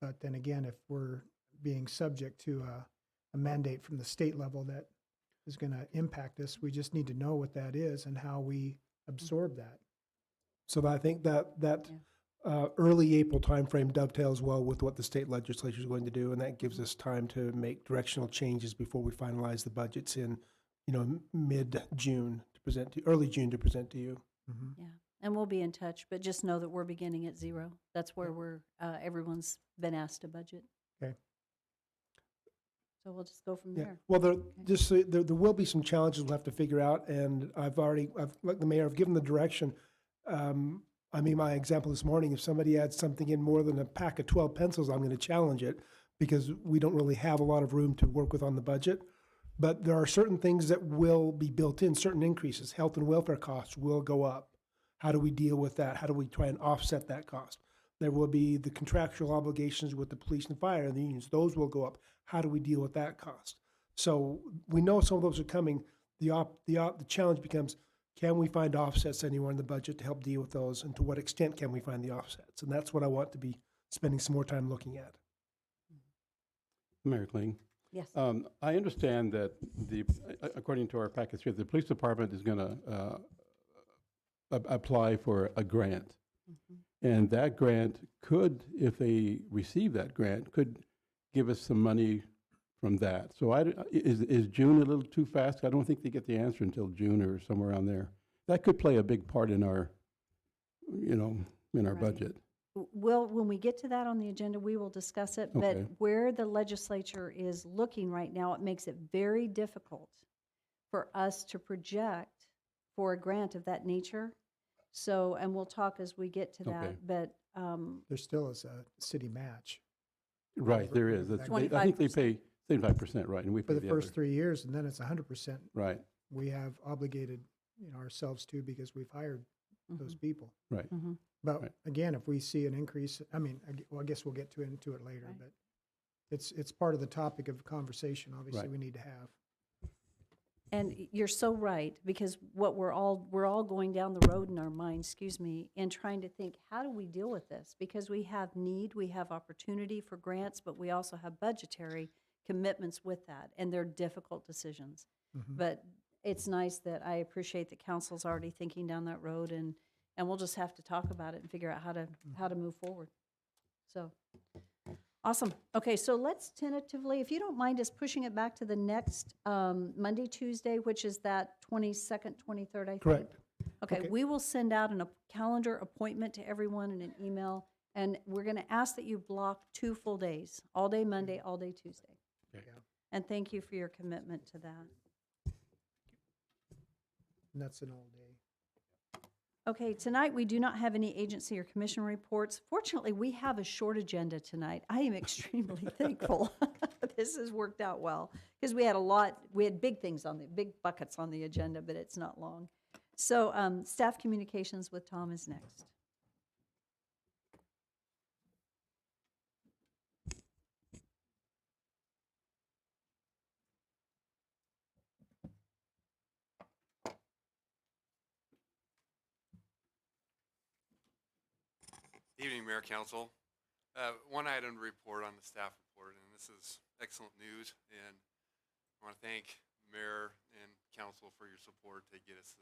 But then again, if we're being subject to a mandate from the state level that is going to impact us, we just need to know what that is and how we absorb that. So I think that early April timeframe dovetails well with what the state legislature is going to do, and that gives us time to make directional changes before we finalize the budgets in, mid-June to present to early June to present to you. Yeah, and we'll be in touch, but just know that we're beginning at zero. That's where everyone's been asked to budget. Okay. So we'll just go from Yeah. there. Well, there will be some challenges we'll have to figure out, and like the mayor, I've given the direction. My example this morning, if somebody adds something in more than a pack of 12 pencils, I'm going to challenge it because we don't really have a lot of room to work with on the budget. But there are certain things that will be built in, certain increases. Health and welfare costs will go up. How do we deal with that? How do we try and offset that cost? There will be the contractual obligations with the police and fire and the unions. Those will go up. How do we deal with that cost? So we know some of those are coming. The challenge becomes, can we find offsets anywhere in the budget to help deal with those, and to what extent can we find the offsets? And that's what I want to be spending some more time looking at. Mayor Kling. Yes. I understand that according to our package here, the police department is going to apply for a grant. And that grant could, if they receive that grant, could give us some money from that. So is June a little too fast? I don't think they get the answer until June or somewhere around there. That could play a big part in our, in our Right. budget. When we get to that on the agenda, we will discuss it. But Okay. where the legislature is looking right now, it makes it very difficult for us to project for a grant of that nature. So, and we'll talk as we get to that, Okay. but, There still is a city match Right, there is. That's- I think they pay 75%, right, and we for pay the the other. first 3 years, and then it's 100%. Right. We have obligated ourselves to, because we've hired those people. Right. But Right. again, if we see an increase, I mean, I guess we'll get into it later, but it's part of the topic of conversation, obviously, Right. we need to have. And you're so right, because what we're all going down the road in our minds, and trying to think, how do we deal with this? Because we have need, we have opportunity for grants, but we also have budgetary commitments with that, and they're difficult decisions. But it's nice that I appreciate that council's already thinking down that road, and we'll just have to talk about it and figure out how to move forward. So, awesome. Okay, so let's tentatively, if you don't mind us pushing it back to the next Monday, Tuesday, which is that 22nd, 23rd, I think? Correct. Okay, we will send out a calendar appointment to everyone in an email, and we're going to ask that you block 2 full days, all day Monday, all day Tuesday. Okay. And thank you for your commitment to that. And that's an all day. Okay, tonight we do not have any agency or commission reports. Fortunately, we have a short agenda tonight. I am extremely thankful. This has worked out well, because we had big things big buckets on the agenda, but it's not long. So, staff communications with Tom is next. Evening, Mayor, Council. One item to report on the staff report, and this is excellent news, and I want to thank Mayor and Council for your support to get us to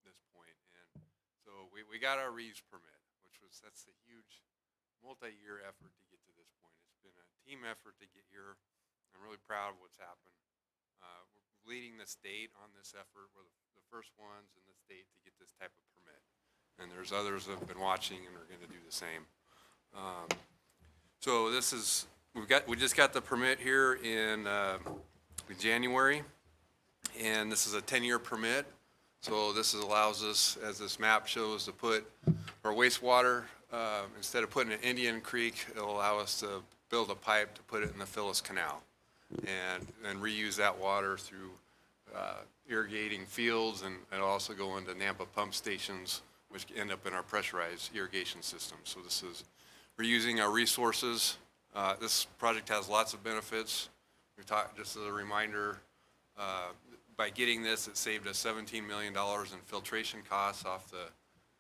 this point. And so we got our reuse permit, that's a huge multi-year effort to get to this point. It's been a team effort to get here. I'm really proud of what's happened. We're leading the state on this effort. We're the first ones in the state to get this type of permit. And there's others that have been watching and are going to do the same. So this is, we just got the permit here in January, and this is a 10-year permit. So this allows us, as this map shows, to put our wastewater, instead of putting it in Indian Creek, it'll allow us to build a pipe to put it in the Phyllis Canal and reuse that water through irrigating fields, and it'll also go into Nampa pump stations, which end up in our pressurized irrigation system. So this is reusing our resources. This project has lots of benefits. Just as a reminder, by getting this, it saved us $17 million in filtration costs off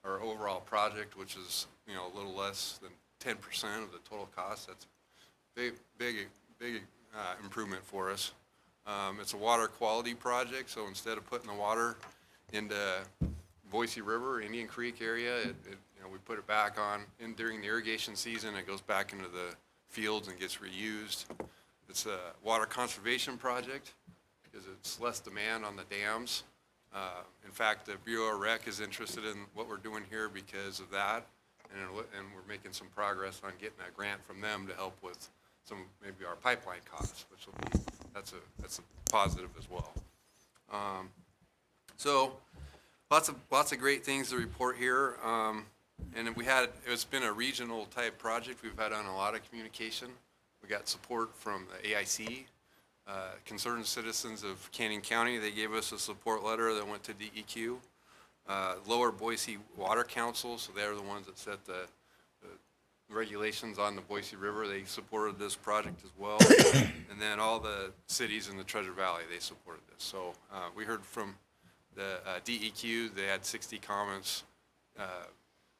our overall project, which is a little less than 10% of the total cost. That's a big improvement for us. It's a water quality project, so instead of putting the water into Boise River, Indian Creek area, we put it back on during the irrigation season. It goes back into the fields and gets reused. It's a water conservation project because it's less demand on the dams. In fact, the Bureau of Rec is interested in what we're doing here because of that, and we're making some progress on getting a grant from them to help with maybe our pipeline costs, which will be that's a positive as well. So. Lots of great things to report here, and it's been a regional type project. We've had on a lot of communication. We got support from the AIC, Concerned Citizens of Canyon County. They gave us a support letter that went to DEQ. Lower Boise Water Council, so they're the ones that set the regulations on the Boise River. They supported this project as well, and then all the cities in the Treasure Valley, they supported this. So we heard from the DEQ, they had 60 comments.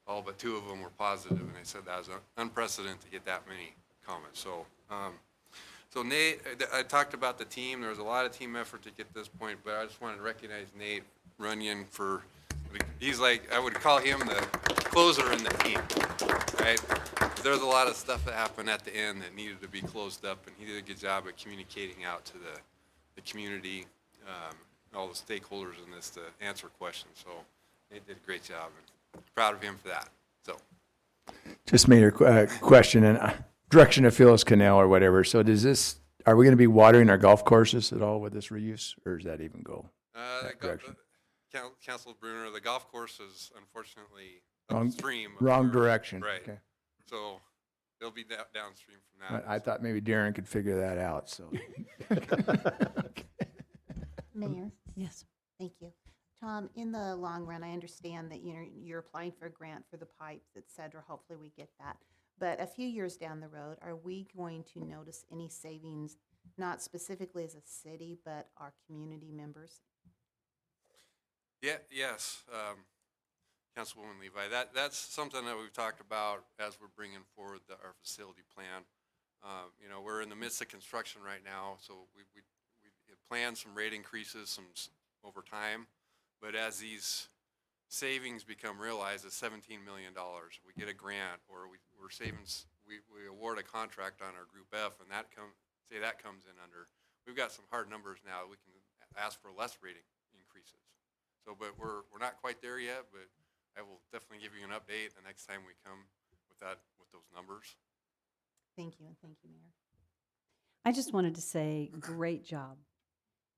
All but 2 of them were positive, and they said that was unprecedented to get that many comments. So Nate, I talked about the team. There was a lot of team effort to get this point, but I just wanted to recognize Nate Runyon he's like, I would call him the closer in the team, right? There's a lot of stuff that happened at the end that needed to be closed up, and he did a good job at communicating out to the community, all the stakeholders in this to answer questions. So they did a great job, and proud of him for that. So Just made a question in direction of Phyllis Canal or whatever. So are we going to be watering our golf courses at all with this reuse, or does that even go that direction? Councilor Bruner, the golf course is unfortunately Wrong- upstream. wrong direction. Right. Okay. So they'll be downstream from that. I thought maybe Darren could figure that out, so. Mayor? Yes. Thank you. Tom, in the long run, I understand that you're applying for a grant for the pipes, et cetera. Hopefully we get that. But a few years down the road, are we going to notice any savings, not specifically as a city, but our community members? Yeah, yes, Councilwoman Levi, that's something that we've talked about as we're bringing forward our facility plan. You know, we're in the midst of construction right now, so we planned some rate increases over time, but as these savings become realized, it's $17 million. We get a grant, or we're saving, we award a contract on our Group F, and that comes in under. We've got some hard numbers now. We can ask for less rating increases. So, but we're not quite there yet, but I will definitely give you an update the next time we come with those numbers. Thank you, and thank you, Mayor. I just wanted to say, great job.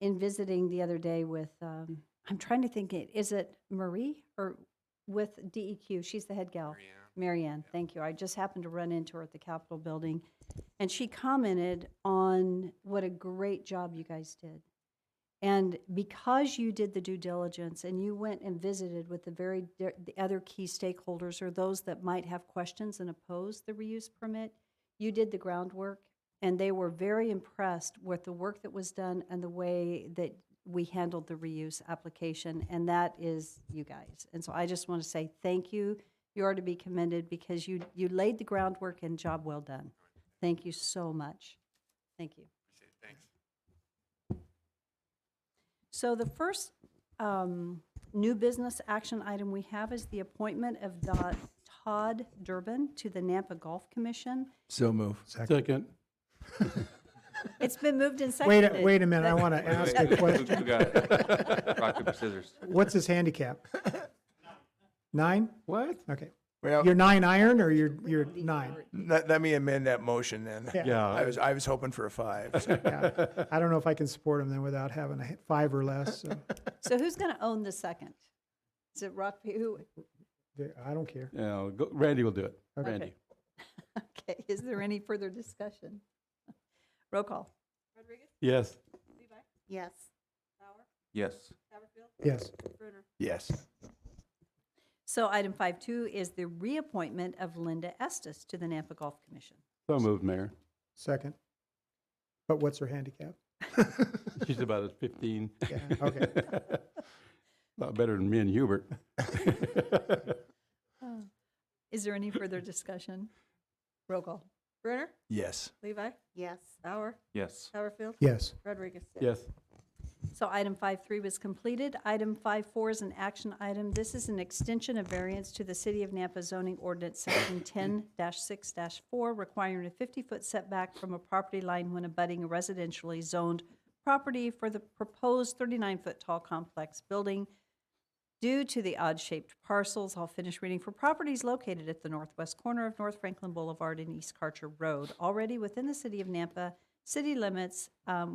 In visiting the other day with, I'm trying to think, is it Marie or with DEQ? She's the head gal. Marianne, thank you. I just happened to run into her at the Capitol building, and she commented on what a great job you guys did. And because you did the due diligence and you went and visited with the other key stakeholders or those that might have questions and oppose the reuse permit, you did the groundwork, and they were very impressed with the work that was done and the way that we handled the reuse application, and that is you guys. And so I just want to say thank you. You are to be commended because you laid the groundwork, and job well done. Thank you so much. Thank you. Appreciate it. Thanks. So the first new business action item we have is the appointment of Todd Durbin to the Nampa Golf Commission. So move. Second. It's been moved and seconded. Wait a minute, I want to ask a question. Who got it? Rock, paper, scissors. What's his handicap? 9? What? Okay. Well, You're 9 iron or you're 9? let me amend that motion then. Yeah. I was hoping for a 5. So. Yeah. I don't know if I can support him then without having a 5 or less. So. So who's going to own the second? Is it Rock? Who? I don't care. Yeah, Randy will do it. Okay. Randy. Okay. Is there any further discussion? Roll call. Rodriguez? Yes. Levi? Yes. Bauer? Yes. Haverfield? Yes. Brunner? Yes. So item 5.2 is the reappointment of Linda Estes to the Nampa Golf Commission. So moved, Mayor. Second. But what's her handicap? She's about at 15. Yeah, okay. A lot better than me and Hubert. Is there any further discussion? Roll call. Brunner? Yes. Levi? Yes. Bauer? Yes. Haverfield? Yes. Rodriguez? Yes. So item 5.3 was completed. Item 5.4 is an action item. This is an extension of variance to the City of Nampa zoning ordinance section 10-6-4, requiring a 50-foot setback from a property line when abutting a residentially zoned property for the proposed 39-foot tall complex building due to the odd-shaped parcels. I'll finish reading. For properties located at the northwest corner of North Franklin Boulevard and East Karcher Road, already within the City of Nampa city limits,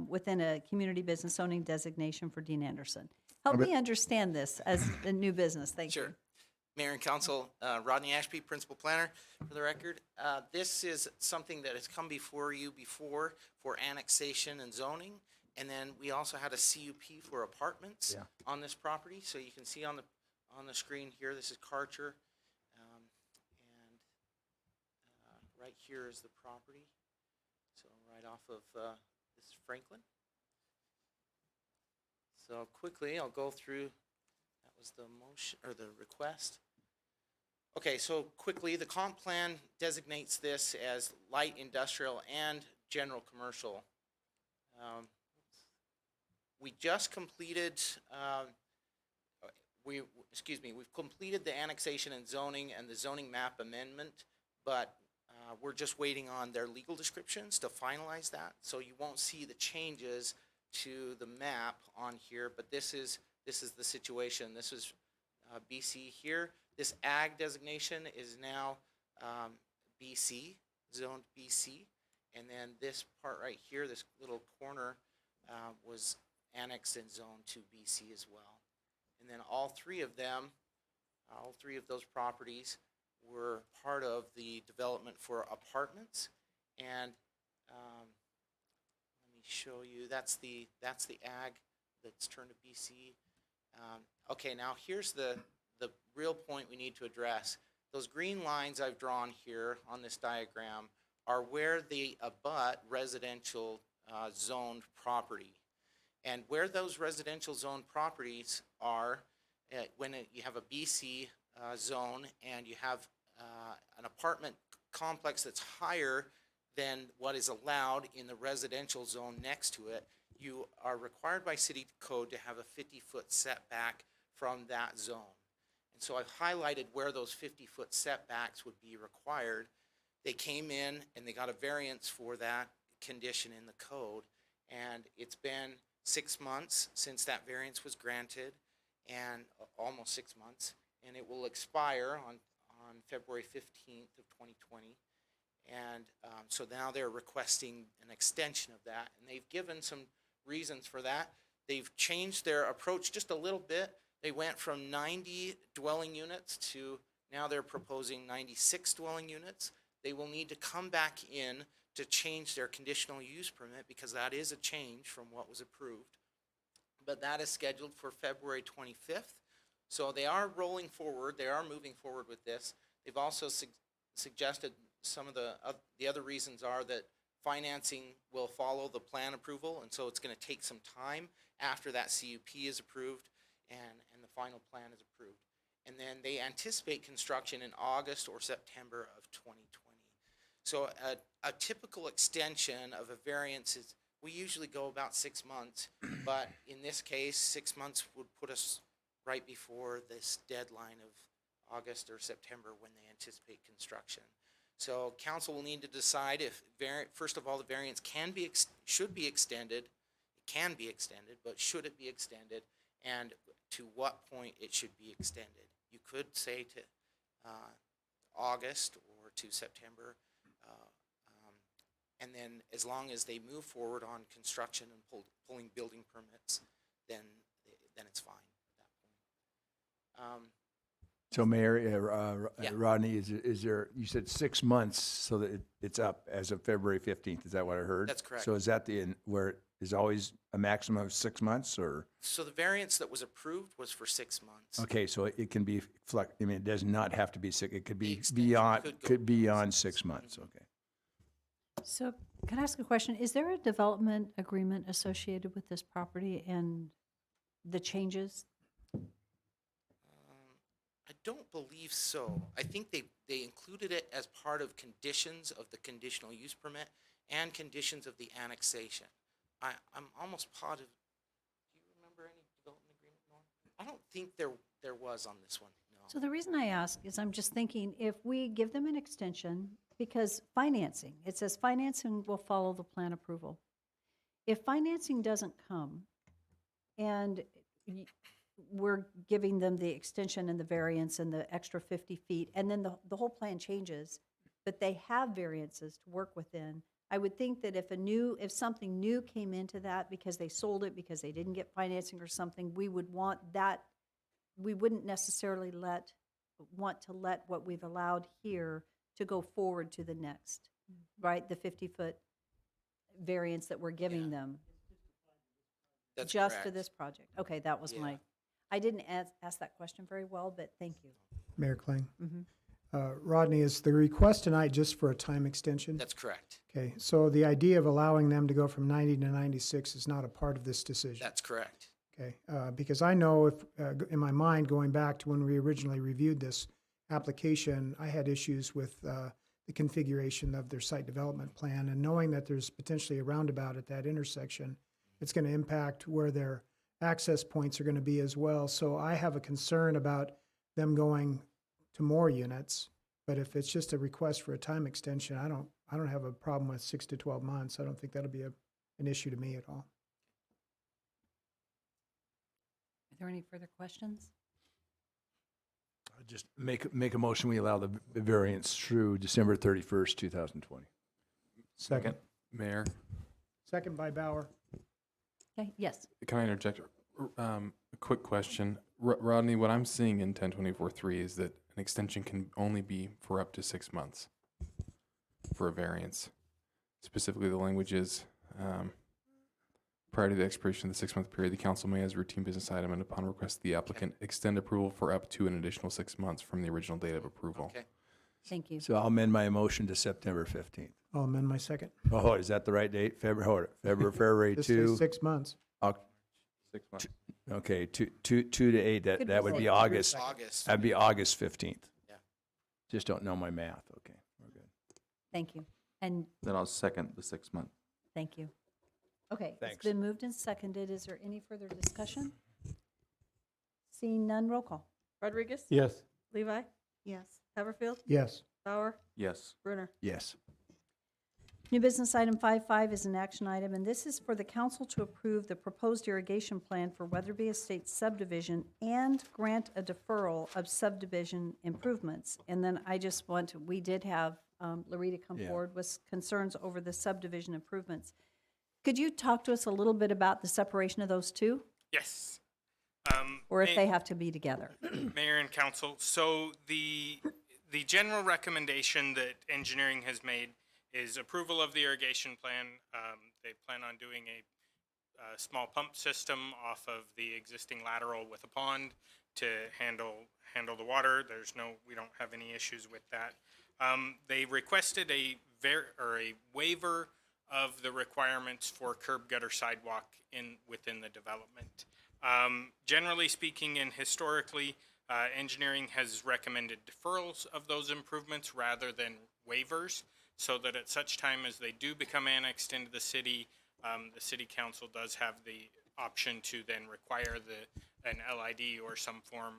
within a community business zoning designation for Dean Anderson. Help me understand this as a new business. Thank you. Sure. Mayor and Council, Rodney Ashby, Principal Planner, for the record. This is something that has come before you before for annexation and zoning. And then we also had a CUP for apartments on this property. So you can see on the screen here, this is Karcher. And right here is the property. So right off of this is Franklin. So quickly, I'll go through. That was the motion or the request. Okay, so quickly, the comp plan designates this as light industrial and general commercial. We just completed. We've completed the annexation and zoning and the zoning map amendment, but we're just waiting on their legal descriptions to finalize that. So you won't see the changes to the map on here, but this is the situation. This is BC here. This ag designation is now BC, zoned BC, and then this part right here, this little corner, was annexed and zoned to BC as well. And then all three of those properties were part of the development for apartments. And let me show you, that's the ag that's turned to BC. Okay, now here's the real point we need to address. Those green lines I've drawn here on this diagram are where they abut residential zoned property. And where those residential zoned properties are, you have a BC zone and you have an apartment complex that's higher than what is allowed in the residential zone next to it, you are required by city code to have a 50-foot setback from that zone. And so I've highlighted where those 50-foot setbacks would be required. They came in and they got a variance for that condition in the code. And it's been 6 months since that variance was granted, and almost 6 months. And it will expire on February 15th of 2020. And so now they're requesting an extension of that. And they've given some reasons for that. They've changed their approach just a little bit. They went from 90 dwelling units to now they're proposing 96 dwelling units. They will need to come back in to change their conditional use permit because that is a change from what was approved. But that is scheduled for February 25th. So they are rolling forward. They are moving forward with this. They've also suggested some of the other reasons are that financing will follow the plan approval, and so it's going to take some time after that CUP is approved and the final plan is approved. And then they anticipate construction in August or September of 2020. So a typical extension of a variance is, we usually go about 6 months, but in this case, 6 months would put us right before this deadline of August or September when they anticipate construction. So council will need to decide if, first of all, the variance should be extended. It can be extended, but should it be extended, and to what point it should be extended. You could say to August or to September, and then as long as they move forward on construction and pulling building permits, then it's fine at that point. So Mayor, Rodney, is there, you said 6 months so that it's up as of February 15th, is that what I heard? That's correct. So is that where it is always a maximum of 6 months, or? So the variance that was approved was for 6 months. Okay, so it can be, I mean, it does not have to be six, it could be extension beyond, could go beyond 6 months, okay. So can I ask a question? Is there a development agreement associated with this property and the changes? I don't believe so. I think they included it as part of conditions of the conditional use permit and conditions of the annexation. I'm almost positive. Do you remember any development agreement, Norm? I don't think there was on this one, no. So the reason I ask is I'm just thinking if we give them an extension, because financing, it says financing will follow the plan approval. If financing doesn't come and we're giving them the extension and the variance and the extra 50 feet, and then the whole plan changes, but they have variances to work within, I would think that if something new came into that because they sold it, because they didn't get financing or something, we would want that, we wouldn't necessarily want to let what we've allowed here to go forward to the next, right? The 50-foot variance that we're giving them. That's Just for correct. this project. Okay, that was Yeah. I didn't ask that question very well, but thank you. Mayor Kling. Mhm. Rodney, is the request tonight just for a time extension? That's correct. Okay, so the idea of allowing them to go from 90 to 96 is not a part of this decision? That's correct. Okay, because I know in my mind, going back to when we originally reviewed this application, I had issues with the configuration of their site development plan, and knowing that there's potentially a roundabout at that intersection, it's going to impact where their access points are going to be as well. So I have a concern about them going to more units, but if it's just a request for a time extension, I don't have a problem with 6 to 12 months. I don't think that'll be an issue to me at all. Are there any further questions? Just make a motion, we allow the variance through December 31st, 2020. Second. Mayor, Second by Bauer. Okay, yes. can I interject? A quick question. Rodney, what I'm seeing in 1024.3 is that an extension can only be for up to 6 months for a variance. Specifically, the language is prior to the expiration of the 6-month period, the council may, as a routine business item and upon request of the applicant, extend approval for up to an additional 6 months from the original date of approval. Okay. Thank you. So I'll amend my motion to September 15th. I'll amend my second. Oh, is that the right date? February Just 2? say 6 months. 6 months. Okay, 2 to 8, Could that be would be like August. August. That'd be August 15th. Yeah. Just don't know my math. Okay, we're good. Thank you. And Then I'll second the 6 month. thank you. Okay, Thanks. it's been moved and seconded. Is there any further discussion? Seeing none, roll call. Rodriguez? Yes. Levi? Yes. Haverfield? Yes. Bauer? Yes. Brunner? Yes. New business item 5.5 is an action item, and this is for the council to approve the proposed irrigation plan for Weatherby Estates subdivision and grant a deferral of subdivision improvements. And then I just want to, we did have Larita come Yeah. forward with concerns over the subdivision improvements. Could you talk to us a little bit about the separation of those two, Yes. or if they have to be together? Mayor and council, so the general recommendation that engineering has made is approval of the irrigation plan. They plan on doing a small pump system off of the existing lateral with a pond to handle the water. We don't have any issues with that. They requested a waiver of the requirements for curb gutter sidewalk within the development. Generally speaking and historically, engineering has recommended deferrals of those improvements rather than waivers, so that at such time as they do become annexed into the city council does have the option to then require an LID or some form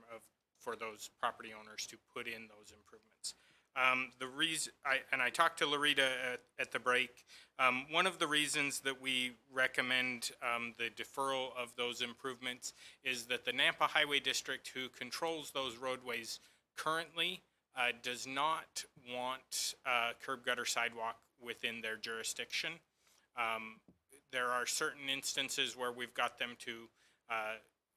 for those property owners to put in those improvements. The reason, I talked to Larita at the break, one of the reasons that we recommend the deferral of those improvements is that the Nampa Highway District, who controls those roadways currently, does not want curb gutter sidewalk within their jurisdiction. There are certain instances where we've got them to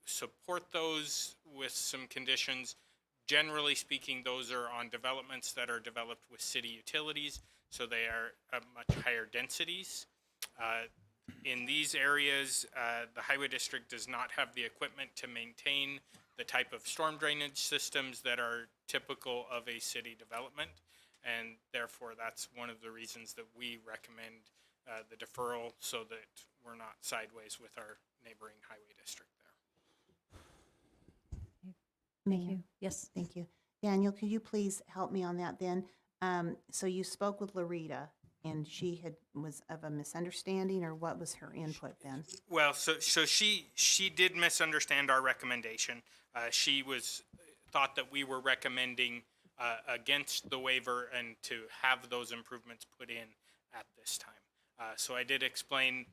support those with some conditions. Generally speaking, those are on developments that are developed with city utilities, so they are at much higher densities. In these areas, the Highway District does not have the equipment to maintain the type of storm drainage systems that are typical of a city development, and therefore that's one of the reasons that we recommend the deferral, so that we're not sideways with our neighboring highway district there. Thank you. Yes. Thank you. Daniel, could you please help me on that then? So you spoke with Larita, and she was of a misunderstanding, or what was her input then? Well, so she did misunderstand our recommendation. She thought that we were recommending against the waiver and to have those improvements put in at this time. So I did explain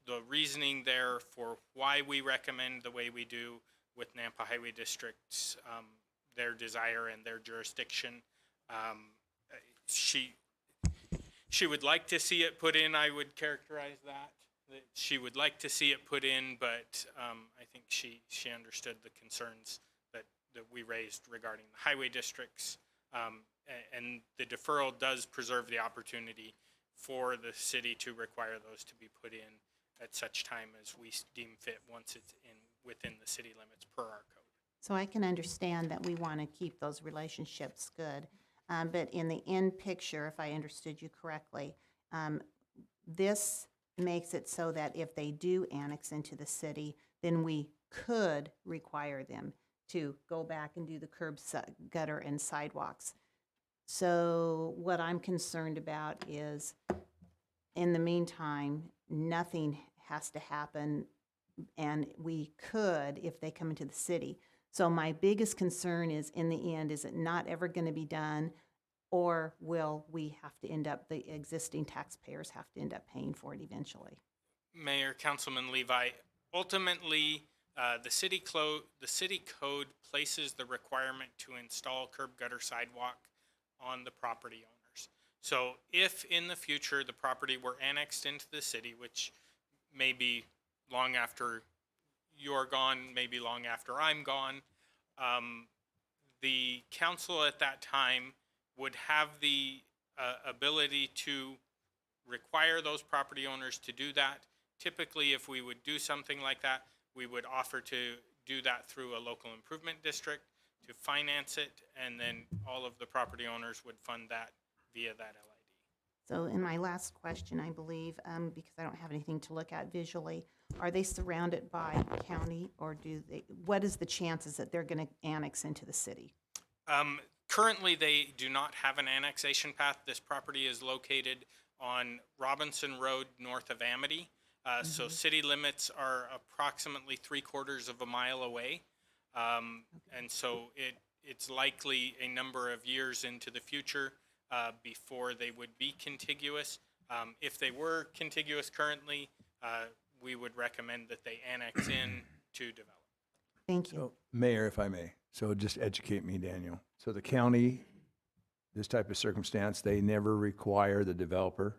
the reasoning there for why we recommend the way we do with Nampa Highway District's their desire and their jurisdiction. She would like to see it put in. I would characterize that she would like to see it put in, but I think she understood the concerns that we raised regarding the highway districts, and the deferral does preserve the opportunity for the city to require those to be put in at such time as we deem fit once it's within the city limits per our code. So I can understand that we want to keep those relationships good, but in the end picture, if I understood you correctly, this makes it so that if they do annex into the city, then we could require them to go back and do the curb gutter and sidewalks. So what I'm concerned about is, in the meantime, nothing has to happen, and we could if they come into the city. So my biggest concern is, in the end, is it not ever going to be done, or will we have to end up, the existing taxpayers have to end up paying for it eventually? Mayor, Councilman Levi, ultimately, the city code places the requirement to install curb gutter sidewalk on the property owners. So if in the future the property were annexed into the city, which may be long after you're gone, maybe long after I'm gone, the council at that time would have the ability to require those property owners to do that. typically, if we would do something like that, we would offer to do that through a local improvement district to finance it, and then all of the property owners would fund that via that LID. So in my last question, I believe, because I don't have anything to look at visually, are they surrounded by county, or what is the chances that they're going to annex into the city? Currently, they do not have an annexation path. This property is located on Robinson Road north of Amity. So city limits are approximately 3/4 of a mile away. And so it's likely a number of years into the future before they would be contiguous. If they were contiguous currently, we would recommend that they annex in to develop. Thank you. So, Mayor, if I may, so just educate me, Daniel. So the county, this type of circumstance, they never require the developer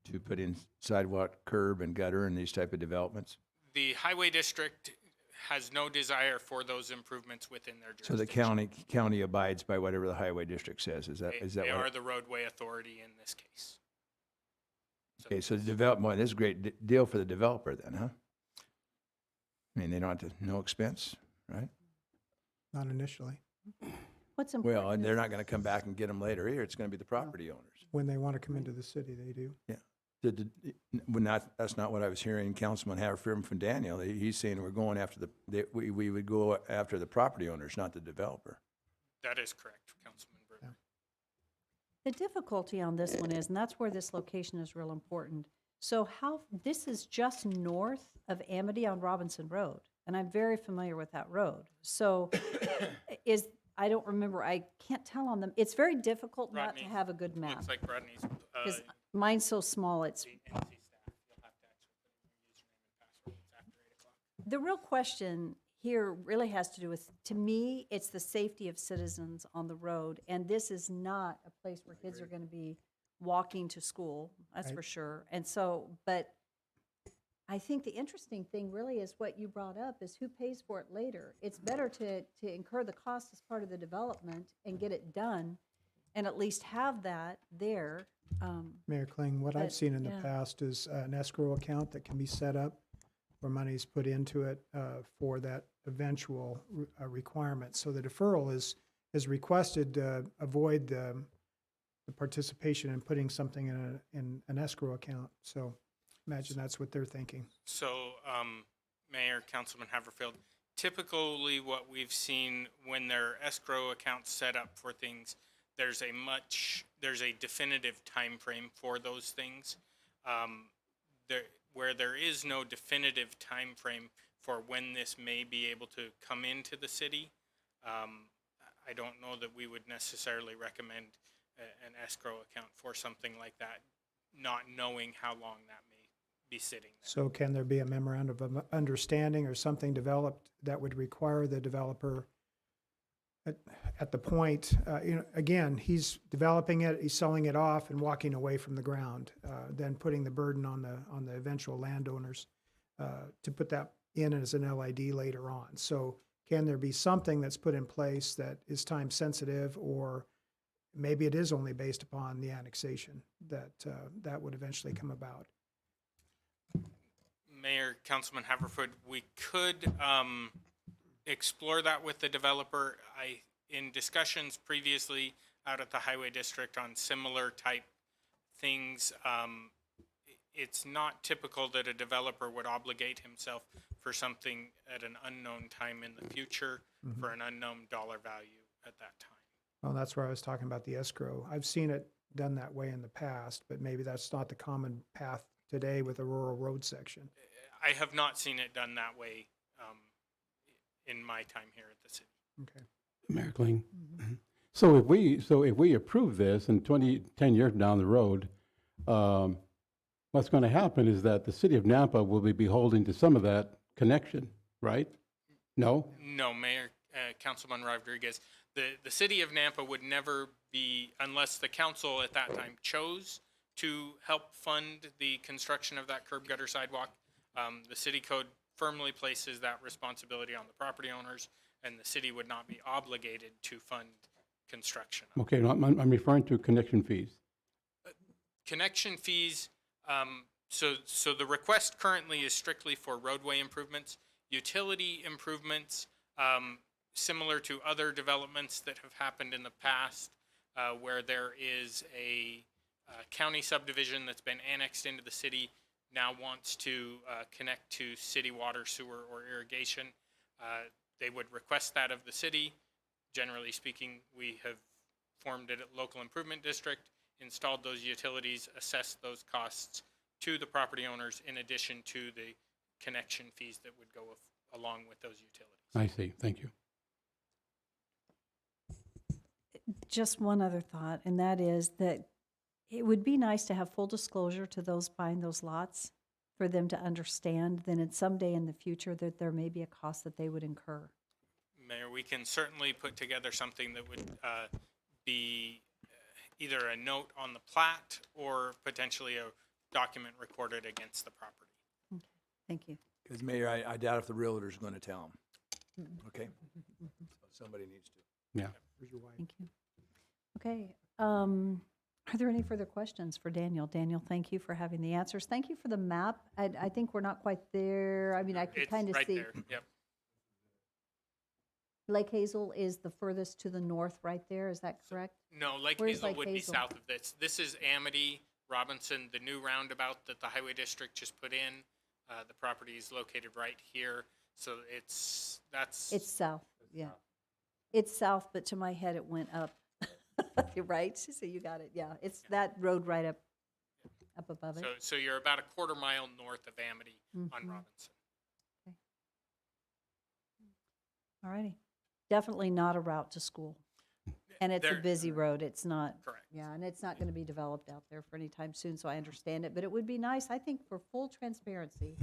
to put in sidewalk, curb, and gutter in these type of developments? The highway district has no desire for those improvements within their So jurisdiction. the county abides by whatever the highway district says, is that They what? are the roadway authority in this case. Okay, so the development, this is a great deal for the developer then, huh? I mean, they don't have to, no expense, right? Not initially. What's important? Well, and they're not gonna come back and get them later either, it's gonna be the property owners. When they want to come into the city, they do. Yeah. That's not what I was hearing Councilman Haverfield from Daniel. He's saying we're going after we would go after the property owners, not the developer. That is correct, Councilman Brewer. The difficulty on this one is, and that's where this location is real important. So this is just north of Amity on Robinson Road, and I'm very familiar with that road. So I don't remember, I can't tell on them. It's very difficult not to Rodney, have a good map. Looks like Rodney's, Because mine's so small, it's, the NC staff, you'll have to actually put in your username and password. It's after 8 o'clock. the real question here really has to do with, to me, it's the safety of citizens on the road. And this is not a place where kids are going to be walking to school, that's Right. for sure. And so, but I think the interesting thing really is what you brought up, is who pays for it later. It's better to incur the cost as part of the development and get it done, and at least have that there. Mayor Kling, what But, I've seen in the yeah. past is an escrow account that can be set up where money's put into it for that eventual requirement. So the deferral is requested to avoid the participation in putting something in an escrow account. So imagine that's what they're thinking. So, Mayor, Councilman Haverfield, typically what we've seen when there are escrow accounts set up for things, there's a definitive time frame for those things. Where there is no definitive time frame for when this may be able to come into the city, I don't know that we would necessarily recommend an escrow account for something like that, not knowing how long that may be sitting there. So can there be a memorandum of understanding or something developed that would require the developer at the point, again, he's developing it, he's selling it off and walking away from the ground, then putting the burden on the eventual landowners to put that in as an LID later on. So can there be something that's put in place that is time sensitive, or maybe it is only based upon the annexation that would eventually come about? Mayor, Councilman Haverford, we could explore that with the developer. In discussions previously out at the Highway District on similar type things, it's not typical that a developer would obligate himself for something at an unknown time in the future for an unknown dollar value at that time. Well, that's where I was talking about the escrow. I've seen it done that way in the past, but maybe that's not the common path today with a rural road section. I have not seen it done that way in my time here at the city. Okay. Mayor Kling. So if we approve this in 10 years down the road, what's going to happen is that the city of Nampa will be beholden to some of that connection, right? No? No, Mayor, Councilman Rodriguez, the city of Nampa would never be, unless the council at that time chose to help fund the construction of that curb gutter sidewalk. The city code firmly places that responsibility on the property owners, and the city would not be obligated to fund construction. Okay, no, I'm referring to connection fees. Connection fees, So the request currently is strictly for roadway improvements. Utility improvements, similar to other developments that have happened in the past, where there is a county subdivision that's been annexed into the city, now wants to connect to city water, sewer, or irrigation. They would request that of the city. Generally speaking, we have formed a local improvement district, installed those utilities, assessed those costs to the property owners in addition to the connection fees that would go along with those utilities. I see, thank you. Just one other thought, and that is that it would be nice to have full disclosure to those buying those lots for them to understand then someday in the future that there may be a cost that they would incur. Mayor, we can certainly put together something that would be either a note on the plat or potentially a document recorded against the property. Okay, thank you. Because Mayor, I doubt if the realtor's going to tell them. Okay? So somebody needs to. Yeah. Thank you. Okay, are there any further questions for Daniel? Daniel, thank you for having the answers. Thank you for the map. I think we're not quite there. I mean, I could It's kind of right see. there, yep. Lake Hazel is the furthest to the north right there, is that correct? No, Lake Where's Hazel Lake would be Hazel? south of this. This is Amity, Robinson, the new roundabout that the Highway District just put in. The property is located right here, so that's. It's south, yeah. It's south, but to my head, it went up. You're right, so you got it, yeah. It's that road right up above it. So you're about a quarter mile north of Amity on Mhm. Robinson. All righty. Definitely not a route to school. And it's a There- busy road, it's not. Correct. Yeah, and it's not going to be developed out there for any time soon, so I understand it. But it would be nice, I think, for full transparency.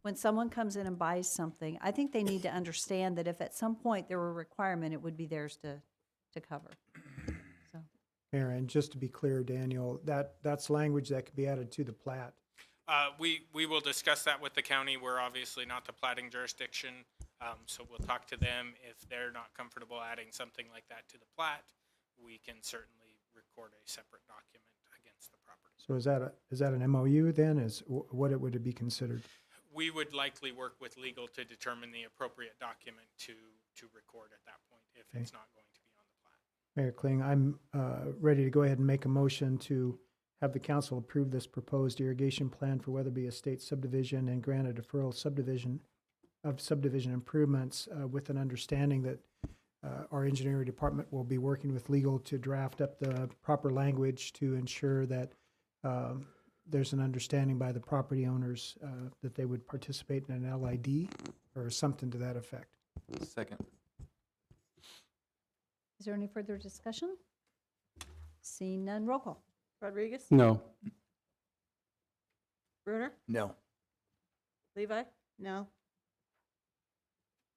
When someone comes in and buys something, I think they need to understand that if at some point there were a requirement, it would be theirs to cover. So, Mayor, and just to be clear, Daniel, that's language that could be added to the plat. We will discuss that with the county. We're obviously not the plating jurisdiction, so we'll talk to them. If they're not comfortable adding something like that to the plat, we can certainly record a separate document against the property. So is that an MOU then? What would it be considered? We would likely work with legal to determine the appropriate document to record at that point if it's not going to be on the plat. Mayor Kling, I'm ready to go ahead and make a motion to have the council approve this proposed irrigation plan for Weatherby Estate subdivision and grant a deferral subdivision improvements with an understanding that our engineering department will be working with legal to draft up the proper language to ensure that there's an understanding by the property owners that they would participate in an LID or something to that effect. Second. is there any further discussion? Seeing none, roll call. Rodriguez? No. Brunner? No. Levi? No?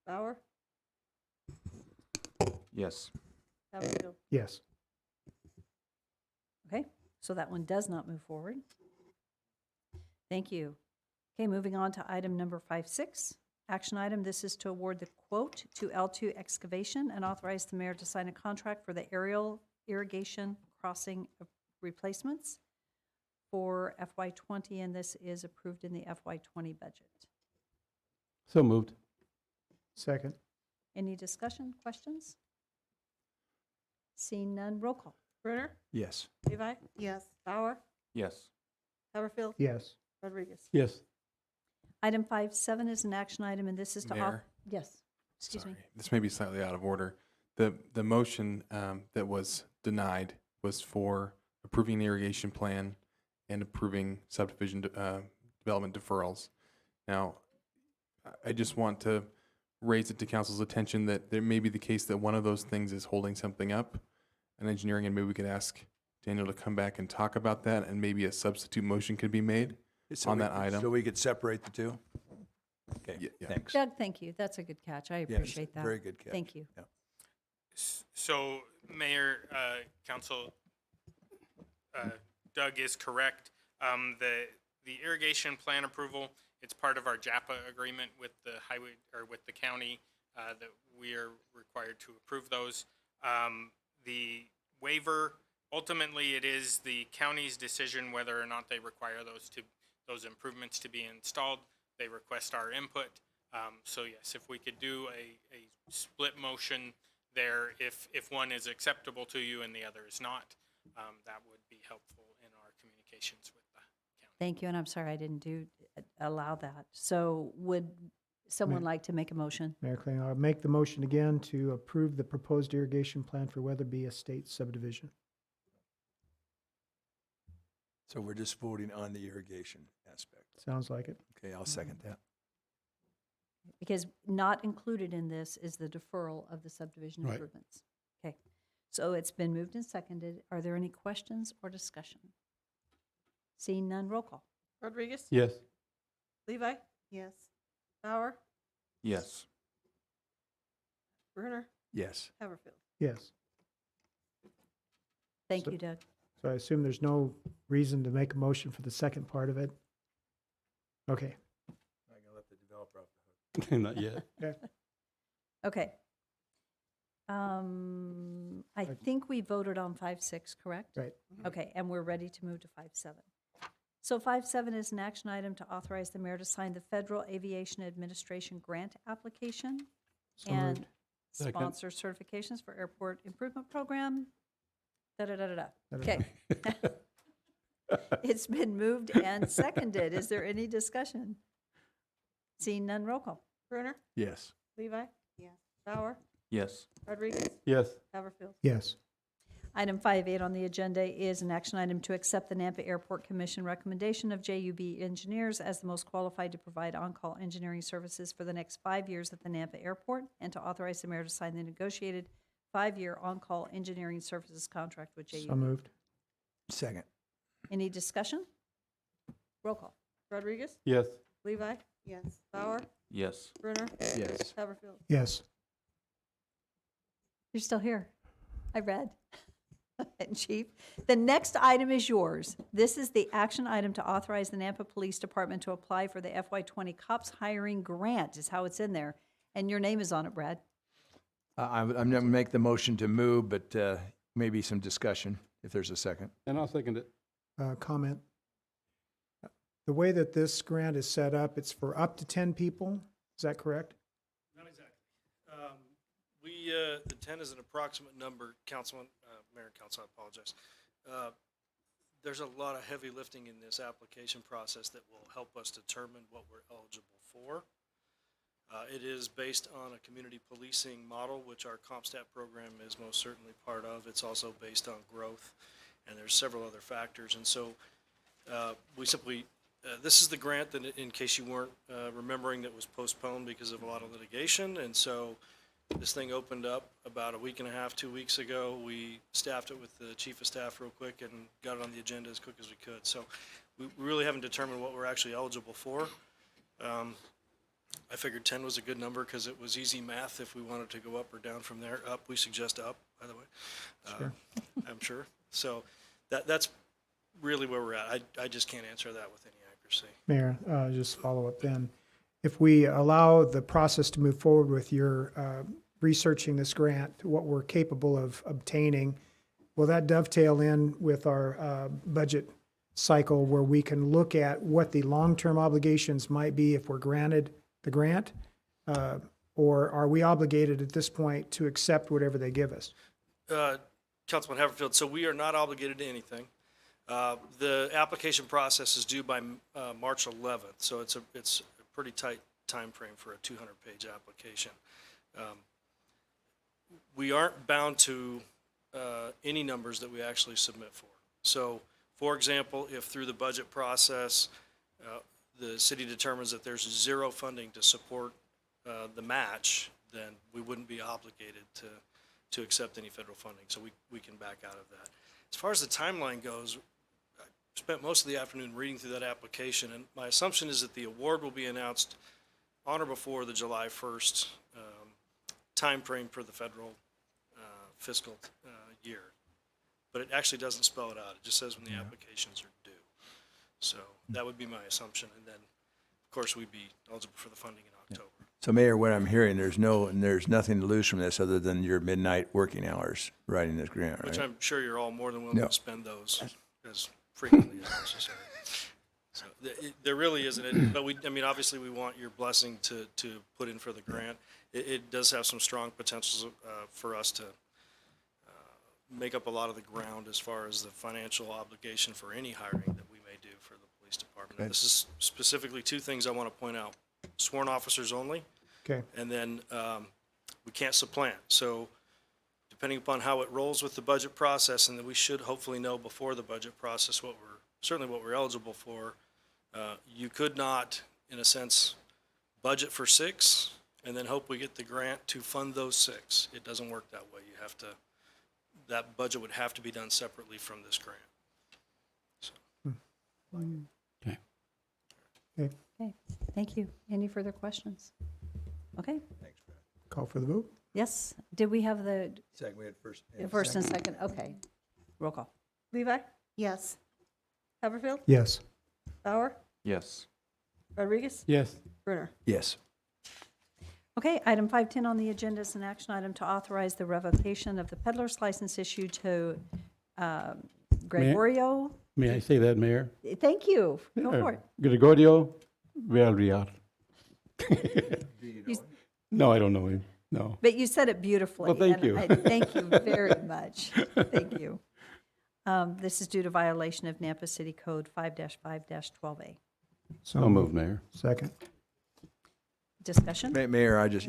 Bauer? Yes. Haverfield? Yes. Okay, so that one does not move forward. Thank you. Okay, moving on to item number 5.6. Action item, this is to award the quote to L2 Excavation and authorize the mayor to sign a contract for the aerial irrigation crossing replacements for FY20, and this is approved in the FY20 budget. So moved. Second. Any discussion, questions? Seeing none, roll call. Brunner? Yes. Levi? Yes. Bauer? Yes. Haverfield? Yes. Rodriguez? Yes. Item 5.7 is an action item, and this is to. Mayor? Yes, excuse me. Sorry, this may be slightly out of order. The motion that was denied was for approving the irrigation plan and approving subdivision development deferrals. Now, I just want to raise it to council's attention that there may be the case that one of those things is holding something up in engineering, and maybe we could ask Daniel to come back and talk about that, and maybe a substitute motion could be made on that item. So we could separate the two? Okay, Yeah. thanks. Doug, thank you. That's a good catch. I Yes, appreciate that. very good catch. Thank you. Yeah. So, Mayor, Council, Doug is correct. The irrigation plan approval, it's part of our JAPA agreement with the highway, or with the county, that we are required to approve those. The waiver, ultimately, it is the county's decision whether or not they require those those improvements to be installed. They request our input. So yes, if we could do a split motion there, if one is acceptable to you and the other is not, that would be helpful in our communications with the county. Thank you, and I'm sorry I didn't allow that. So would someone like to make a motion? Mayor Kling, I'll make the motion again to approve the proposed irrigation plan for Weatherby Estates subdivision. So we're just voting on the irrigation aspect. Sounds like it. Okay, I'll second that. Because not included in this is the deferral of the subdivision Right. improvements. Okay, so it's been moved and seconded. Are there any questions or discussion? Seeing none, roll call. Rodriguez? Yes. Levi? Yes. Bauer? Yes. Brunner? Yes. Haverfield? Yes. Thank So- you, Doug. So I assume there's no reason to make a motion for the second part of it? Okay. I'm going to let the developer off the hook. Not yet. Okay. Okay. I think we voted on 5.6, correct? Right. Okay, and we're ready to move to 5.7. So 5.7 is an action item to authorize the mayor to sign the Federal Aviation Administration grant application So and moved. Second. sponsor certifications for airport improvement program. Da-da-da-da-da. Da-da-da. Okay. It's been moved and seconded. Is there any discussion? Seeing none, roll call. Brunner? Yes. Levi? Yes. Bauer? Yes. Rodriguez? Yes. Haverfield? Yes. Item 5.8 on the agenda is an action item to accept the Nampa Airport Commission recommendation of JUB Engineers as the most qualified to provide on-call engineering services for the next 5 years at the Nampa Airport, and to authorize the mayor to sign the negotiated 5-year on-call engineering services contract with So JUB. moved. Second. Any discussion? Roll call. Rodriguez? Yes. Levi? Yes. Bauer? Yes. Brunner? Yes. Haverfield? Yes. You're still here. I read. And Chief, the next item is yours. This is the action item to authorize the Nampa Police Department to apply for the FY20 COPS hiring grant, is how it's in there. And your name is on it, Brad. I'm going to make the motion to move, but maybe some discussion if there's a second. And I'll second it. Comment. The way that this grant is set up, it's for up to 10 people. Is that correct? Not exactly. The 10 is an approximate number, Councilman, Mayor and Council, I apologize. There's a lot of heavy lifting in this application process that will help us determine what we're eligible for. It is based on a community policing model, which our CompStat program is most certainly part of. It's also based on growth, and there's several other factors. And so we simply, this is the grant that, in case you weren't remembering, that was postponed because of a lot of litigation. And so this thing opened up about a week and a half, 2 weeks ago. We staffed it with the chief of staff real quick and got it on the agenda as quick as we could. So we really haven't determined what we're actually eligible for. I figured 10 was a good number because it was easy math if we wanted to go up or down from there. Up, we suggest up, by the way. Sure. I'm sure. So that's really where we're at. I just can't answer that with any accuracy. Mayor, just follow up then. If we allow the process to move forward with your researching this grant, what we're capable of obtaining, will that dovetail in with our budget cycle where we can look at what the long-term obligations might be if we're granted the grant? Or are we obligated at this point to accept whatever they give us? Councilman Haverfield, so we are not obligated to anything. The application process is due by March 11th, so it's a pretty tight time frame for a 200-page application. We aren't bound to any numbers that we actually submit for. So, for example, if through the budget process the city determines that there's zero funding to support the match, then we wouldn't be obligated to accept any federal funding. So we can back out of that. As far as the timeline goes, I spent most of the afternoon reading through that application, and my assumption is that the award will be announced on or before the July 1st timeframe for the federal fiscal year. But it actually doesn't spell it out. It just says when the applications are due. So that would be my assumption. And then, of course, we'd be eligible for the funding in October. So Mayor, what I'm hearing, there's nothing to lose from this other than your midnight working hours writing this grant, right? Which I'm sure you're all more than willing No. to spend those as frequently as necessary. So there really isn't, but I mean, obviously, we want your blessing to put in for the grant. It does have some strong potentials for us to make up a lot of the ground as far as the financial obligation for any hiring that we may do for the police department. Okay. This is specifically two things I want to point out. Sworn officers only, Okay. and then we can't supplant. So depending upon how it rolls with the budget process, and then we should hopefully know before the budget process certainly what we're eligible for. You could not, in a sense, budget for 6 and then hope we get the grant to fund those 6. It doesn't work that way. You have to, that budget would have to be done separately from this grant. Okay. Okay. Okay, thank you. Any further questions? Okay, Call for the vote? yes. Did we have the Second, we had first. first and second? Okay. Roll call. Levi? Yes. Haverfield? Yes. Bauer? Yes. Rodriguez? Yes. Brunner? Yes. Okay, item 510 on the agenda is an action item to authorize the revocation of the peddler's license issued to Gregorio. May I say that, Mayor? Thank you. Go for it. Gregorio Villar. You- No, I don't know him. No. But you said it beautifully. Well, thank and you. Thank you very much. Thank you. This is due to violation of Nampa City Code 5-5-12A. So moved, Mayor. Second. Discussion? Mayor, I just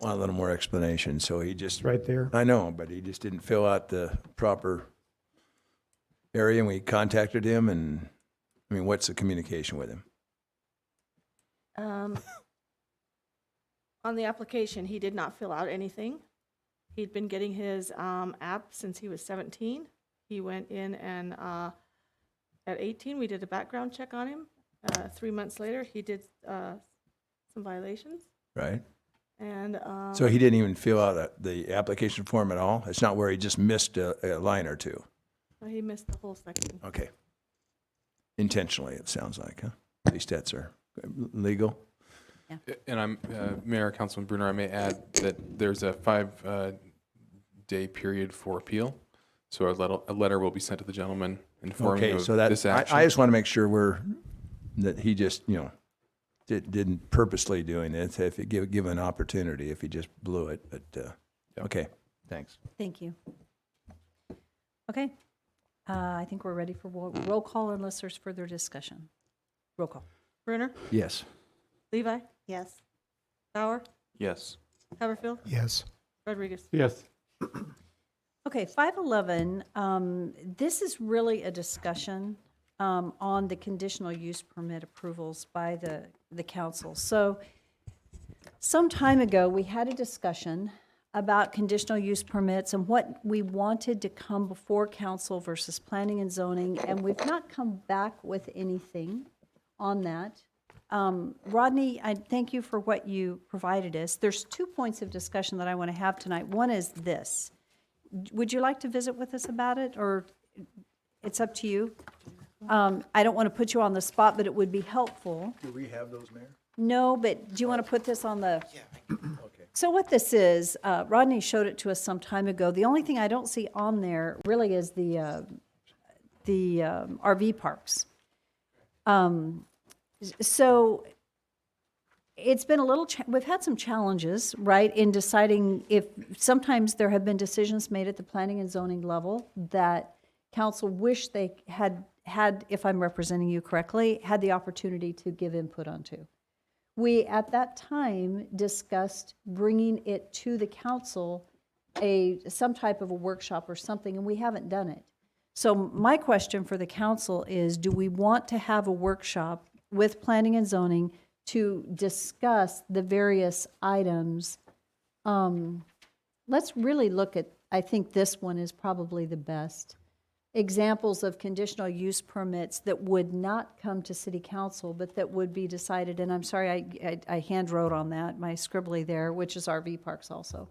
want a little more explanation. So he just, Right there. I know, but he just didn't fill out the proper area, and we contacted him, and, I mean, what's the communication with him? On the application, he did not fill out anything. He'd been getting his app since he was 17. He went in and at 18, we did a background check on him. 3 months later, he did some violations. Right? And So he didn't even fill out the application form at all? It's not where he just missed a line or two? he missed the whole section. Okay. Intentionally, it sounds like, huh? At least that's legal? And I'm, Mayor, Councilman Brunner, I may add that there's a 5-day period for appeal. So a letter will be sent to the gentleman informing Okay, him so of that, this action. I just want to make sure that he just, didn't purposely doing it, if he give an opportunity, if he just blew it, but, okay, thanks. Thank you. Okay. I think we're ready for roll call unless there's further discussion. Roll call. Brunner? Yes. Levi? Yes. Bauer? Yes. Haverfield? Yes. Rodriguez? Yes. Okay, 511, this is really a discussion on the conditional use permit approvals by the council. So some time ago, we had a discussion about conditional use permits and what we wanted to come before council versus planning and zoning, and we've not come back with anything on that. Rodney, I thank you for what you provided us. There's 2 points of discussion that I want to have tonight. One is this. Would you like to visit with us about it, or it's up to you? I don't want to put you on the spot, but it would be helpful. Do we have those, Mayor? No, but do you want to put this on the? So what this is, Rodney showed it to us some time ago. The only thing I don't see on there really is the RV parks. So it's been a little, we've had some challenges, right, in deciding if, sometimes there have been decisions made at the planning and zoning level that council wish they had, if I'm representing you correctly, had the opportunity to give input onto. We, at that time, discussed bringing it to the council, some type of a workshop or something, and we haven't done it. So my question for the council is, do we want to have a workshop with planning and zoning to discuss the various items? Let's really look at, I think this one is probably the best. Examples of conditional use permits that would not come to city council, but that would be decided, and I'm sorry, I hand wrote on that, my scribbly there, which is RV parks also.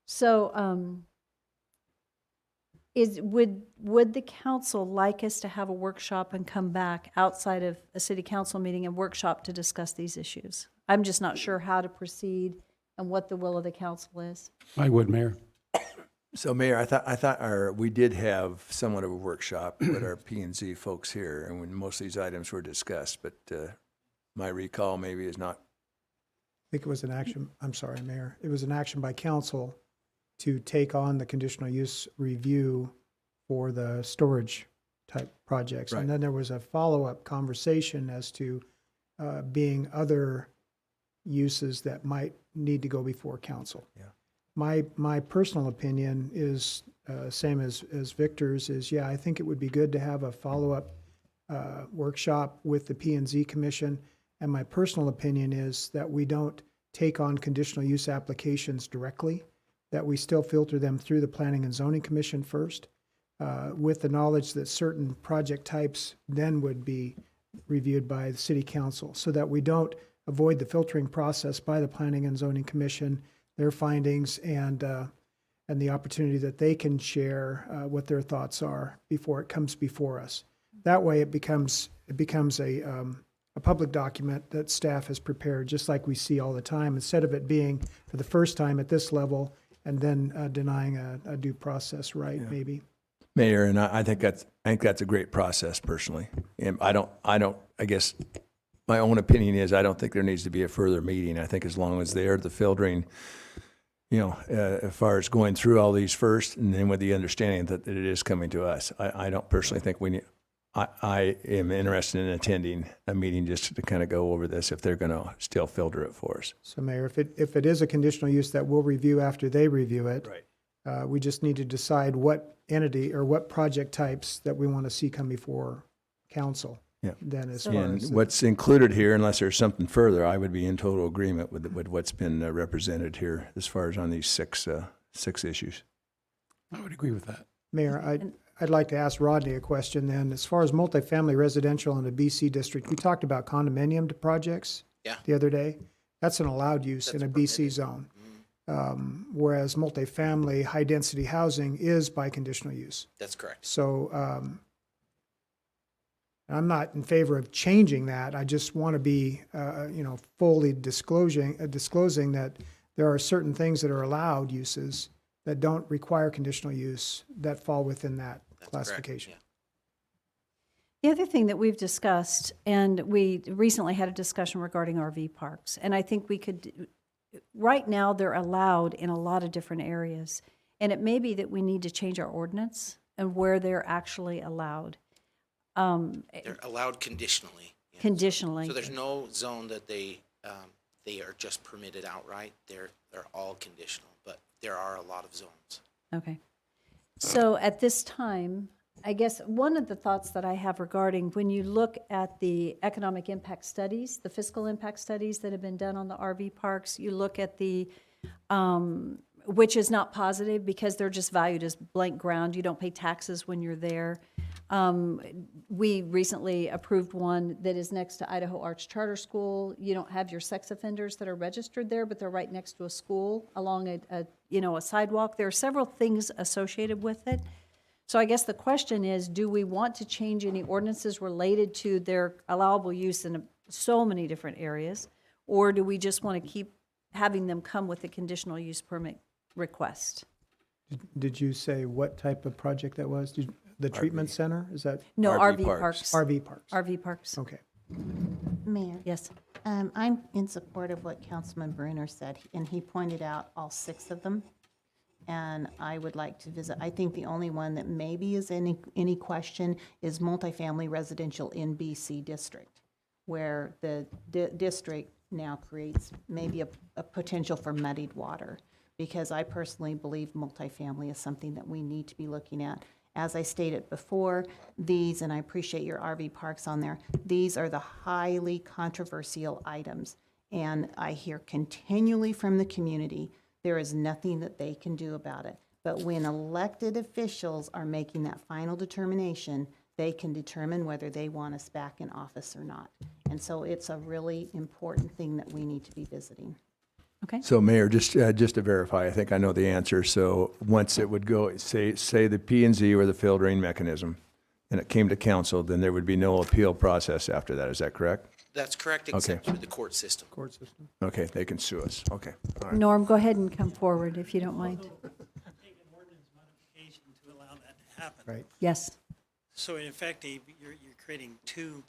So, would the council like us to have a workshop and come back outside of a city council meeting and workshop to discuss these issues? I'm just not sure how to proceed and what the will of the council is. I would, Mayor. So Mayor, we did have somewhat of a workshop with our P and Z folks here, and when most of these items were discussed, but my recall maybe is not. I think it was an action, I'm sorry, Mayor, it was an action by council to take on the conditional use review for the storage type projects. Right. And then there was a follow-up conversation as to being other uses that might need to go before council. Yeah. My personal opinion is same as Victor's is, yeah, I think it would be good to have a follow-up workshop with the P and Z Commission. And my personal opinion is that we don't take on conditional use applications directly, that we still filter them through the Planning and Zoning Commission first, with the knowledge that certain project types then would be reviewed by the City Council, so that we don't avoid the filtering process by the Planning and Zoning Commission, their findings, and the opportunity that they can share what their thoughts are before it comes before us. That way, it becomes a public document that staff has prepared, just like we see all the time, instead of it being for the first time at this level and then denying a due process right, maybe. Mayor, and I think that's a great process personally. And I guess my own opinion is I don't think there needs to be a further meeting. I think as long as they're the filtering, as far as going through all these first, and then with the understanding that it is coming to us, I don't personally think we need. I am interested in attending a meeting just to kind of go over this if they're going to still filter it for us. So Mayor, if it is a conditional use that we'll review after they review it, right. We just need to decide what entity or what project types that we want to see come before council. Yeah. Then as far And as what's included here, unless there's something further, I would be in total agreement with what's been represented here as far as on these six issues. I would agree with that. Mayor, I'd like to ask Rodney a question then. As far as multifamily residential in the BC district, we talked about condominium projects the other day. That's an allowed use in a BC zone. Whereas multifamily, high-density housing is by conditional use. That's correct. So I'm not in favor of changing that. I just want to be, fully disclosing that there are certain things that are allowed uses that don't require conditional use that fall within that classification. The other thing that we've discussed, and we recently had a discussion regarding RV parks, and I think we could, right now they're allowed in a lot of different areas, and it may be that we need to change our ordinance and where they're actually allowed. They're allowed conditionally. Yes. Conditionally. So there's no zone that they are just permitted outright. They're all conditional, but there are a lot of zones. Okay. So at this time, I guess one of the thoughts that I have regarding when you look at the economic impact studies, the fiscal impact studies that have been done on the RV parks, you look at the, which is not positive because they're just valued as blank ground. You don't pay taxes when you're there. We recently approved one that is next to Idaho Arts Charter School. You don't have your sex offenders that are registered there, but they're right next to a school along a sidewalk. There are several things associated with it. So I guess the question is, do we want to change any ordinances related to their allowable use in so many different areas? Or do we just want to keep having them come with a conditional use permit request? Did you say what type of project that was? The treatment center? Is that? No, RV parks. RV parks. RV parks. Okay. Mayor? Yes. I'm in support of what Councilman Bruner said, and he pointed out all 6 of them. And I would like to visit, I think the only one that maybe is any question is multifamily residential in BC district, where the district now creates maybe a potential for muddied water. Because I personally believe multifamily is something that we need to be looking at. As I stated before, these, and I appreciate your RV parks on there, these are the highly controversial items. And I hear continually from the community, there is nothing that they can do about it. But when elected officials are making that final determination, they can determine whether they want us back in office or not. And so it's a really important thing that we need to be visiting. Okay. So Mayor, just to verify, I think I know the answer. So once it would go, say the P and Z or the filtering mechanism, and it came to council, then there would be no appeal process after that. Is that correct? That's correct, except through the court system. Court system. Okay, they can sue us. Okay. All right. Norm, go ahead and come forward if you don't mind. application to allow that to happen. Right. Yes. So in effect, you're creating two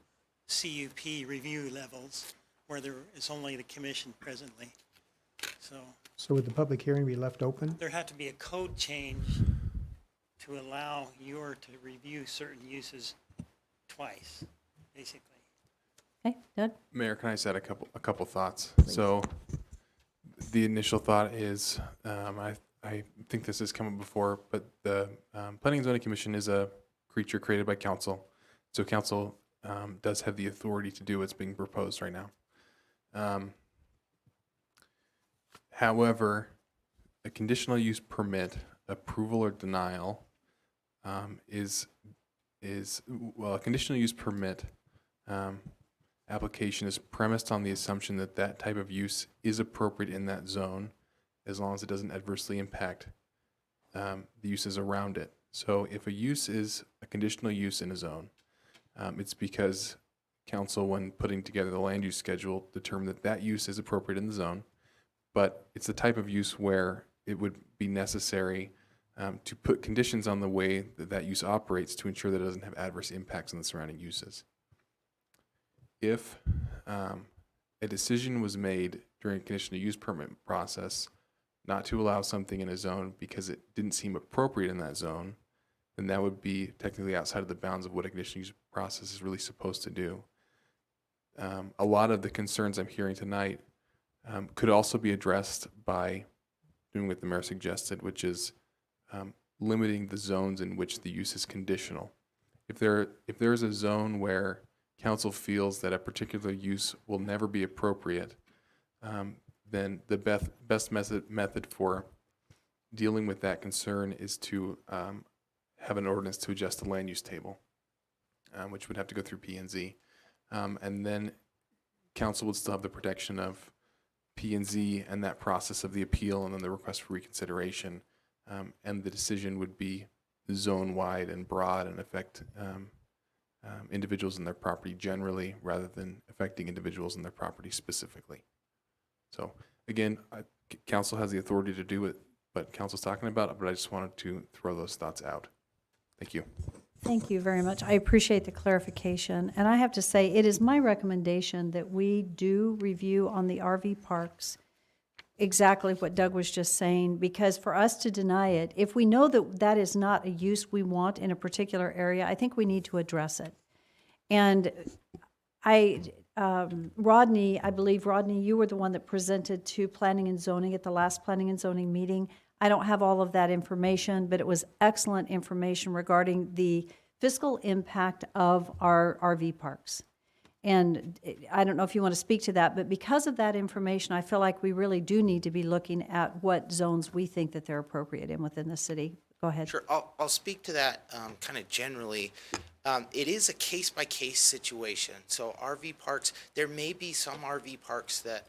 CUP review levels where there is only the commission presently. So would the public hearing be left open? There had to be a code change to allow your to review certain uses twice, basically. Okay, Doug? Mayor, can I just add a couple thoughts? So the initial thought is, I think this has come up before, but the Planning and Zoning Commission is a creature created by council. So council does have the authority to do what's being proposed right now. However, a conditional use permit approval or denial is a conditional use permit application is premised on the assumption that that type of use is appropriate in that zone, as long as it doesn't adversely impact the uses around it. So if a use is a conditional use in a zone, it's because council, when putting together the land use schedule, determined that that use is appropriate in the zone, but it's the type of use where it would be necessary to put conditions on the way that that use operates to ensure that it doesn't have adverse impacts on the surrounding uses. If a decision was made during a conditional use permit process not to allow something in a zone because it didn't seem appropriate in that zone, then that would be technically outside of the bounds of what a conditional use process is really supposed to do. A lot of the concerns I'm hearing tonight could also be addressed by doing what the mayor suggested, which is limiting the zones in which the use is conditional. If there's a zone where council feels that a particular use will never be appropriate, then the best method for dealing with that concern is to have an ordinance to adjust the land use table, which would have to go through P&Z. And then council would still have the protection of P&Z and that process of the appeal and then the request for reconsideration. And the decision would be zone-wide and broad and affect individuals and their property generally rather than affecting individuals and their property specifically. So again, council has the authority to do what council's talking about, but I just wanted to throw those thoughts out. Thank you. Thank you very much. I appreciate the clarification. And I have to say, it is my recommendation that we do review on the RV parks exactly what Doug was just saying, because for us to deny it, if we know that that is not a use we want in a particular area, I think we need to address it. And Rodney, I believe, Rodney, you were the one that presented to Planning and Zoning at the last Planning and Zoning meeting. I don't have all of that information, but it was excellent information regarding the fiscal impact of our RV parks. And I don't know if you want to speak to that, but because of that information, I feel like we really do need to be looking at what zones we think that they're appropriate in within the city. Go ahead. Sure, I'll speak to that kind of generally. It is a case-by-case situation. So RV parks, there may be some RV parks that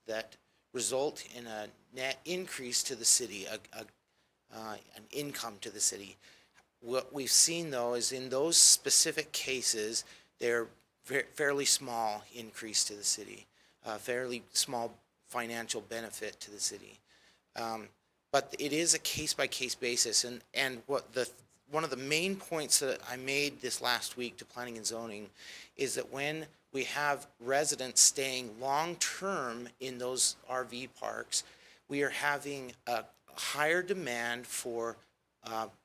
that result in a net increase to the city, an income to the city. What we've seen, though, is in those specific cases, they're fairly small increase to the city, fairly small financial benefit to the city. But it is a case-by-case basis, and one of the main points that I made this last week to Planning and Zoning is that when we have residents staying long-term in those RV parks, we are having a higher demand for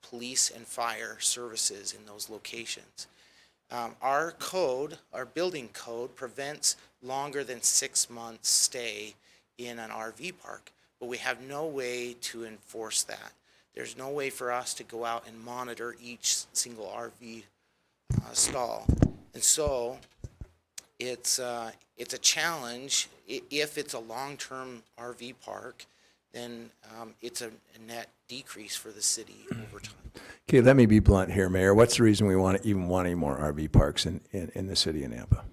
police and fire services in those locations. Our code, our building code, prevents longer than 6 months stay in an RV park, but we have no way to enforce that. There's no way for us to go out and monitor each single RV stall. And so it's a challenge. If it's a long-term RV park, then it's a net decrease for the city over time. Okay, let me be blunt here, Mayor. What's the reason we want any more RV parks in the city of Nampa?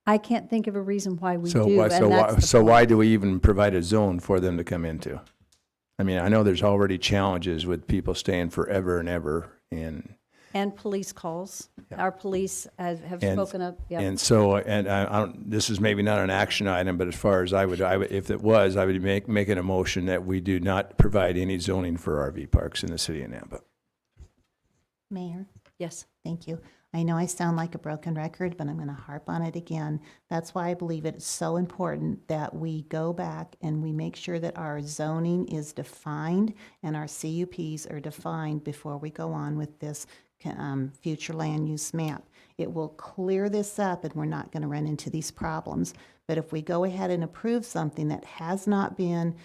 I can't think of a reason why we do. Why do we even provide a zone for them to come into? I mean, I know there's already challenges with people staying forever and ever, and And police calls. Our police have And- spoken up. Yep. And so, and I don't, this is maybe not an action item, but as far as I would, if it was, I would making a motion that we do not provide any zoning for RV parks in the city of Nampa. Mayor? Yes. Thank you. I know I sound like a broken record, but I'm going to harp on it again. That's why I believe it's so important that we go back and we make sure that our zoning is defined and our CUPs are defined before we go on with this future land use map. It will clear this up and we're not going to run into these problems. But if we go ahead and approve something that has not been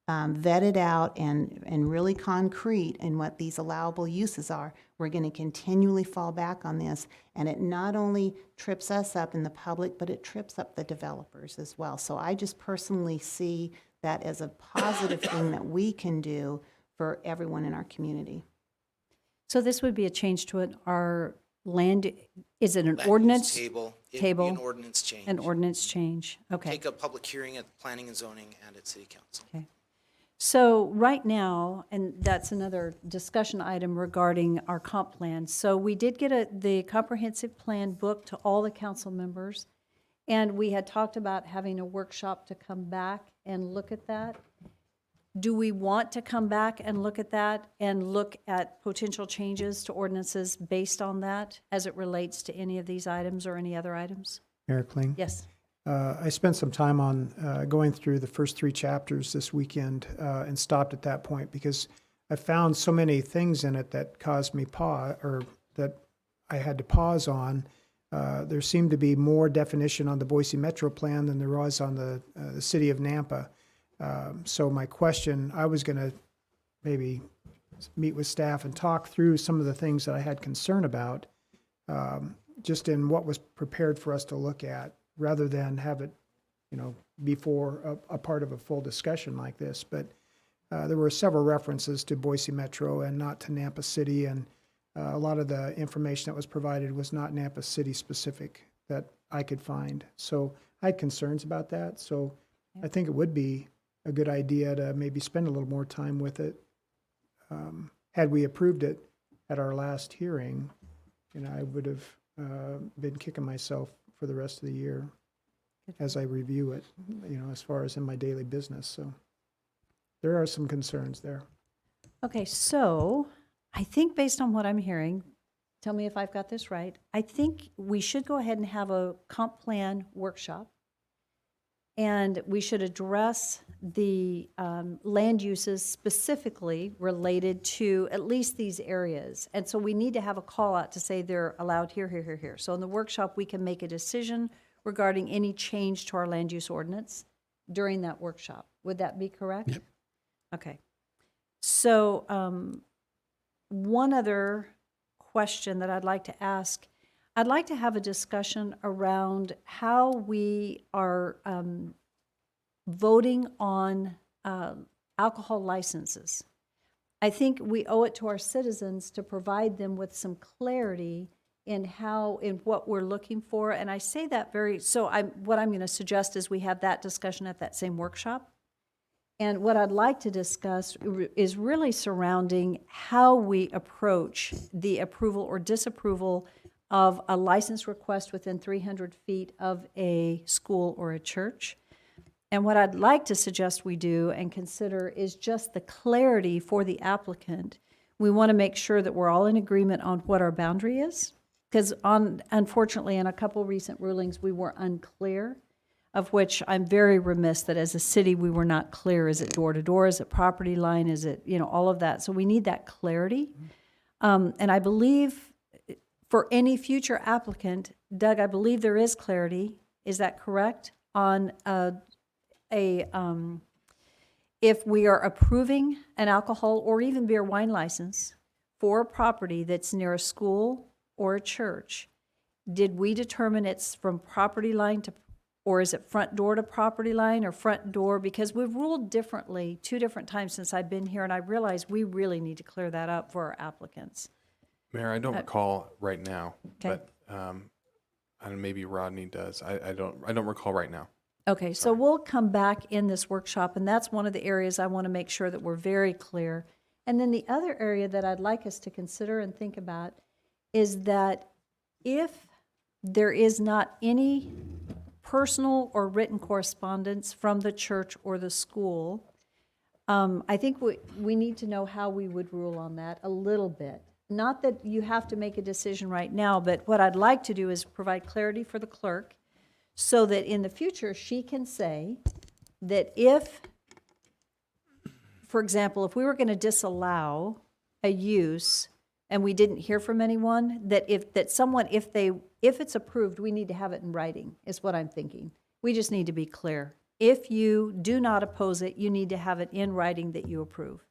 vetted out and really concrete in what these allowable uses are, we're going to continually fall back on this. And it not only trips us up in the public, but it trips up the developers as well. So I just personally see that as a positive thing that we can do for everyone in our community. So this would be a change to it, our land, is it an Land use ordinance? Table. It'd be Table? an ordinance change. An ordinance change, okay. Take a public hearing at planning and zoning and at city council. Okay. So right now, and that's another discussion item regarding our comp plan. So we did get the comprehensive plan book to all the council members. And we had talked about having a workshop to come back and look at that. Do we want to come back and look at that and look at potential changes to ordinances based on that as it relates to any of these items or any other items? Mayor Kling? Yes. I spent some time on going through the first 3 chapters this weekend and stopped at that point because I found so many things in it that caused me pause, or that I had to pause on. There seemed to be more definition on the Boise Metro Plan than there was on the city of Nampa. So my question, I was going to maybe meet with staff and talk through some of the things that I had concern about, just in what was prepared for us to look at, rather than have it, before a part of a full discussion like this. But there were several references to Boise Metro and not to Nampa City, and a lot of the information that was provided was not Nampa City specific that I could find. So I had concerns about that. So I think it would be a good idea to maybe spend a little more time with it. Had we approved it at our last hearing, I would have been kicking myself for the rest of the year as I review it, as far as in my daily business. So there are some concerns there. Okay, so I think based on what I'm hearing, tell me if I've got this right, I think we should go ahead and have a comp plan workshop. And we should address the land uses specifically related to at least these areas. And so we need to have a call out to say they're allowed here, here, here, here. So in the workshop, we can make a decision regarding any change to our land use ordinance during that workshop. Would that be correct? Yep. Okay. So one other question that I'd like to ask, I'd like to have a discussion around how we are voting on alcohol licenses. I think we owe it to our citizens to provide them with some clarity in what we're looking for. And I say that what I'm going to suggest is we have that discussion at that same workshop. And what I'd like to discuss is really surrounding how we approach the approval or disapproval of a license request within 300 feet of a school or a church. And what I'd like to suggest we do and consider is just the clarity for the applicant. We want to make sure that we're all in agreement on what our boundary is, because unfortunately, in a couple recent rulings, we were unclear, of which I'm very remiss that as a city, we were not clear. Is it door to door? Is it property line? Is it, all of that? So we need that clarity. And I believe for any future applicant, Doug, I believe there is clarity. Is that correct? On if we are approving an alcohol or even beer wine license for a property that's near a school or a church, did we determine it's from property line to, or is it front door to property line or front door? Because we've ruled differently 2 different times since I've been here, and I realize we really need to clear that up for our applicants. Mayor, I don't recall right now, Okay. but and maybe Rodney does. I don't recall right now. Okay, so we'll come back in this workshop, and that's one of the areas I want to make sure that we're very clear. And then the other area that I'd like us to consider and think about is that if there is not any personal or written correspondence from the church or the school, I think we need to know how we would rule on that a little bit. Not that you have to make a decision right now, but what I'd like to do is provide clarity for the clerk so that in the future, she can say that if, for example, if we were going to disallow a use and we didn't hear from anyone, that if it's approved, we need to have it in writing, is what I'm thinking. We just need to be clear. If you do not oppose it, you need to have it in writing that you approve.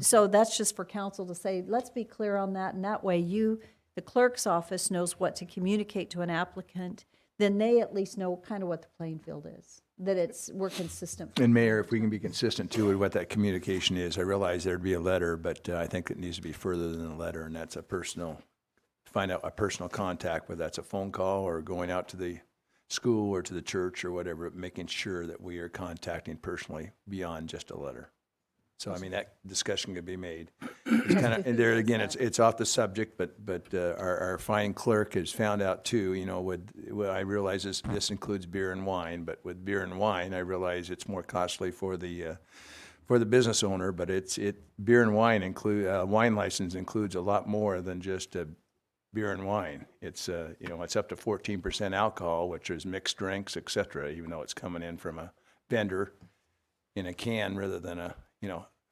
So that's just for council to say, let's be clear on that, and that way the clerk's office knows what to communicate to an applicant, then they at least know kind of what the playing field is, that we're consistent. And Mayor, if we can be consistent too with what that communication is, I realize there'd be a letter, but I think it needs to be further than a letter, and that's find out a personal contact, whether that's a phone call or going out to the school or to the church or whatever, making sure that we are contacting personally beyond just a letter. So, I mean, that discussion could be made. It's kind of, and there again, it's off the subject, but our fine clerk has found out too, I realize this includes beer and wine, but with beer and wine, I realize it's more costly for the business owner, but beer and wine wine license includes a lot more than just beer and wine. It's it's up to 14% alcohol, which is mixed drinks, et cetera, even though it's coming in from a vendor in a can rather than a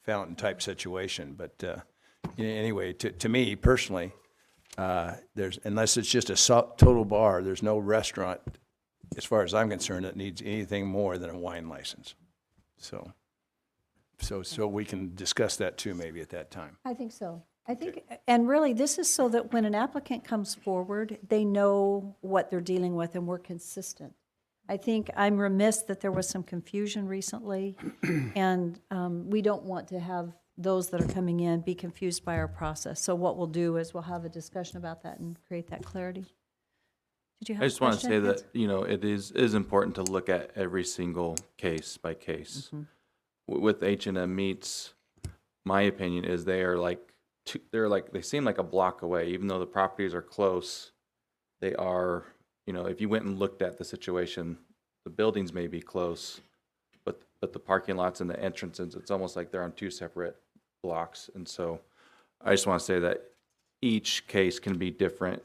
fountain type situation. But anyway, to me personally, unless it's just a total bar, there's no restaurant, as far as I'm concerned, that needs anything more than a wine license. So we can discuss that too, maybe at that time. I think so. And really, this is so that when an applicant comes forward, they know what they're dealing with and we're consistent. I think I'm remiss that there was some confusion recently, and we don't want to have those that are coming in be confused by our process. So what we'll do is we'll have a discussion about that and create that clarity. Did you have a question? I just want to say that, it is important to look at every single case by case. With H&M Meats, my opinion is they seem like a block away, even though the properties are close. They are, if you went and looked at the situation, the buildings may be close, but the parking lots and the entrances, it's almost like they're on two separate blocks. And so I just want to say that each case can be different,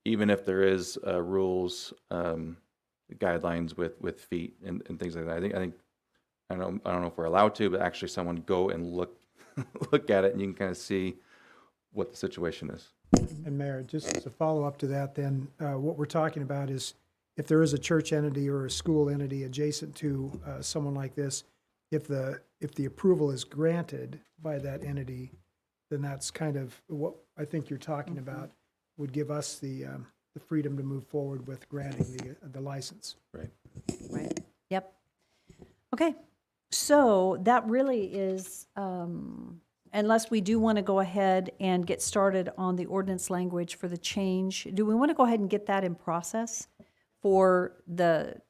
even if there is rules, guidelines with feet and things like that. I don't know if we're allowed to, but actually someone go and look at it, and you can kind of see what the situation is. And Mayor, just as a follow-up to that, then, what we're talking about is if there is a church entity or a school entity adjacent to someone like this, if the approval is granted by that entity, then that's kind of what I think you're talking about, would give us the freedom to move forward with granting the license. Right. Right. Yep. Okay. So that really is, unless we do want to go ahead and get started on the ordinance language for the change, do we want to go ahead and get that in process for the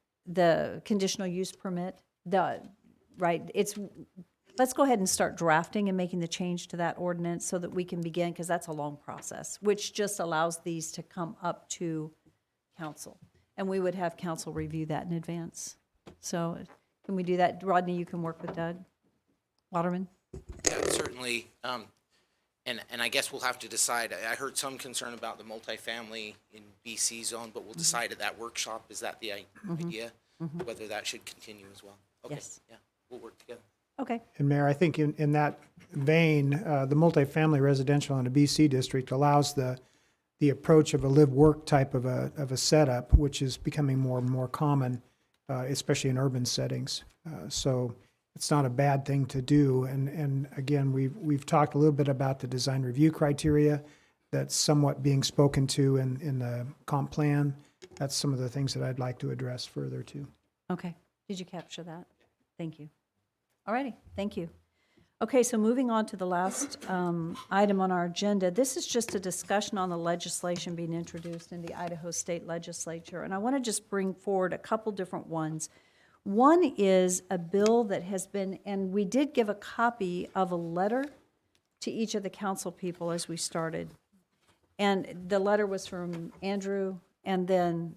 conditional use permit? Let's go ahead and start drafting and making the change to that ordinance so that we can begin, because that's a long process, which just allows these to come up to council. And we would have council review that in advance. So can we do that? Rodney, you can work with Doug Waterman. Yeah, certainly. And I guess we'll have to decide. I heard some concern about the multifamily in BC zone, but we'll decide at that workshop. Is that the idea? Whether that should continue as well? Okay. Yes. Yeah, we'll work together. Okay. And Mayor, I think in that vein, the multifamily residential in a BC district allows the approach of a live-work type of a setup, which is becoming more and more common, especially in urban settings. So it's not a bad thing to do. And again, we've talked a little bit about the design review criteria that's somewhat being spoken to in the comp plan. That's some of the things that I'd like to address further too. Okay. Did you capture that? Thank you. All righty. Thank you. Okay, so moving on to the last item on our agenda. This is just a discussion on the legislation being introduced in the Idaho State Legislature. And I want to just bring forward a couple different ones. One is a bill that has been, and we did give a copy of a letter to each of the council people as we started. And the letter was from Andrew, and then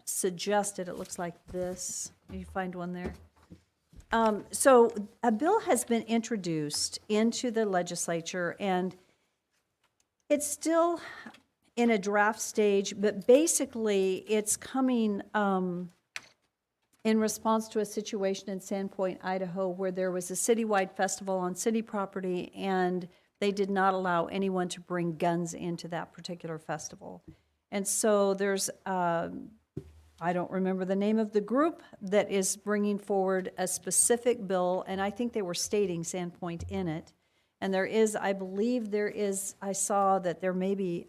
suggested, it looks like this. You find one there? So a bill has been introduced into the legislature, and it's still in a draft stage, but basically it's coming in response to a situation in Sandpoint, Idaho, where there was a citywide festival on city property, and they did not allow anyone to bring guns into that particular festival. And so there's, I don't remember the name of the group that is bringing forward a specific bill, and I think they were stating Sandpoint in it. And there is, I believe there is, I saw that there may be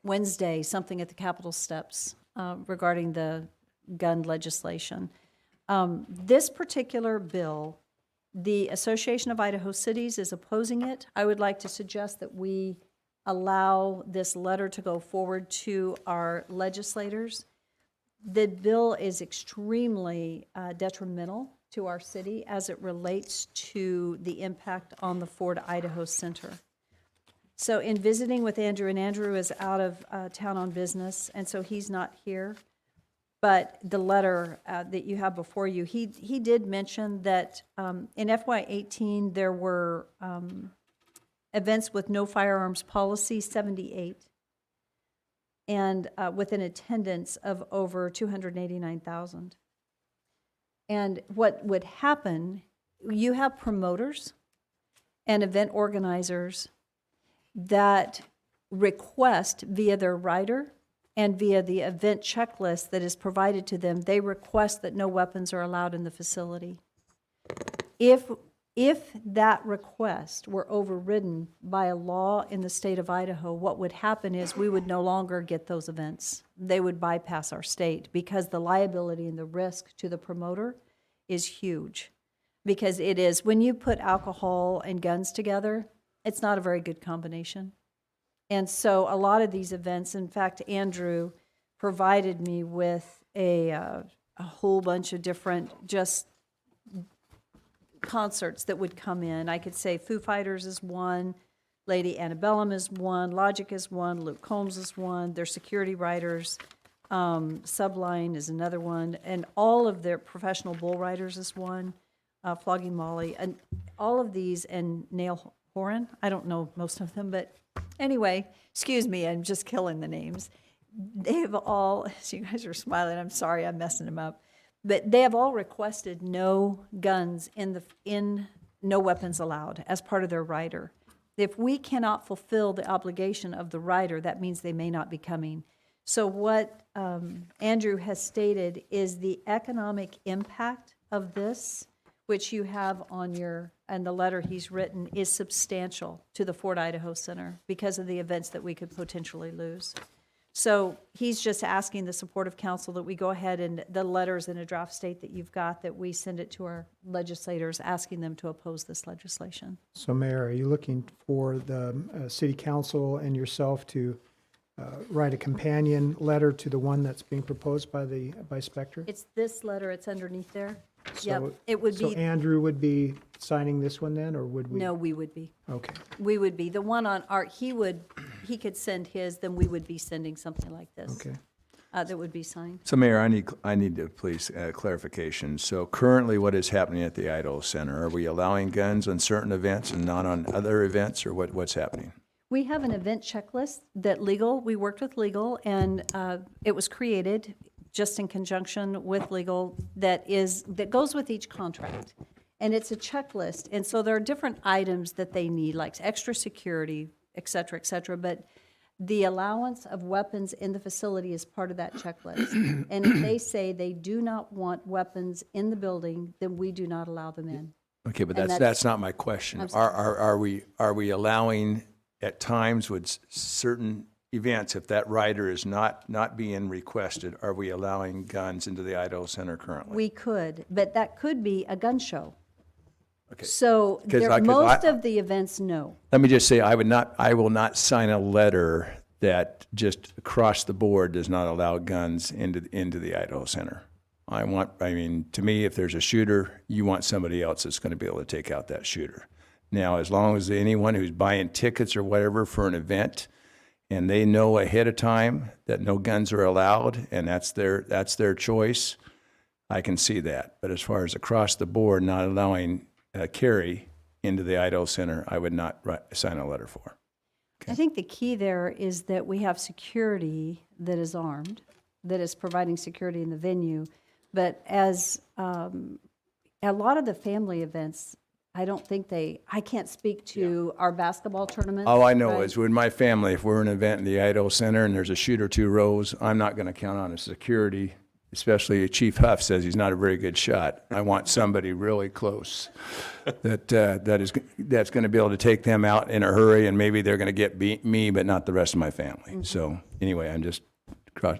Wednesday, something at the Capitol steps regarding the gun legislation. This particular bill, the Association of Idaho Cities is opposing it. I would like to suggest that we allow this letter to go forward to our legislators. The bill is extremely detrimental to our city as it relates to the impact on the Ford Idaho Center. So in visiting with Andrew, and Andrew is out of town on business, and so he's not here, but the letter that you have before you, he did mention that in FY18 there were events with no firearms policy, 78, and with an attendance of over 289,000. And what would happen, you have promoters and event organizers that request via their rider and via the event checklist that is provided to them, they request that no weapons are allowed in the facility. If that request were overridden by a law in the state of Idaho, what would happen is we would no longer get those events. They would bypass our state because the liability and the risk to the promoter is huge. Because it is, when you put alcohol and guns together, it's not a very good combination. And so a lot of these events, in fact, Andrew provided me with a whole bunch of different just concerts that would come in. I could say Foo Fighters is one, Lady Antebellum is one, Logic is one, Luke Combs is one, their security riders, Subline is another one, and all of their professional bull riders is one, Flogging Molly, and all of these, and Nail Horan, I don't know most of them, but anyway, excuse me, I'm just killing the names. They have all, so you guys are smiling, I'm sorry, I'm messing them up. But they have all requested no guns in no weapons allowed as part of their rider. If we cannot fulfill the obligation of the rider, that means they may not be coming. So what Andrew has stated is the economic impact of this, which you have on and the letter he's written, is substantial to the Ford Idaho Center because of the events that we could potentially lose. So he's just asking the support of council that we go ahead and the letters in a draft state that you've got, that we send it to our legislators, asking them to oppose this legislation. So Mayor, are you looking for the city council and yourself to write a companion letter to the one that's being proposed by Spectre? It's this letter, it's underneath there. So- Yep, it would So be, Andrew would be signing this one then, or would we? no, we would be. Okay. We would be. The one on art, he could send his, then we would be sending something like this. Okay. That would be signed. So Mayor, I need to please clarification. So currently what is happening at the Idaho Center? Are we allowing guns on certain events and not on other events, or what's happening? We have an event checklist that we worked with legal, and it was created just in conjunction with legal that goes with each contract. And it's a checklist. And so there are different items that they need, like extra security, et cetera, but the allowance of weapons in the facility is part of that checklist. And if they say they do not want weapons in the building, then we do not allow them in. Okay, but And that's not my question. I'm sorry. Are we allowing at times with certain events, if that rider is not being requested, are we allowing guns into the Idaho Center currently? We could, but that could be a gun show. Okay. So 'Cause most of the events, no. Let me just say, I will not sign a letter that just across the board does not allow guns into the Idaho Center. To me, if there's a shooter, you want somebody else that's going to be able to take out that shooter. Now, as long as anyone who's buying tickets or whatever for an event and they know ahead of time that no guns are allowed, and that's their choice, I can see that. But as far as across the board, not allowing carry into the Idaho Center, I would not sign a letter for. I think the key there is that we have security that is armed, that is providing security in the venue. But as a lot of the family events, I don't think I can't speak to our basketball tournaments. All I know right? is with my family, if we're in an event in the Idaho Center and there's a shoot or two rows, I'm not going to count on a security, especially Chief Huff says he's not a very good shot. I want somebody really close that's going to be able to take them out in a hurry, and maybe they're going to get me, but not the rest of my family. So anyway, I'm just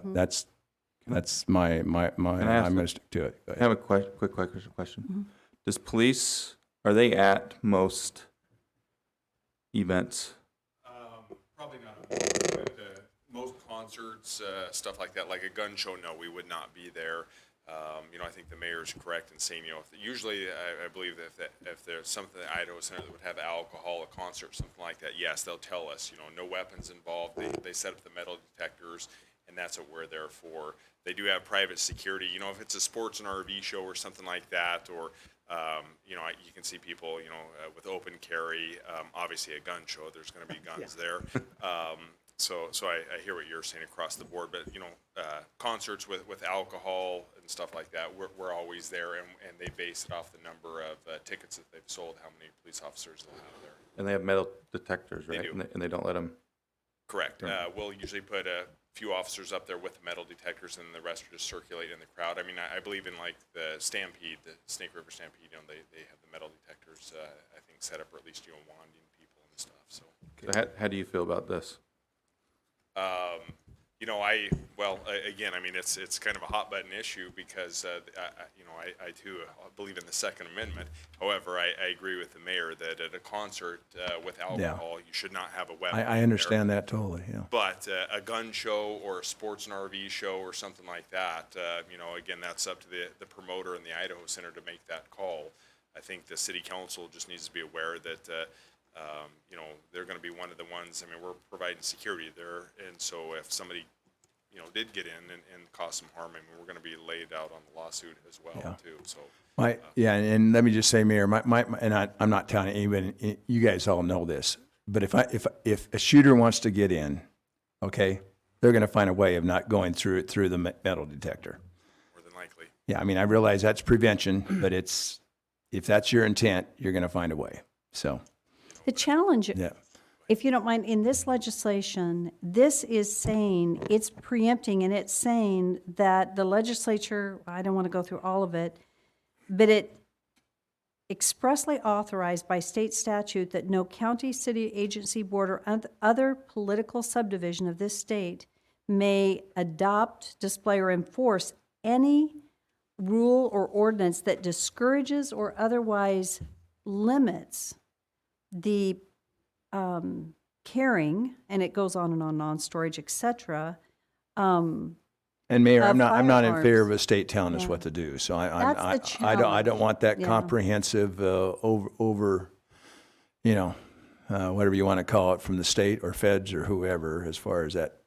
that's my I'm going to stick to it. I have a quick question. Does police, are they at most events? Probably not. But, most concerts, stuff like that, like a gun show, no, we would not be there. I think the mayor's correct in saying, usually I believe that if there's something at Idaho Center that would have alcohol, a concert, something like that, yes, they'll tell us, no weapons involved. They set up the metal detectors, and that's what we're there for. They do have private security. If it's a sports and RV show or something like that, or you can see people, with open carry. Obviously, a gun show, there's going to be guns there. So I hear what you're saying across the board, but concerts with alcohol and stuff like that, we're always there, and they base it off the number of tickets that they've sold, how many police officers they'll have there. And they have metal detectors, right? They do. And they don't let them. Correct. Right. We'll usually put a few officers up there with the metal detectors, and the rest are just circulate in the crowd. I mean, I believe in like the Stampede, the Snake River Stampede. They have the metal detectors, I think, set up, or at least wanding people and stuff. So How do you feel about this? Again, I mean, it's kind of a hot button issue because, I too believe in the Second Amendment. However, I agree with the mayor that at a concert with alcohol, you should not have a weapon. I understand that totally, yeah. But a gun show or a sports and RV show or something like that, again, that's up to the promoter and the Idaho Center to make that call. I think the city council just needs to be aware that, they're going to be one of the ones. I mean, we're providing security there, and so if somebody, did get in and cause some harm, I mean, we're going to be laid out on the lawsuit as well, too. So. And let me just say, Mayor, I'm not telling anybody, you guys all know this, but if a shooter wants to get in, okay, they're going to find a way of not going through the metal detector. More than likely. Yeah, I mean, I realize that's prevention, but if that's your intent, you're going to find a way. So. The challenge, Yeah. if you don't mind, in this legislation, this is saying, it's preempting, and it's saying that the legislature, I don't want to go through all of it, but it expressly authorized by state statute that no county, city, agency, board, or other political subdivision of this state may adopt, display, or enforce any rule or ordinance that discourages or otherwise limits the carrying, and it goes on and on, non-storage, et cetera. And Mayor, I'm not in firearms. favor of a state telling us Yeah. what to do. So That's the I don't want that Yeah. comprehensive over whatever you want to call it from the state or feds or whoever as far as that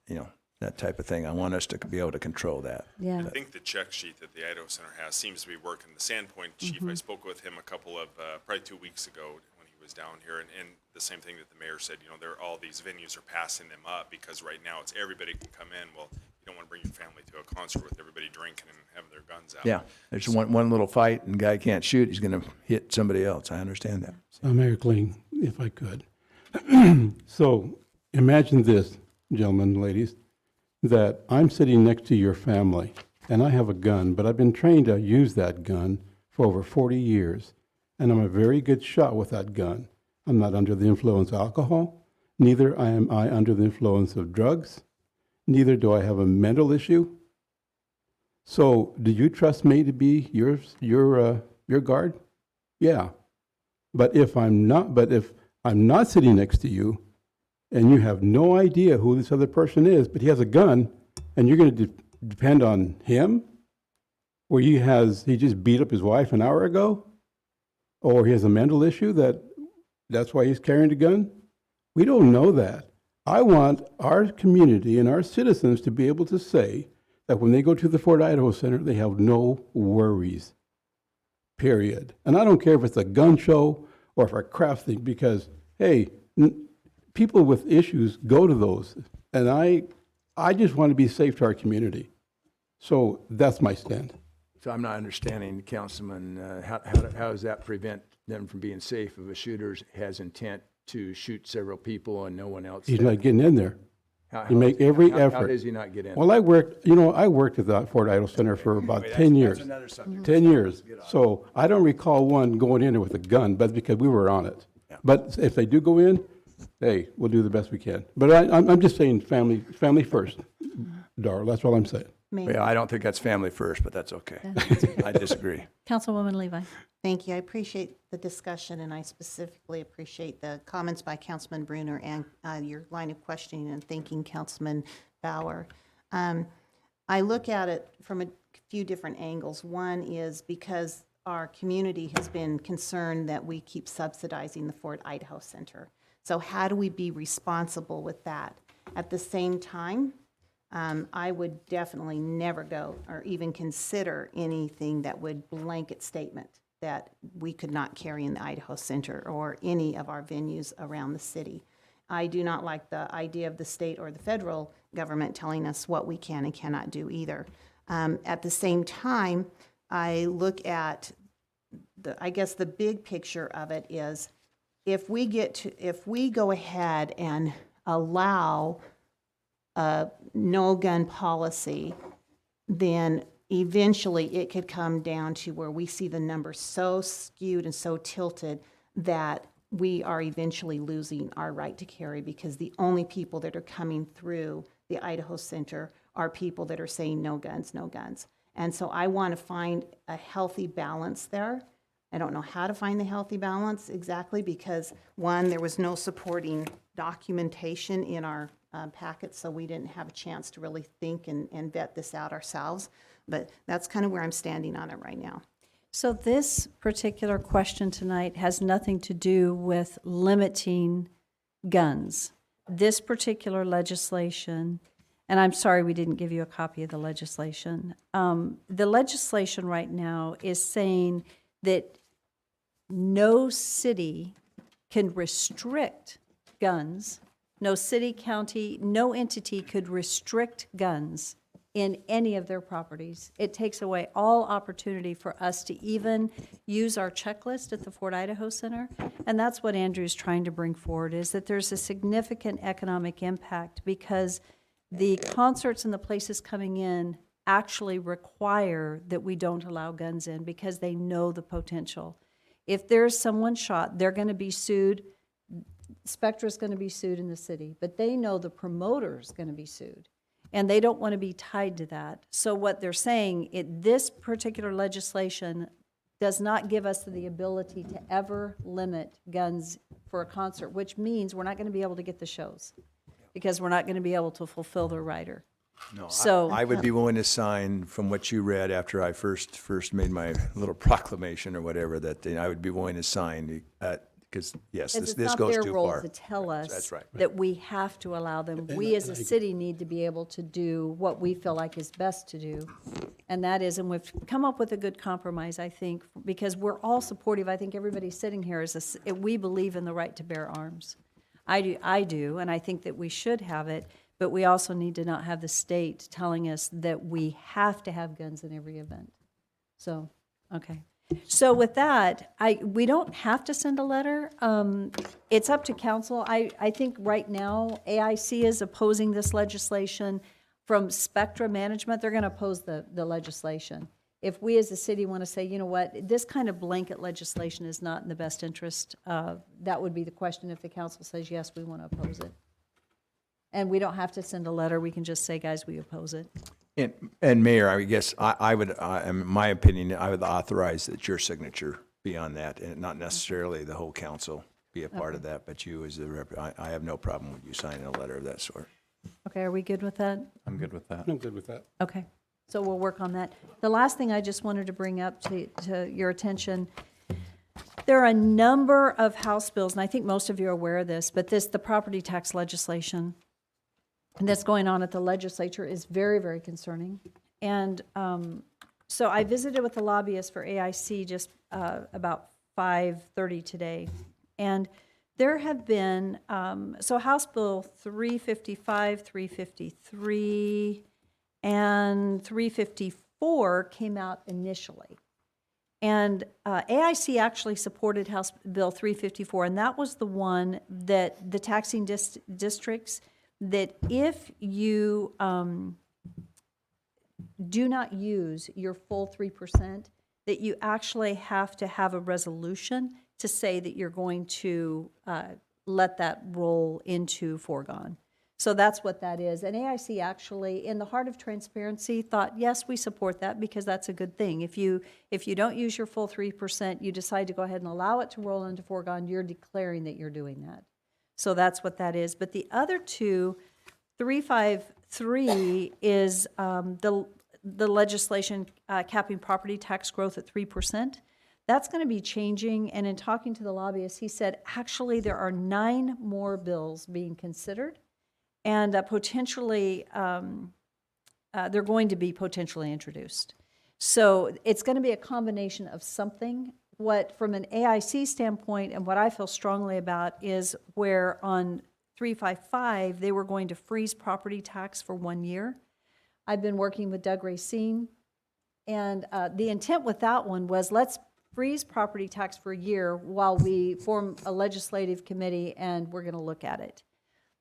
that type of thing. I want us to be able to control that. Yeah. I think the check sheet that the Idaho Center has seems to be working. The Sandpoint chief, I spoke with him a couple of, probably 2 weeks ago when he was down here, and the same thing that the mayor said, all these venues are passing them up because right now it's everybody can come in. Well, you don't want to bring your family to a concert with everybody drinking and having their guns out. Yeah, there's one little fight and the guy can't shoot. He's going to hit somebody else. I understand that. Mayor Kling, if I could. So imagine this, gentlemen, ladies, that I'm sitting next to your family and I have a gun, but I've been trained to use that gun for over 40 years, and I'm a very good shot with that gun. I'm not under the influence of alcohol, neither am I under the influence of drugs, neither do I have a mental issue. So do you trust me to be your guard? Yeah. But if I'm not sitting next to you, and you have no idea who this other person is, but he has a gun, and you're going to depend on him, or he just beat up his wife an hour ago, or he has a mental issue that's why he's carrying a gun. We don't know that. I want our community and our citizens to be able to say that when they go to the Fort Idaho Center, they have no worries, period. And I don't care if it's a gun show or if a craft thing, because, hey, people with issues go to those. And I just want to be safe to our community. So that's my stand. So I'm not understanding, Councilman, how does that prevent them from being safe if a shooter has intent to shoot several people and no one else? He's not getting in there. How You make every effort. How does he not get in? Well, I worked at the Fort Idaho Center for about 10 years. That's another subject. 10 years. So I don't recall one going in there with a gun, but because we were on it. But if they do go in, hey, we'll do the best we can. But I'm just saying family first, Darrell, that's all I'm saying. Yeah, I don't think that's family first, but that's okay. I disagree. Councilwoman Levi. Thank you. I appreciate the discussion, and I specifically appreciate the comments by Councilman Bruner and your line of questioning and thanking Councilman Bauer. I look at it from a few different angles. One is because our community has been concerned that we keep subsidizing the Fort Idaho Center. So how do we be responsible with that? At the same time, I would definitely never go or even consider anything that would blanket statement that we could not carry in the Idaho Center or any of our venues around the city. I do not like the idea of the state or the federal government telling us what we can and cannot do either. At the same time, I look at I guess the big picture of it is if we go ahead and allow a no gun policy, then eventually it could come down to where we see the numbers so skewed and so tilted that we are eventually losing our right to carry, because the only people that are coming through the Idaho Center are people that are saying no guns, no guns. And so I want to find a healthy balance there. I don't know how to find the healthy balance exactly, because one, there was no supporting documentation in our packet, so we didn't have a chance to really think and vet this out ourselves. But that's kind of where I'm standing on it right now. So this particular question tonight has nothing to do with limiting guns. This particular legislation, and I'm sorry we didn't give you a copy of the legislation. The legislation right now is saying that no city can restrict guns. No city, county, no entity could restrict guns in any of their properties. It takes away all opportunity for us to even use our checklist at the Fort Idaho Center. And that's what Andrew's trying to bring forward, is that there's a significant economic impact because the concerts and the places coming in actually require that we don't allow guns in because they know the potential. If there's someone shot, they're going to be sued. Spectra's going to be sued in the city, but they know the promoter's going to be sued, and they don't want to be tied to that. So what they're saying, this particular legislation does not give us the ability to ever limit guns for a concert, which means we're not going to be able to get the shows because we're not going to be able to fulfill their rider. No, So I would be willing to sign from what you read after I first made my little proclamation or whatever, that I would be willing to sign, because, yes, It's this not goes their too role far. to tell us That's right. that we have to allow them. We as a city need to be able to do what we feel like is best to do. And that is, and we've come up with a good compromise, I think, because we're all supportive. I think everybody sitting here we believe in the right to bear arms. I do, and I think that we should have it, but we also need to not have the state telling us that we have to have guns in every event. So, okay. So with that, we don't have to send a letter. It's up to council. I think right now, AIC is opposing this legislation. From Spectra Management, they're going to oppose the legislation. If we as a city want to say, you know what, this kind of blanket legislation is not in the best interest, that would be the question if the council says, yes, we want to oppose it. And we don't have to send a letter. We can just say, guys, we oppose it. And Mayor, I guess I would, in my opinion, I would authorize that your signature be on that, and not necessarily the whole council be a part of that, but you as the rep, I have no problem with you signing a letter of that sort. Okay, are we good with that? I'm good with that. I'm good with that. Okay, so we'll work on that. The last thing I just wanted to bring up to your attention, There are a number of House bills, and I think most of you are aware of this, but the property tax legislation that's going on at the legislature is very, very concerning. And so I visited with the lobbyist for AIC just about 5:30 today. And there have been, so House Bill 355, 353, and 354 came out initially. And AIC actually supported House Bill 354, and that was the one that the taxing districts, that if you do not use your full 3%, that you actually have to have a resolution to say that you're going to let that roll into foregone. So that's what that is. And AIC actually, in the heart of transparency, thought, yes, we support that because that's a good thing. If you don't use your full 3%, you decide to go ahead and allow it to roll into foregone, you're declaring that you're doing that. So that's what that is. But the other two, 353 is the legislation capping property tax growth at 3%. That's going to be changing. And in talking to the lobbyist, he said, actually, there are 9 more bills being considered. And potentially, they're going to be potentially introduced. So it's going to be a combination of something. What, from an AIC standpoint, and what I feel strongly about is where on 355, they were going to freeze property tax for 1 year. I've been working with Doug Racine, and the intent with that one was let's freeze property tax for a year while we form a legislative committee and we're going to look at it.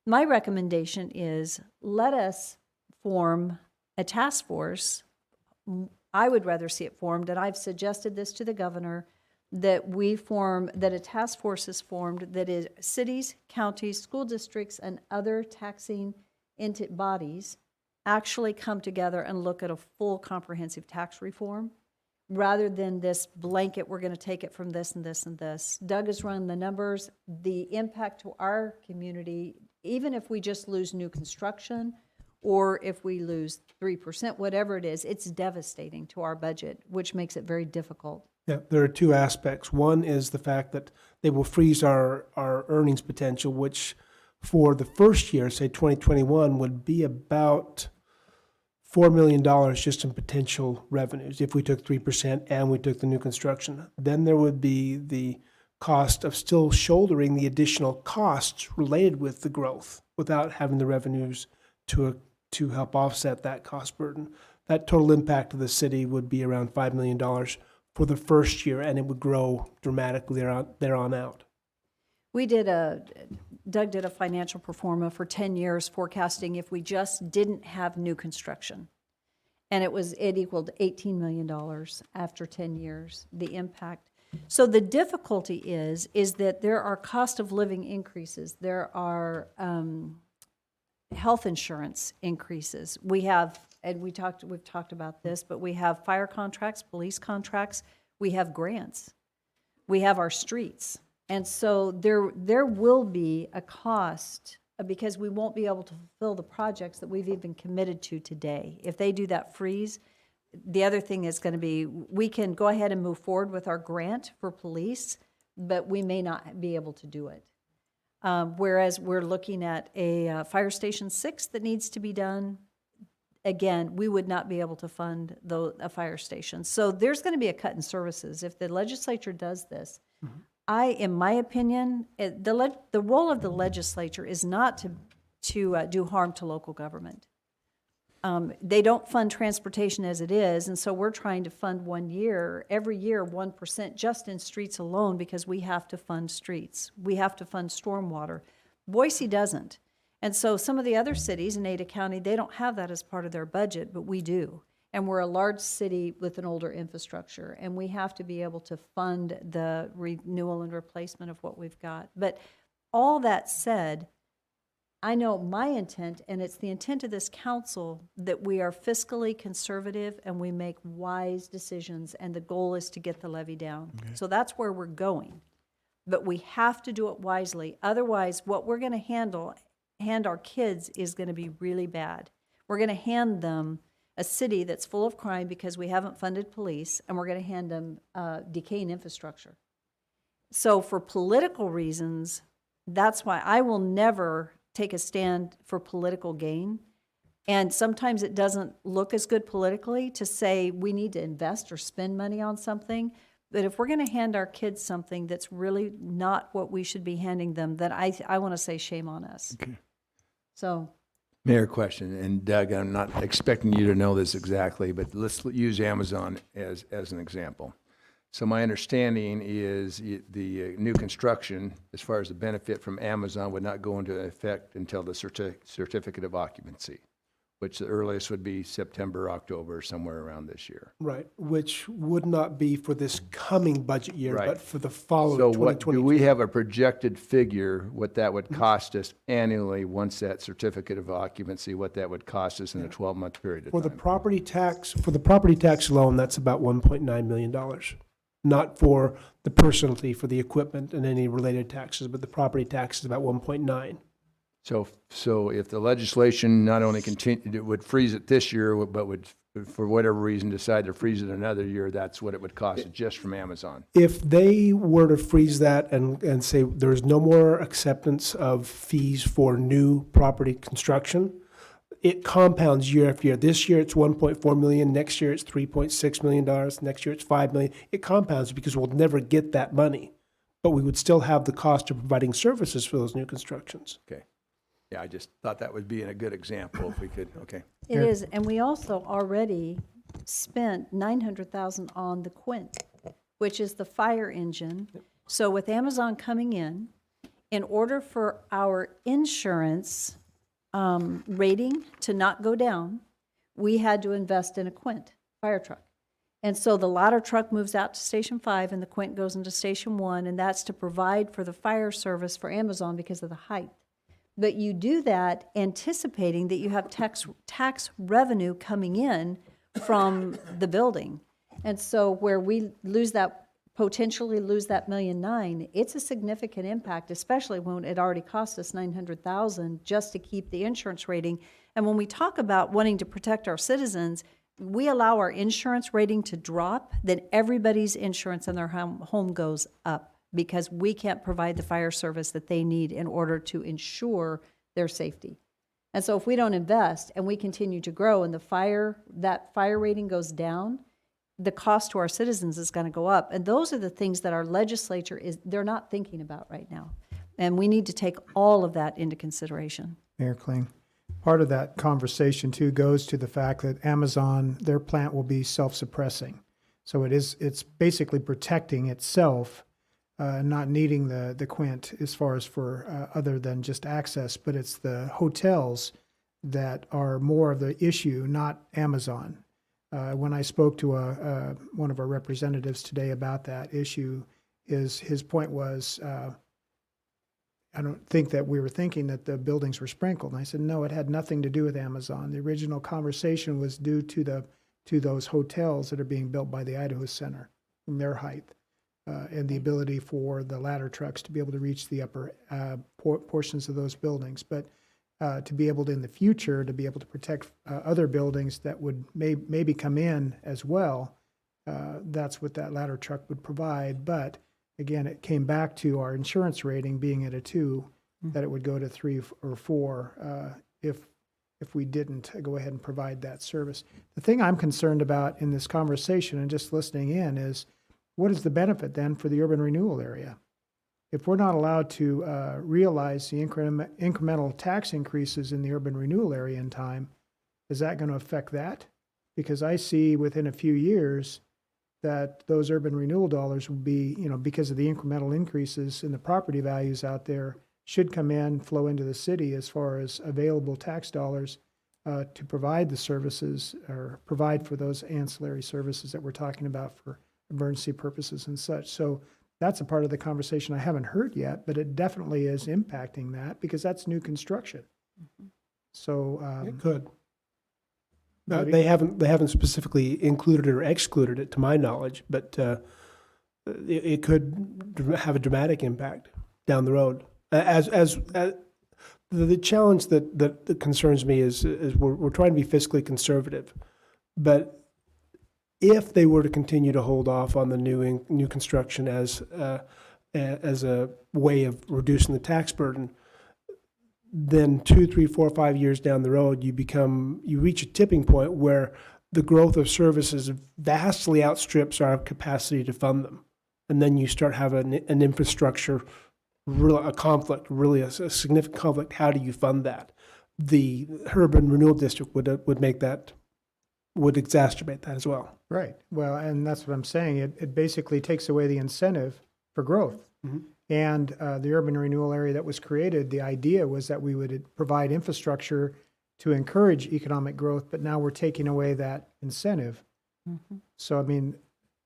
My recommendation is let us form a task force. I would rather see it formed, and I've suggested this to the governor, that a task force is formed that is cities, counties, school districts, and other taxing bodies actually come together and look at a full comprehensive tax reform rather than this blanket, we're going to take it from this and this and this. Doug has run the numbers. The impact to our community, even if we just lose new construction or if we lose 3%, whatever it is, it's devastating to our budget, which makes it very difficult. Yeah, there are 2 aspects. One is the fact that they will freeze our earnings potential, which for the first year, say 2021, would be about $4 million just in potential revenues if we took 3% and we took the new construction. Then there would be the cost of still shouldering the additional costs related with the growth without having the revenues to help offset that cost burden. That total impact of the city would be around $5 million for the first year, and it would grow dramatically there on out. Doug did a financial pro forma for 10 years forecasting if we just didn't have new construction. And it equaled $18 million after 10 years, the impact. So the difficulty is that there are cost of living increases. There are health insurance increases. We have, and we've talked about this, but we have fire contracts, police contracts, we have grants, we have our streets. And so there will be a cost because we won't be able to fulfill the projects that we've even committed to today. If they do that freeze, the other thing is going to be, we can go ahead and move forward with our grant for police, but we may not be able to do it. Whereas we're looking at a Fire Station 6 that needs to be done. Again, we would not be able to fund a fire station. So there's going to be a cut in services. If the legislature does this, in my opinion, the role of the legislature is not to do harm to local government. They don't fund transportation as it is, and so we're trying to fund every year 1% just in streets alone because we have to fund streets. We have to fund stormwater. Boise doesn't. And so some of the other cities in Ada County, they don't have that as part of their budget, but we do. And we're a large city with an older infrastructure, and we have to be able to fund the renewal and replacement of what we've got. But all that said, I know my intent, and it's the intent of this council, that we are fiscally conservative and we make wise decisions, and the goal is to get the levy down. Okay. So that's where we're going. But we have to do it wisely. Otherwise, what we're going to hand our kids is going to be really bad. We're going to hand them a city that's full of crime because we haven't funded police, and we're going to hand them decaying infrastructure. So for political reasons, that's why I will never take a stand for political gain. And sometimes it doesn't look as good politically to say we need to invest or spend money on something. But if we're going to hand our kids something that's really not what we should be handing them, then I want to say shame on us. Okay. So, Mayor, question, and Doug, I'm not expecting you to know this exactly, but let's use Amazon as an example. So my understanding is the new construction, as far as the benefit from Amazon, would not go into effect until the certificate of occupancy, which the earliest would be September, October, somewhere around this year. Right, which would not be for this coming budget year, Right. but for the following So what, 2022. do we have a projected figure, what that would cost us annually once that certificate of occupancy, what that would cost us in a 12-month period of For the time? property tax alone, that's about $1.9 million. Not for the personalty, for the equipment and any related taxes, but the property tax is about 1.9. So if the legislation not only would freeze it this year, but would, for whatever reason, decide to freeze it another year, that's what it would cost just from Amazon. If they were to freeze that and say there's no more acceptance of fees for new property construction, it compounds year after year. This year it's 1.4 million, next year it's 3.6 million dollars, next year it's 5 million. It compounds because we'll never get that money, but we would still have the cost of providing services for those new constructions. Okay. Yeah, I just thought that would be a good example if we could, okay. it is, and we also already spent $900,000 on the Quint, which is the fire engine. So with Amazon coming in order for our insurance rating to not go down, we had to invest in a Quint fire truck. And so the ladder truck moves out to Station 5 and the Quint goes into Station 1, and that's to provide for the fire service for Amazon because of the height. But you do that anticipating that you have tax revenue coming in from the building. And so where we potentially lose that $1.9 million, it's a significant impact, especially when it already cost us $900,000 just to keep the insurance rating. And when we talk about wanting to protect our citizens, we allow our insurance rating to drop, then everybody's insurance in their home goes up, because we can't provide the fire service that they need in order to ensure their safety. And so if we don't invest and we continue to grow and that fire rating goes down, the cost to our citizens is going to go up. And those are the things that our legislature they're not thinking about right now. And we need to take all of that into consideration. Mayor Kling, part of that conversation too goes to the fact that Amazon, their plant will be self-suppressing. So it's basically protecting itself, not needing the Quint as far as for other than just access, but it's the hotels that are more of the issue, not Amazon. When I spoke to one of our representatives today about that issue, his point was, I don't think that we were thinking that the buildings were sprinkled. And I said, no, it had nothing to do with Amazon. The original conversation was due to those hotels that are being built by the Idaho Center and their height. And the ability for the ladder trucks to be able to reach the upper portions of those buildings. But to be able to, in the future, to be able to protect other buildings that would maybe come in as well, that's what that ladder truck would provide. But again, it came back to our insurance rating being at a 2, that it would go to 3 or 4 if we didn't go ahead and provide that service. The thing I'm concerned about in this conversation and just listening in is, what is the benefit then for the urban renewal area? If we're not allowed to realize the incremental tax increases in the urban renewal area in time, is that going to affect that? Because I see within a few years that those urban renewal dollars will be, because of the incremental increases in the property values out there, should come in, flow into the city as far as available tax dollars to provide the services or provide for those ancillary services that we're talking about for emergency purposes and such. So that's a part of the conversation I haven't heard yet, but it definitely is impacting that because that's new construction. So It could. They haven't specifically included or excluded it, to my knowledge, but it could have a dramatic impact down the road. The challenge that concerns me is we're trying to be fiscally conservative, but if they were to continue to hold off on the new construction as as a way of reducing the tax burden, then 2, 3, 4, 5 years down the road, you reach a tipping point where the growth of services vastly outstrips our capacity to fund them. And then you start having an infrastructure, a conflict, really a significant conflict. How do you fund that? The urban renewal district would exacerbate that as well. Right. Well, and that's what I'm saying. It basically takes away the incentive for growth. Mm-hmm. And the urban renewal area that was created, the idea was that we would provide infrastructure to encourage economic growth, but now we're taking away that incentive. Mhm. So, I mean,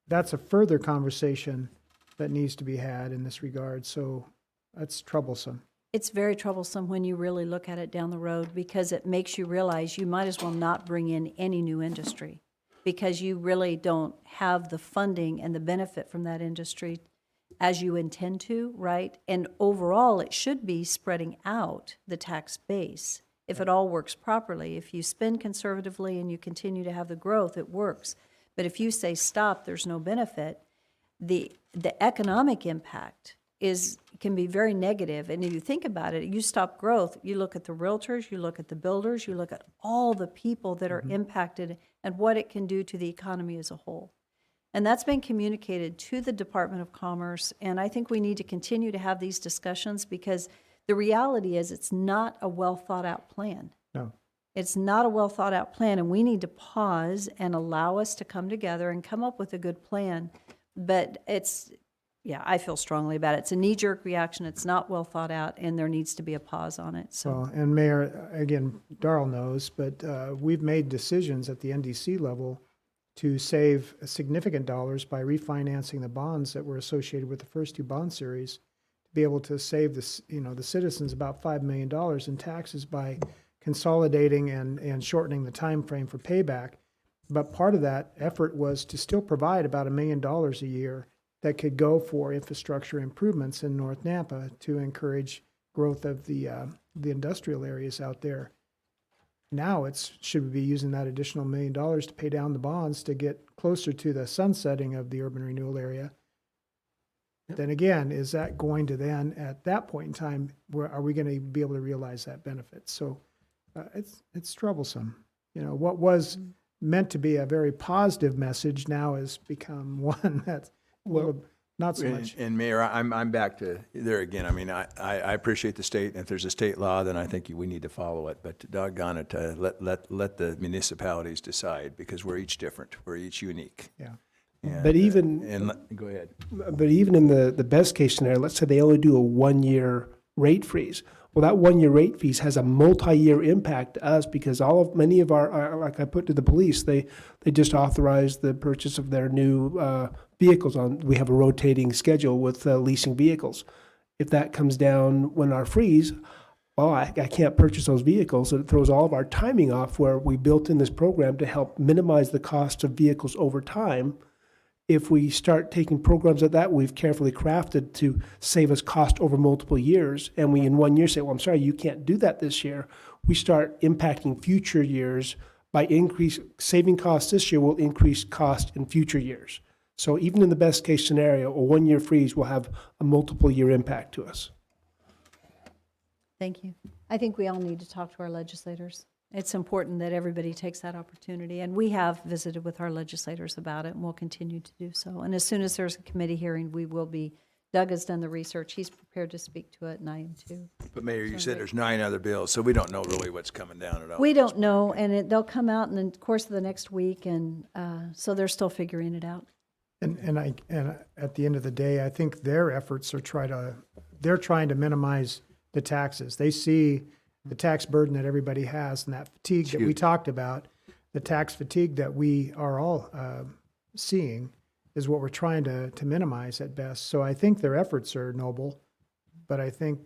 that's a further conversation that needs to be had in this regard. So that's troublesome. It's very troublesome when you really look at it down the road, because it makes you realize you might as well not bring in any new industry, because you really don't have the funding and the benefit from that industry as you intend to, right? And overall, it should be spreading out the tax base. If it all works properly, if you spend conservatively and you continue to have the growth, it works. But if you say stop, there's no benefit, the economic impact can be very negative. And if you think about it, you stop growth, you look at the realtors, you look at the builders, you look at all the people that are impacted and what it can do to the economy as a whole. And that's been communicated to the Department of Commerce, and I think we need to continue to have these discussions, because the reality is it's not a well-thought-out plan. No. It's not a well-thought-out plan, and we need to pause and allow us to come together and come up with a good plan. But I feel strongly about it. It's a knee-jerk reaction. It's not well thought out, and there needs to be a pause on it. So, Well, and Mayor, again, Darrell knows, but we've made decisions at the NDC level to save significant dollars by refinancing the bonds that were associated with the first two bond series, to be able to save the citizens about $5 million in taxes by consolidating and shortening the time frame for payback. But part of that effort was to still provide about $1 million a year that could go for infrastructure improvements in North Nampa to encourage growth of the industrial areas out there. Now should we be using that additional $1 million to pay down the bonds to get closer to the sunsetting of the urban renewal area? Then again, is that going to then, at that point in time, are we going to be able to realize that benefit? So it's troublesome. What was meant to be a very positive message now has become one that's not so much. And Mayor, I'm back to there again. I mean, I appreciate the state, and if there's a state law, then I think we need to follow it. But doggone it, let the municipalities decide, because we're each different. We're each unique. Yeah. And, But even go ahead. But even in the best case scenario, let's say they only do a 1-year rate freeze. Well, that 1-year rate freeze has a multi-year impact to us, because many of our, like I put to the police, they just authorized the purchase of their new vehicles. We have a rotating schedule with leasing vehicles. If that comes down when our freeze, well, I can't purchase those vehicles. It throws all of our timing off, where we built in this program to help minimize the cost of vehicles over time. If we start taking programs like that we've carefully crafted to save us cost over multiple years, and we in 1 year say, well, I'm sorry, you can't do that this year, we start impacting future years by saving costs this year will increase cost in future years. So even in the best case scenario, a 1-year freeze will have a multiple year impact to us. thank you. I think we all need to talk to our legislators. It's important that everybody takes that opportunity, and we have visited with our legislators about it, and we'll continue to do so. And as soon as there's a committee hearing, we will be. Doug has done the research. He's prepared to speak to it, and I am too. But Mayor, you said there's 9 other bills, so we don't know really what's coming down at all. We don't know, and they'll come out in the course of the next week, and so they're still figuring it out. And at the end of the day, I think their efforts are they're trying to minimize the taxes. They see the tax burden that everybody has, and that fatigue that we talked about, the tax fatigue that we are all seeing, is what we're trying to minimize at best. So I think their efforts are noble, but I think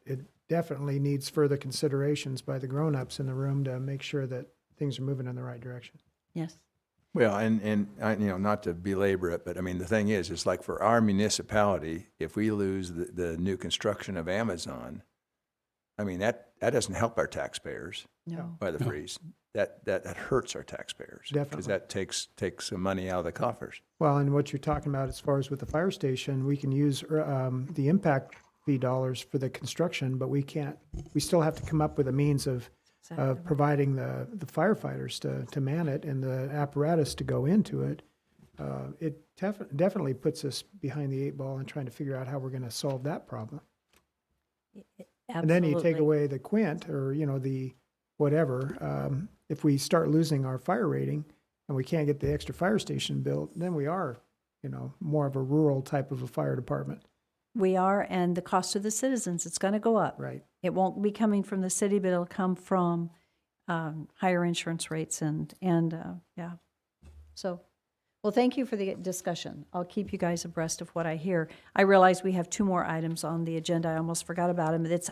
it definitely needs further considerations by the grown-ups in the room to make sure that things are moving in the right direction. Yes. Well, and not to belabor it, but I mean, the thing is, it's like for our municipality, if we lose the new construction of Amazon, I mean, that doesn't help our taxpayers. No. By the freeze. That hurts our taxpayers. Definitely. Because that takes some money out of the coffers. Well, and what you're talking about as far as with the fire station, we can use the impact fee dollars for the construction, but we still have to come up with a means of providing the firefighters to man it and the apparatus to go into it. It definitely puts us behind the 8 ball in trying to figure out how we're going to solve that problem. And then you take Absolutely. away the quint or, the whatever. If we start losing our fire rating and we can't get the extra fire station built, then we are, more of a rural type of a fire department. We are, and the cost to the citizens, it's going to go up. Right. It won't be coming from the city, but it'll come from higher insurance rates and yeah. So, well, thank you for the discussion. I'll keep you guys abreast of what I hear. I realize we have 2 more items on the agenda. I almost forgot about them. It's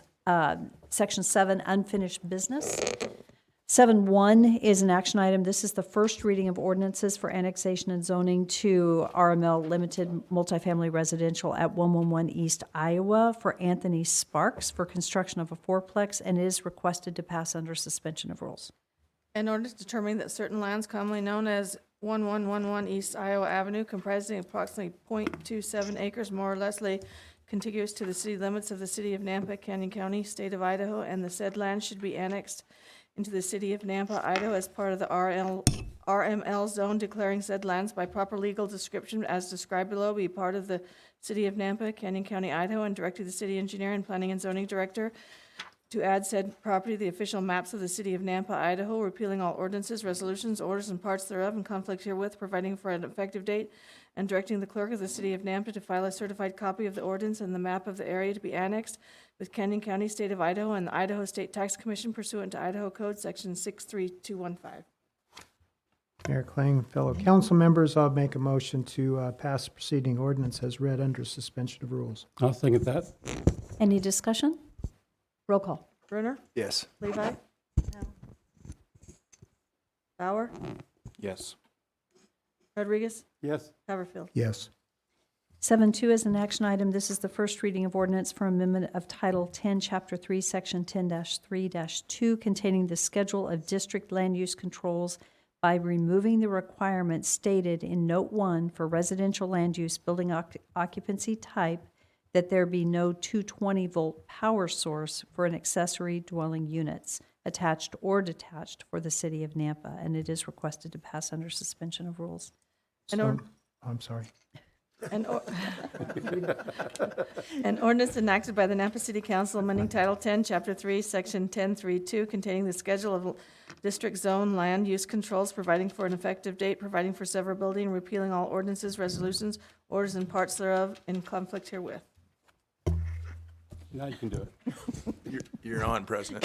Section 7, unfinished business. 7.1 is an action item. This is the first reading of ordinances for annexation and zoning to RML Limited Multifamily Residential at 111 East Iowa for Anthony Sparks for construction of a fourplex, and it is requested to pass under suspension of rules. An ordinance determining that certain lands commonly known as 1111 East Iowa Avenue comprising approximately .27 acres more or less lay contiguous to the city limits of the city of Nampa, Canyon County, state of Idaho, and the said land should be annexed into the city of Nampa, Idaho as part of the RML zone, declaring said lands by proper legal description as described below be part of the city of Nampa, Canyon County, Idaho, and directing the city engineer and planning and zoning director to add said property to the official maps of the city of Nampa, Idaho, repealing all ordinances, resolutions, orders, and parts thereof in conflict herewith, providing for an effective date, and directing the clerk of the city of Nampa to file a certified copy of the ordinance and the map of the area to be annexed with Canyon County, state of Idaho, and the Idaho State Tax Commission pursuant to Idaho Code Section 63215. Mayor Kling, fellow council members, I'll make a motion to pass the preceding ordinance as read under suspension of rules. I'll second that. Any discussion? Roll call. Brunner? Yes. Levi? Bauer? Yes. Rodriguez? Yes. Haverfield? Yes. 7.2 is an action item. This is the first reading of ordinance for amendment of Title 10, Chapter 3, Section 10-3-2, containing the schedule of district land use controls by removing the requirement stated in Note 1 for residential land use building occupancy type that there be no 220-volt power source for an accessory dwelling units attached or detached for the city of Nampa, and it is requested to pass under suspension of rules. I'm sorry. An ordinance enacted by the Nampa City Council amending Title 10, Chapter 3, Section 10.3.2, containing the schedule of district zone land use controls, providing for an effective date, providing for severability, and repealing all ordinances, resolutions, orders, and parts thereof in conflict herewith. Now you can do it. You're on, President.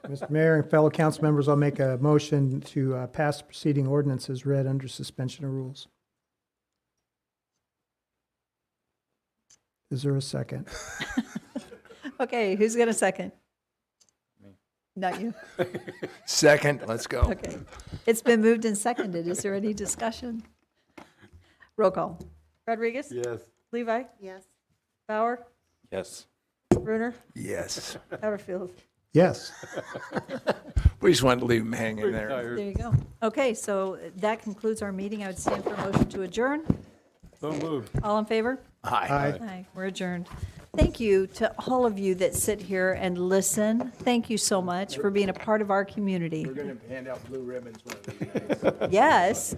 Mr. Mayor and fellow council members, I'll make a motion to pass the preceding ordinance as read under suspension of rules. Is there a second? Okay, who's going to second? Me. Not you? Second, let's go. Okay. It's been moved and seconded. Is there any discussion? Roll call. Rodriguez? Yes. Levi? Yes. Bauer? Yes. Brunner? Yes. Haverfield? Yes. We just wanted to leave him hanging there. There you go. Okay, so that concludes our meeting. I would stand for a motion to adjourn. So moved. All in favor? Aye. Aye. We're adjourned. Thank you to all of you that sit here and listen. Thank you so much for being a part of our community. We're going to hand out blue ribbons one of these days. Yes.